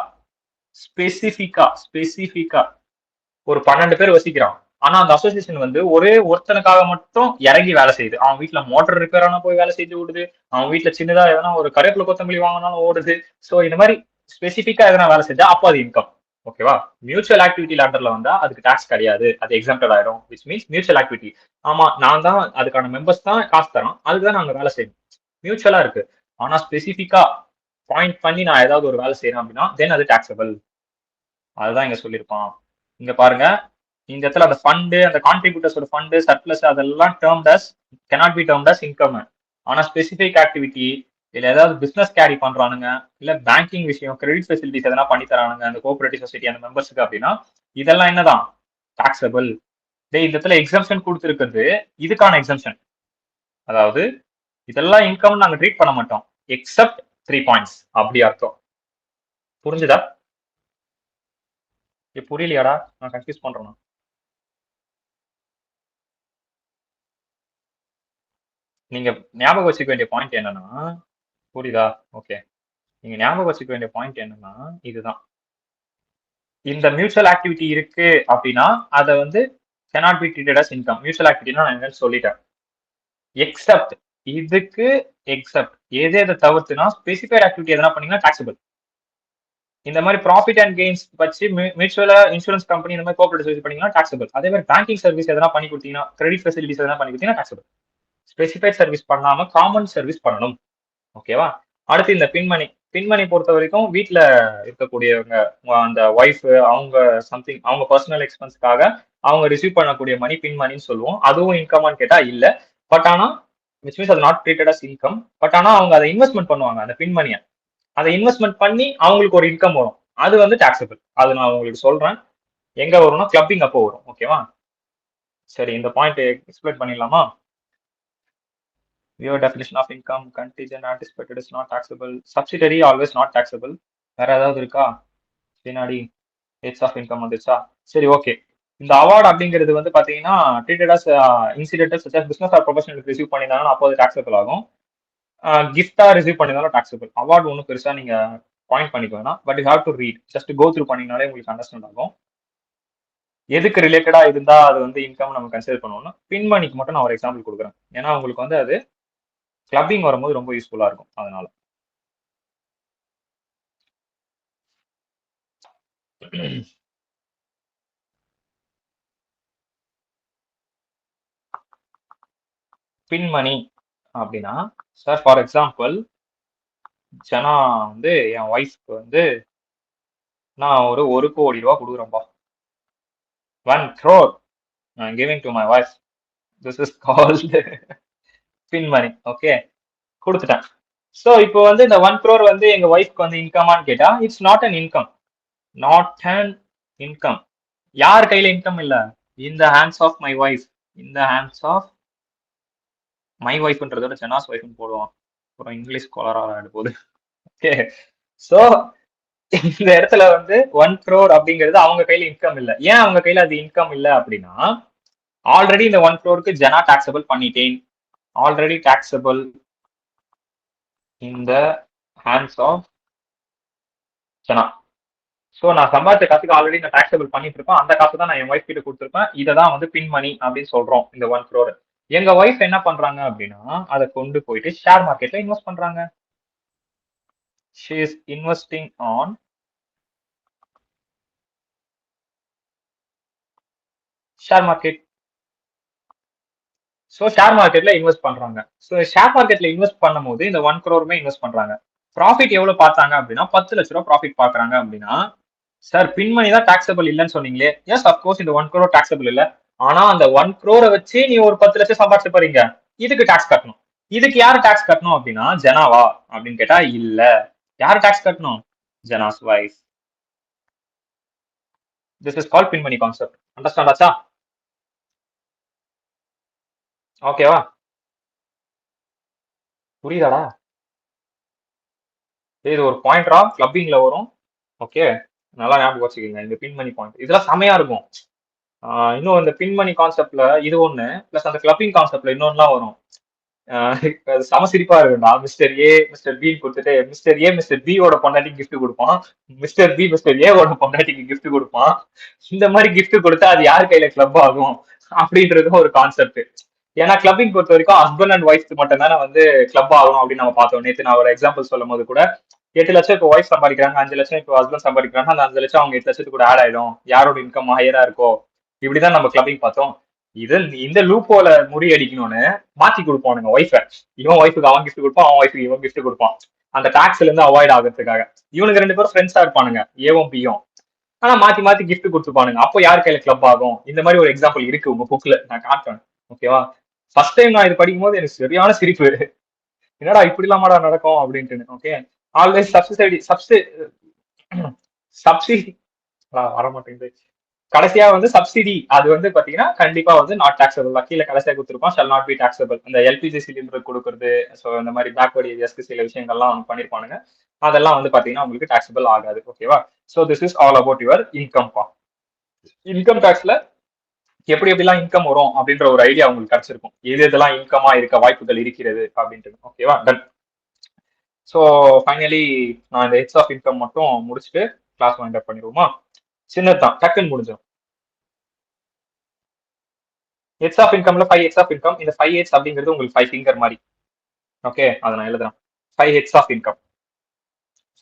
ஒரு 12 பேர் வசிக்கிறான். ஆனா அந்த அசோசியேஷன் வந்து ஒரே ஒருத்தனுக்காக மட்டும் இறங்கி வேலை செய்யுது. அவன் வீட்டுல மோட்டர் ரிப்பேர் ஆனா போய் வேலை செஞ்சு விடுது. அவன் வீட்டுல சின்னதா எதனா ஒரு கருவேப்பிலை கொத்தமல்லி வாங்கினாலும் ஓடுது. சோ இந்த மாதிரி ஸ்பெசிபிக்கா எதனா வேலை செஞ்சா அப்போ அது இன்கம். ஓகேவா? மியூச்சுவல் ஆக்டிவிட்டி லேண்டர்ல வந்தா அதுக்கு டாக்ஸ் கிடையாது, அது எக்ஸாம்டட் ஆயிடும். விச் மீன்ஸ் மியூச்சுவல் ஆக்டிவிட்டி, ஆமா நான் தான் அதுக்கான மெம்பர்ஸ் தான் காசு தரோம், அதுதான் நாங்க வேலை செய்யணும். மியூச்சுவலா இருக்கு. ஆனா ஸ்பெசிபிக்கா பாயிண்ட் பண்ணி நான் ஏதாவது ஒரு வேலை செய்யறேன் அப்படின்னா தென் அது டாக்ஸபிள். அதுதான் இங்க சொல்லியிருப்பான். இங்க பாருங்க, இந்த இடத்துல அந்த ஃபண்டு, அந்த கான்ட்ரிபியூட்டர்ஸோட ஃபண்டு, சர்ப்ளஸ் அதெல்லாம் termed as cannot be termed as income. ஆனா ஸ்பெசிபிக் ஆக்டிவிட்டி, இல்ல ஏதாவது பிசினஸ் கேரி பண்றானுங்க, இல்ல பேங்கிங் விஷயம், கிரெடிட் ஃபெசிலிட்டிஸ் எதனா பண்ணி தரானுங்க அந்த கோஆபரேட்டிவ் சொசைட்டி அந்த மெம்பர்ஸுக்கு அப்படின்னா இதெல்லாம் என்னதான்? டாக்ஸபிள். இந்த இடத்துல எக்ஸம்ஷன் கொடுத்துருக்கிறது இதுக்கான எக்ஸம்ஷன். அதாவது இதெல்லாம் இன்கம் நாங்க ட்ரீட் பண்ண மாட்டோம் எக்ஸப்ட் 3 பாயிண்ட்ஸ், அப்படி அர்த்தம். புரிஞ்சுதா? புரியலையாடா? நான் கன்ஃபியூஸ் பண்றேன். நீங்க ஞாபகம் வச்சுக்க வேண்டிய பாயிண்ட் என்னன்னா, புரியுதா? ஓகே, நீங்க ஞாபகம் வச்சுக்க வேண்டிய பாயிண்ட் என்னன்னா இதுதான். இந்த மியூச்சுவல் ஆக்டிவிட்டி இருக்கு அப்படின்னா அதை வந்து cannot be treated as income. Mutual ஆக்டிவிட்டினா நான் என்னன்னு சொல்லிட்டேன். எக்ஸப்ட் இதுக்கு எக்ஸப்ட் எதை தவிர்த்துனா ஸ்பெசிஃபைட் ஆக்டிவிட்டி எதனா பண்ணீங்கன்னா டாக்ஸபிள். இந்த மாதிரி ப்ராஃபிட் அண்ட் கெயின்ஸ் வச்சு மியூச்சுவலா இன்சூரன்ஸ் கம்பெனி இந்த மாதிரி கோஆபரேட்டிவ் சர்வீஸ் பண்ணீங்கன்னா டாக்ஸபிள். அதே மாதிரி பேங்கிங் சர்வீஸ் எதனா பண்ணி கொடுத்தீங்கன்னா, கிரெடிட் ஃபெசிலிட்டிஸ் எதனா பண்ணி கொடுத்தீங்கன்னா டாக்ஸபிள். ஸ்பெசிஃபைட் சர்வீஸ் பண்ணாம காமன் சர்வீஸ் பண்ணணும். ஓகேவா? அடுத்து இந்த பின்மணி பொறுத்த வரைக்கும் வீட்டுல இருக்கக்கூடியவங்க, அந்த ஒய்ஃப், அவங்க சம்திங் அவங்க பர்சனல் எக்ஸ்பென்ஸ்க்காக அவங்க ரிசீவ் பண்ணக்கூடிய மணி பின்மணின்னு சொல்லுவோம். அதுவும் இன்கமான்னு கேட்டா இல்ல. பட் ஆனா விச் மீன்ஸ் அது not treated as income. But ஆனா அவங்க அதை இன்வெஸ்ட்மெண்ட் பண்ணுவாங்க, அந்த பின்மணியை அதை இன்வெஸ்ட்மெண்ட் பண்ணி அவங்களுக்கு ஒரு இன்கம் வரும், அது வந்து டாக்ஸபிள். அது நான் உங்களுக்கு சொல்றேன் எங்க வரும்னா கிளப்பிங் அப்போ வரும். ஓகேவா? சரி, இந்த பாயிண்ட் எக்ஸ்பிளைன் பண்ணிடலாமா? Your definition of income, contingent anticipated is not taxable. Subsidiary always not taxable. வேற ஏதாவது இருக்கா? பின்னாடி ஹெட்ஸ் ஆஃப் இன்கம் வந்துச்சா? சரி, ஓகே. இந்த அவார்டு அப்படிங்கிறது வந்து பாத்தீங்கன்னா treated as incidental such as business or professional receive பண்ணியிருந்தாலும் அப்போ அது டாக்ஸபிள் ஆகும். கிஃப்டா ரிசீவ் பண்ணியிருந்தாலும் டாக்ஸபிள். அவார்டு ஒன்றும் பெருசா நீங்க பாயிண்ட் பண்ணிக்க வேணாம், but you have to read, just go through பண்ணீங்கனாலே உங்களுக்கு அண்டர்ஸ்டாண்ட் ஆகும். எதுக்கு ரிலேட்டடா இருந்தா அது வந்து இன்கம் நம்ம கன்சிடர் பண்ணுவோம்னா பின்மணிக்கு மட்டும் நான் ஒரு எக்ஸாம்பிள் கொடுக்குறேன். ஏன்னா உங்களுக்கு வந்து அது கிளப்பிங் வரும்போது ரொம்ப யூஸ்ஃபுல்லா இருக்கும். அதனால பின்மணி அப்படின்னா, சார் ஃபார் எக்ஸாம்பிள் ஜனா வந்து என் ஒய்ஃப்க்கு வந்து நான் ஒரு 1 கோடி ரூபா கொடுக்குறேன்பா. 1 crore I'm giving to my wife. This is called pin money. Okay, கொடுத்துட்டேன். ஸோ இப்போ வந்து இந்த 1 crore வந்து எங்க ஒய்ஃப்க்கு வந்து இன்கமான்னு கேட்டா it's not an income. Not an income. யார் கையில இன்கம் இல்ல? In the hands of my wife. In the hands of my ஒய்ஃப்ன்றதோட ஜனாஸ் ஒய்ஃப்னு போடுவோம், அப்புறம் இங்கிலீஷ் கோலரா போகுது. ஓகே, ஸோ இந்த இடத்துல வந்து 1 crore அப்படிங்கிறது அவங்க கையில இன்கம் இல்ல. ஏன் அவங்க கையில அது இன்கம் இல்ல அப்படின்னா, ஆல்ரெடி இந்த 1 crore ஜனா டாக்ஸபிள் பண்ணிட்டேன். Already taxable in the hands of Sana. So நான் சம்பாதிச்ச காசுக்கு ஆல்ரெடி நான் டாக்ஸபிள் பண்ணிட்டு இருப்பேன். அந்த காசு தான் நான் என் ஒய்ஃப் கிட்ட கொடுத்துருப்பேன். இதை தான் வந்து பின் மணி அப்படின்னு சொல்றோம் இந்த 1 crore. எங்க ஒய்ஃப் என்ன பண்றாங்க அப்படின்னா அதை கொண்டு போயிட்டு ஷேர் மார்க்கெட்ல இன்வெஸ்ட் பண்றாங்க. She is investing on share market. So share மார்க்கெட்ல இன்வெஸ்ட் பண்றாங்க. ஸோ ஷேர் மார்க்கெட்ல இன்வெஸ்ட் பண்ணும்போது இந்த 1 crore இன்வெஸ்ட் பண்றாங்க. ப்ராஃபிட் எவ்வளவு பார்த்தாங்க அப்படின்னா 10 லட்ச ரூபா ப்ராஃபிட் பாக்குறாங்க அப்படின்னா, சார் பின்மணி தான் டாக்ஸபிள் இல்லைன்னு சொன்னீங்களே. எஸ் அப்கோர்ஸ் இந்த 1 crore டாக்ஸபிள் இல்ல. ஆனா அந்த 1 crore வச்சு நீ ஒரு 10 லட்சம் சம்பாதிச்சு போறீங்க, இதுக்கு டாக்ஸ் கட்டணும். இதுக்கு யாரு டாக்ஸ் கட்டணும் அப்படின்னா ஜனாவா அப்படின்னு கேட்டா இல்ல. யாரு டாக்ஸ் கட்டணும்? ஜனாஸ் wife. This is call pin money concept. Understand ஆச்சா? ஓகேவா? புரியுதாடா? இது ஒரு பாயிண்டரா கிளப்பிங்ல வரும். ஓகே, நல்லா ஞாபகம் வச்சுக்கோங்க இந்த பின்மணி பாயிண்ட். இதெல்லாம் செமையா இருக்கும். இன்னும் இந்த பின்மணி கான்செப்ட்ல இது ஒண்ணு பிளஸ் அந்த கிளப்பிங் கான்செப்ட்ல இன்னொன்னுலாம் வரும். அது செம சிரிப்பா இருக்கும்டா. மிஸ்டர் ஏ மிஸ்டர் பி கொடுத்துட்டு மிஸ்டர் ஏ மிஸ்டர் பியோட பொண்டாட்டிக்கு கிஃப்ட் கொடுப்பான். மிஸ்டர் பி மிஸ்டர் ஏவோட பொண்டாட்டிக்கு கிஃப்ட் கொடுப்பான். இந்த மாதிரி கிஃப்ட் கொடுத்தா அது யார் கையில கிளப் ஆகும் அப்படின்றது ஒரு கான்செப்ட். ஏன்னா கிளப்பிங் பொறுத்த வரைக்கும் ஹஸ்பண்ட் அண்ட் ஒய்ஃப் மட்டும் தானே வந்து கிளப் ஆகணும் அப்படின்னு நம்ம பார்த்தோம். நேற்று நான் ஒரு எக்ஸாம்பிள் சொல்லும் போது கூட 8 லட்சம் இப்போ ஒய்ஃப் சம்பாதிக்கிறாங்க, 5 லட்சம் இப்போ ஹஸ்பண்ட் சம்பாதிக்கிறாங்க. அந்த 5 லட்சம் அவங்க 8 லட்சத்துக்கு கூட ஆட் ஆயிடும். யாரோட இன்கம் ஹையரா இருக்கோ இப்படிதான் நம்ம கிளப்பிங் பார்த்தோம். இது இந்த லூப்போல முறியடிக்கணும்னு மாத்தி கொடுப்பானுங்க ஒய்ஃபை. இவன் ஒய்ஃபுக்கு அவன் கிஃப்ட் கொடுப்பான், அவன் ஒய்ஃபுக்கு இவன் கிஃப்ட் கொடுப்பான். அந்த டாக்ஸ்ல இருந்து அவாய்ட் ஆகிறதுக்காக இவனுக்கு 2 பேரும் ஃப்ரெண்ட்ஸா இருப்பானுங்க, ஏவும் பியும். ஆனா மாத்தி மாத்தி கிஃப்ட் கொடுத்துப்பானுங்க. அப்போ யார் கையில கிளப் ஆகும்? இந்த மாதிரி ஒரு எக்ஸாம்பிள் இருக்கு உங்க புக்ல, நான் காட்டுறேன். ஓகேவா? ஃபர்ஸ்ட் டைம் நான் இது படிக்கும் போது எனக்கு சரியான சிரிப்பு. என்னடா இப்படி இல்லாமடா நடக்கும் அப்படின்ட்டு. ஓகே, ஆல்வேஸ் சப்சிடி வர மாட்டேங்குது. கடைசியா வந்து சப்சிடி அது வந்து பாத்தீங்கன்னா கண்டிப்பா வந்து நாட் டாக்ஸபிள் தான். கீழே கடைசியா கொடுத்துருப்போம் ஷால் நாட் பி டாக்ஸபிள். இந்த எல்பிஜி சிலிண்டர் கொடுக்கறது, ஸோ இந்த மாதிரி பேக்வர்ட் ஏரியாஸ்க்கு சில விஷயங்கள்லாம் அவங்க பண்ணிருப்பானுங்க. அதெல்லாம் வந்து பாத்தீங்கன்னா உங்களுக்கு டாக்ஸபிள் ஆகாது. ஓகேவா? So this is all about your income பா. இன்கம் டாக்ஸ்ல எப்படி எப்படிலாம் இன்கம் வரும் அப்படின்ற ஒரு ஐடியா உங்களுக்கு கிடைச்சிருக்கும். எது எதெல்லாம் இன்கமா இருக்க வாய்ப்புகள் இருக்கிறது அப்படின்ட்டு. ஓகேவா? டன். ஸோ ஃபைனலி நான் இந்த ஹெட்ஸ் ஆஃப் இன்கம் மட்டும் முடிச்சுட்டு கிளாஸ் வைண்ட் அப் பண்ணிடுவோமா? சின்னதான், டக்குன்னு முடிஞ்சிடும். ஹெட்ஸ் ஆஃப் இன்கம்ல 5 ஹெட்ஸ் ஆஃப் இன்கம். இந்த 5 ஹெட்ஸ் அப்படிங்கிறது உங்களுக்கு 5 ஃபிங்கர் மாதிரி. ஓகே, அதை நான் எழுதுறேன். 5 heads of income.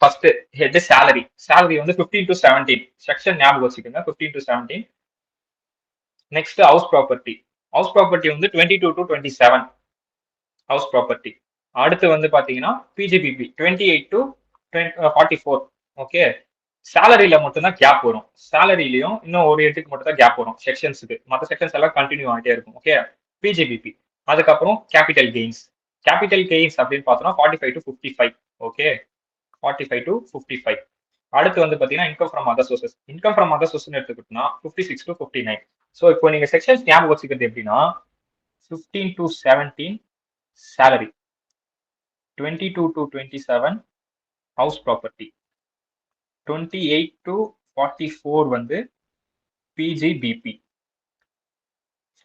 First head salary. Salary வந்து 15 to 17. செக்ஷன் ஞாபகம் வச்சுக்கோங்க, 15 to 17. Next house property. House property வந்து 22 to 27 ஹவுஸ் ப்ராப்பர்ட்டி. அடுத்து வந்து பாத்தீங்கன்னா பிஜிபிபி 28 to 44. ஓகே, சேலரியில மட்டும்தான் கேப் வரும். சேலரியிலையும் இன்னும் ஒரு எட்டுக்கு மட்டும் தான் கேப் வரும் செக்ஷன்ஸுக்கு. மற்ற செக்ஷன்ஸ் எல்லாம் கண்டினியூ ஆகிட்டே இருக்கும். Okay, PGBP. அதுக்கப்புறம் கேபிட்டல் கெயின்ஸ். கேபிட்டல் கெயின்ஸ் அப்படின்னு பார்த்தோம்னா 45 to 55. Okay, 45 to 55. அடுத்து வந்து பாத்தீங்கன்னா income from other sources. Income from other source எடுத்துக்கிட்டோம்னா 56 to 59. ஸோ இப்போ நீங்க செக்ஷன்ஸ் ஞாபகம் வச்சுக்கிறது எப்படின்னா 15 to 17 salary, 22 to 27 house property, 28 to 44 வந்து PGBP,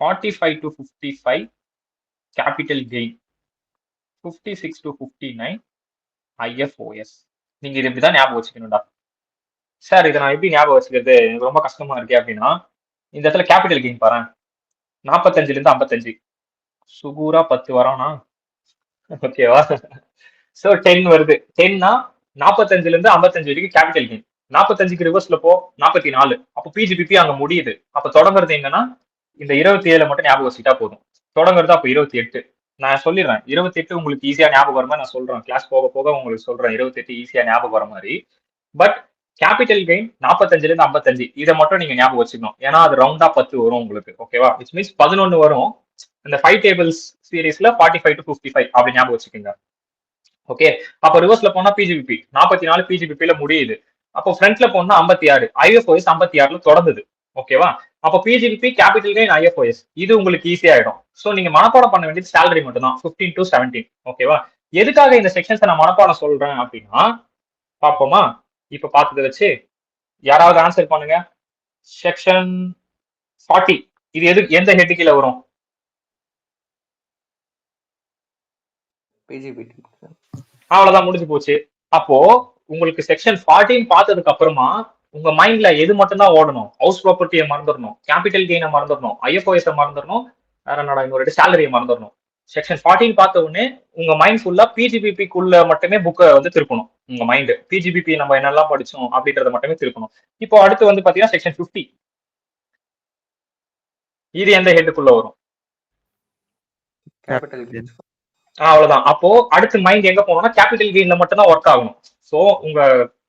45 to 55 capital gain, 56 to 59 IFoS. நீங்க இது இப்படிதான் ஞாபகம் வச்சுக்கணும்டா. சார் இதை நான் எப்படி ஞாபகம் வச்சுக்கிறது, எனக்கு ரொம்ப கஷ்டமா இருக்கு அப்படின்னா இந்த இடத்துல கேபிட்டல் கெயின் பாரு, 45 இருந்து 55 சுகூரா 10 வரோம்னா. ஓகேவா? சோ 10 வருது. 10னா 45 இருந்து 55 வரைக்கும் கேபிட்டல் கெயின். 45க்கு ரிவர்ஸ்ல போ 44. அப்போ பிஜிபிபி அங்க முடியுது. அப்ப தொடங்குறது எங்கன்னா இந்த 27 மட்டும் ஞாபகம் வச்சுட்டா போதும். தொடங்குறது அப்ப 28. நான் சொல்லிடுறேன் 28 உங்களுக்கு ஈஸியா ஞாபகம் வர மாதிரி நான் சொல்றேன். கிளாஸ் போக போக உங்களுக்கு சொல்றேன் 28 ஈஸியா ஞாபகம் வர மாதிரி. பட் கேபிட்டல் கெயின் 45 இருந்து 55 இதை மட்டும் நீங்க ஞாபகம் வச்சுக்கணும். ஏன்னா அது ரவுண்டா 10 வரும் உங்களுக்கு. ஓகேவா? விச் மீன்ஸ் 11 வரும். இந்த 5 டேபிள்ஸ் சீரீஸ்ல 45 to 55 அப்படி ஞாபகம் வச்சுக்கோங்க. ஓகே, அப்ப ரிவர்ஸ்ல போனா பிஜிபிபி 44 பிஜிபிபில முடியுது. அப்போ ஃப்ரண்ட்ல போனா 56 ஐஎஃப்ஓஎஸ் 56ல தொடங்குது. ஓகேவா? அப்போ பிஜிபிபி கேபிட்டல் கெயின் ஐஎஃப்ஓஎஸ் இது உங்களுக்கு ஈஸியா ஆயிடும். சோ நீங்க மனப்பாடம் பண்ண வேண்டியது சேலரி மட்டும் தான் 15 to 17. ஓகேவா? எதுக்காக இந்த செக்ஷன்ஸ் நான் மனப்பாடம் சொல்றேன் அப்படின்னா பாப்போமா? இப்ப பார்த்ததை வச்சு யாராவது ஆன்சர் பண்ணுங்க. செக்ஷன் 40 இது எது எந்த ஹெட் கீழ வரும்? பிஜிபிடி. அவ்வளவுதான், முடிஞ்சு போச்சு. அப்போ உங்களுக்கு செக்ஷன் 14 பார்த்ததுக்கு அப்புறமா உங்க மைண்ட்ல எது மட்டும் தான் ஓடணும்? ஹவுஸ் ப்ராப்பர்ட்டியை மறந்துடணும், கேபிட்டல் கெயினை மறந்துடணும், ஐஎஃப்ஓஎஸ் மறந்துடணும், வேற என்னடா இன்னொரு சேலரியை மறந்துடணும். செக்ஷன் 14 பார்த்த உடனே உங்க மைண்ட் ஃபுல்லா பிஜிபிபிக்குள்ள மட்டுமே புக்கை வந்து திருப்பணும். உங்க மைண்ட் பிஜிபிபி நம்ம என்னெல்லாம் படிச்சோம் அப்படின்றத மட்டுமே திருப்பணும். இப்போ அடுத்து வந்து பாத்தீங்கன்னா செக்ஷன் 50. இது எந்த ஹெட்டுக்குள்ள வரும்? Capital gain. அவ்வளவுதான். அப்போ அடுத்து மைண்ட் எங்க போகணும்னா கேபிட்டல் கெயின்ல மட்டும் தான் ஒர்க் ஆகணும். சோ உங்க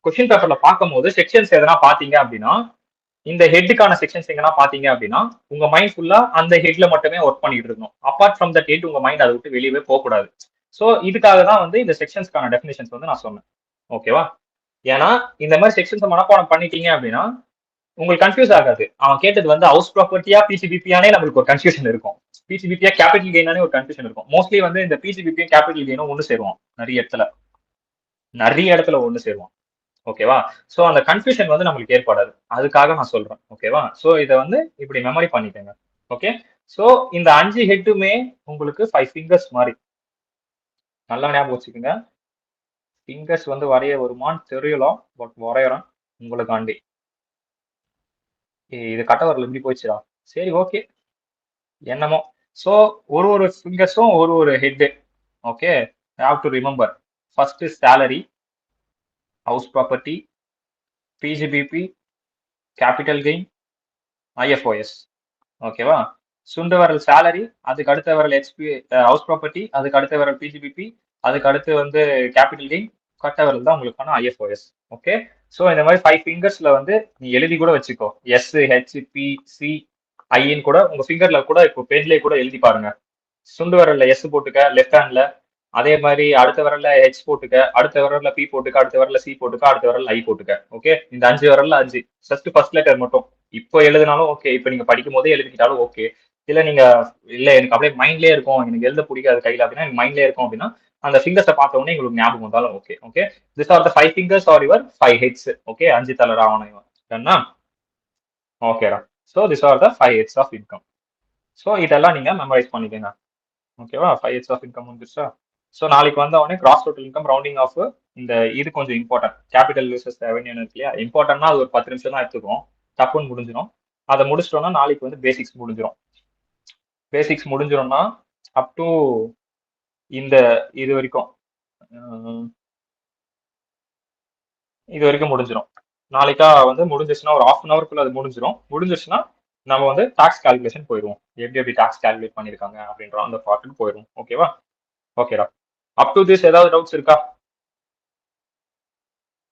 கொஸ்டின் பேப்பர்ல பார்க்கும்போது செக்ஷன்ஸ் எதனா பாத்தீங்க அப்படின்னா, இந்த ஹெட்டுக்கான செக்ஷன்ஸ் எங்கன்னா பாத்தீங்க அப்படின்னா உங்க மைண்ட் ஃபுல்லா அந்த ஹெட்ல மட்டுமே ஒர்க் பண்ணிட்டு இருக்கணும். அப்பார்ட் ஃப்ரம் தட் ஹெட் உங்க மைண்ட் அதை விட்டு வெளியவே போக கூடாது. சோ இதுக்காக தான் வந்து இந்த செக்ஷன்ஸ்க்கான டெஃபினேஷன்ஸ் வந்து நான் சொன்னேன். ஓகேவா? ஏன்னா இந்த மாதிரி செக்ஷன்ஸ் மனப்பாடம் பண்ணிட்டீங்க அப்படின்னா உங்களுக்கு கன்ஃபியூஸ் ஆகாது. அவன் கேட்டது வந்து ஹவுஸ் ப்ராப்பர்ட்டியா பிசிபிபியானே நம்மளுக்கு ஒரு கன்ஃபியூஷன் இருக்கும். பிசிபிபியா கேபிட்டல் கெயினானே ஒரு கன்ஃபியூஷன் இருக்கும். மோஸ்ட்லி வந்து இந்த பிசிபிபியும் கேபிட்டல் கெயினும் ஒன்று சேருவோம். நிறைய இடத்துல ஒன்று சேருவோம். ஓகேவா? சோ அந்த கன்ஃபியூஷன் வந்து நம்மளுக்கு ஏற்படாது. அதுக்காக நான் சொல்றேன். ஓகேவா? சோ இதை வந்து இப்படி மெமரி பண்ணிக்கோங்க. ஓகே? சோ இந்த 5 ஹெட்டுமே உங்களுக்கு 5 ஃபிங்கர்ஸ் மாதிரி. நல்லா ஞாபகம் வச்சுக்கோங்க. ஃபிங்கர்ஸ் வந்து வரைய வருமான்னு தெரியலாம், பட் வரையறேன் உங்களுக்காண்டி. இது கட்ட வரல இப்படி போயிடுச்சுடா. சரி, ஓகே, என்னமோ. சோ ஒரு ஃபிங்கர்ஸும் ஒரு head. Okay, have to remember. First salary, house property, PGBP, capital gain, IFOS. ஓகேவா? சுண்டு வரல் சேலரி, அதுக்கு அடுத்த வரல் ஹவுஸ் ப்ராப்பர்ட்டி, அதுக்கு அடுத்த வரல் பிஜிபிபி, அதுக்கு அடுத்து வந்து கேபிட்டல் கெயின், கட்ட வரல் தான் உங்களுக்கான ஐஎஃப்ஓஎஸ். ஓகே? சோ இந்த மாதிரி 5 ஃபிங்கர்ஸ்ல வந்து நீ எழுதி கூட வச்சுக்கோ. எஸ், ஹெச், பி, சி, ஐன்னு கூட உங்க ஃபிங்கர்ல கூட இப்போ பென்லேயே கூட எழுதி பாருங்க. சுண்டு வரல்ல எஸ் போட்டுக்க லெஃப்ட் ஹேண்ட்ல, அதே மாதிரி அடுத்த வரல்ல ஹெச் போட்டுக்க, அடுத்த வரல்ல பி போட்டுக்க, அடுத்த வரல்ல சி போட்டுக்க, அடுத்த வரல்ல ஐ போட்டுக்க. ஓகே? இந்த 5 வரல்ல 5 ஃபர்ஸ்ட் லெட்டர் மட்டும் இப்போ எழுதினாலும் ஓகே, இப்போ நீங்க படிக்கும் போதே எழுதிக்கிட்டாலும் ஓகே. இல்ல நீங்க இல்ல எனக்கு அப்படியே மைண்ட்லயே இருக்கும், எனக்கு எழுத பிடிக்காது கையில அப்படின்னா எனக்கு மைண்ட்லயே இருக்கும் அப்படின்னா அந்த ஃபிங்கர்ஸை பார்த்த உடனே உங்களுக்கு ஞாபகம் வந்தாலும் okay. Okay, this are the 5 fingers are your 5 heads. Okay, 5 தலை ராவணம் என்ன? ஓகேடா. So this are the 5 heads of income. So இதெல்லாம் நீங்க மெமரைஸ் பண்ணிக்கோங்க. ஓகேவா? 5 ஹெட்ஸ் ஆஃப் இன்கம் வந்துருச்சா? ஸோ நாளைக்கு வந்த உடனே gross total income, rounding off, இந்த இது கொஞ்சம் இம்பார்ட்டன்ட். கேபிட்டல் வெர்சஸ் ரெவென்யூ இருக்கு இல்லையா? இம்பார்ட்டன்ட்னா அது ஒரு 10 நிமிஷம் தான் எடுத்துக்கும், தப்புன்னு முடிஞ்சிடும். அதை முடிச்சிட்டோம்னா நாளைக்கு வந்து பேசிக்ஸ் முடிஞ்சிடும். பேசிக்ஸ் முடிஞ்சிடும்னா அப் டு இந்த இது வரைக்கும் முடிஞ்சிடும். நாளைக்கா வந்து முடிஞ்சிச்சுன்னா ஒரு 1/2 ஹவருக்குள்ள அது முடிஞ்சிருச்சுன்னா நம்ம வந்து டாக்ஸ் கால்குலேஷன் போயிடுவோம். எப்படி டாக்ஸ் கால்குலேட் பண்ணிருக்காங்க அப்படின்ற அந்த பார்ட்டுக்கு போயிடும். ஓகேவா? ஓகேடா. அப் டு திஸ் ஏதாவது டவுட்ஸ் இருக்கா?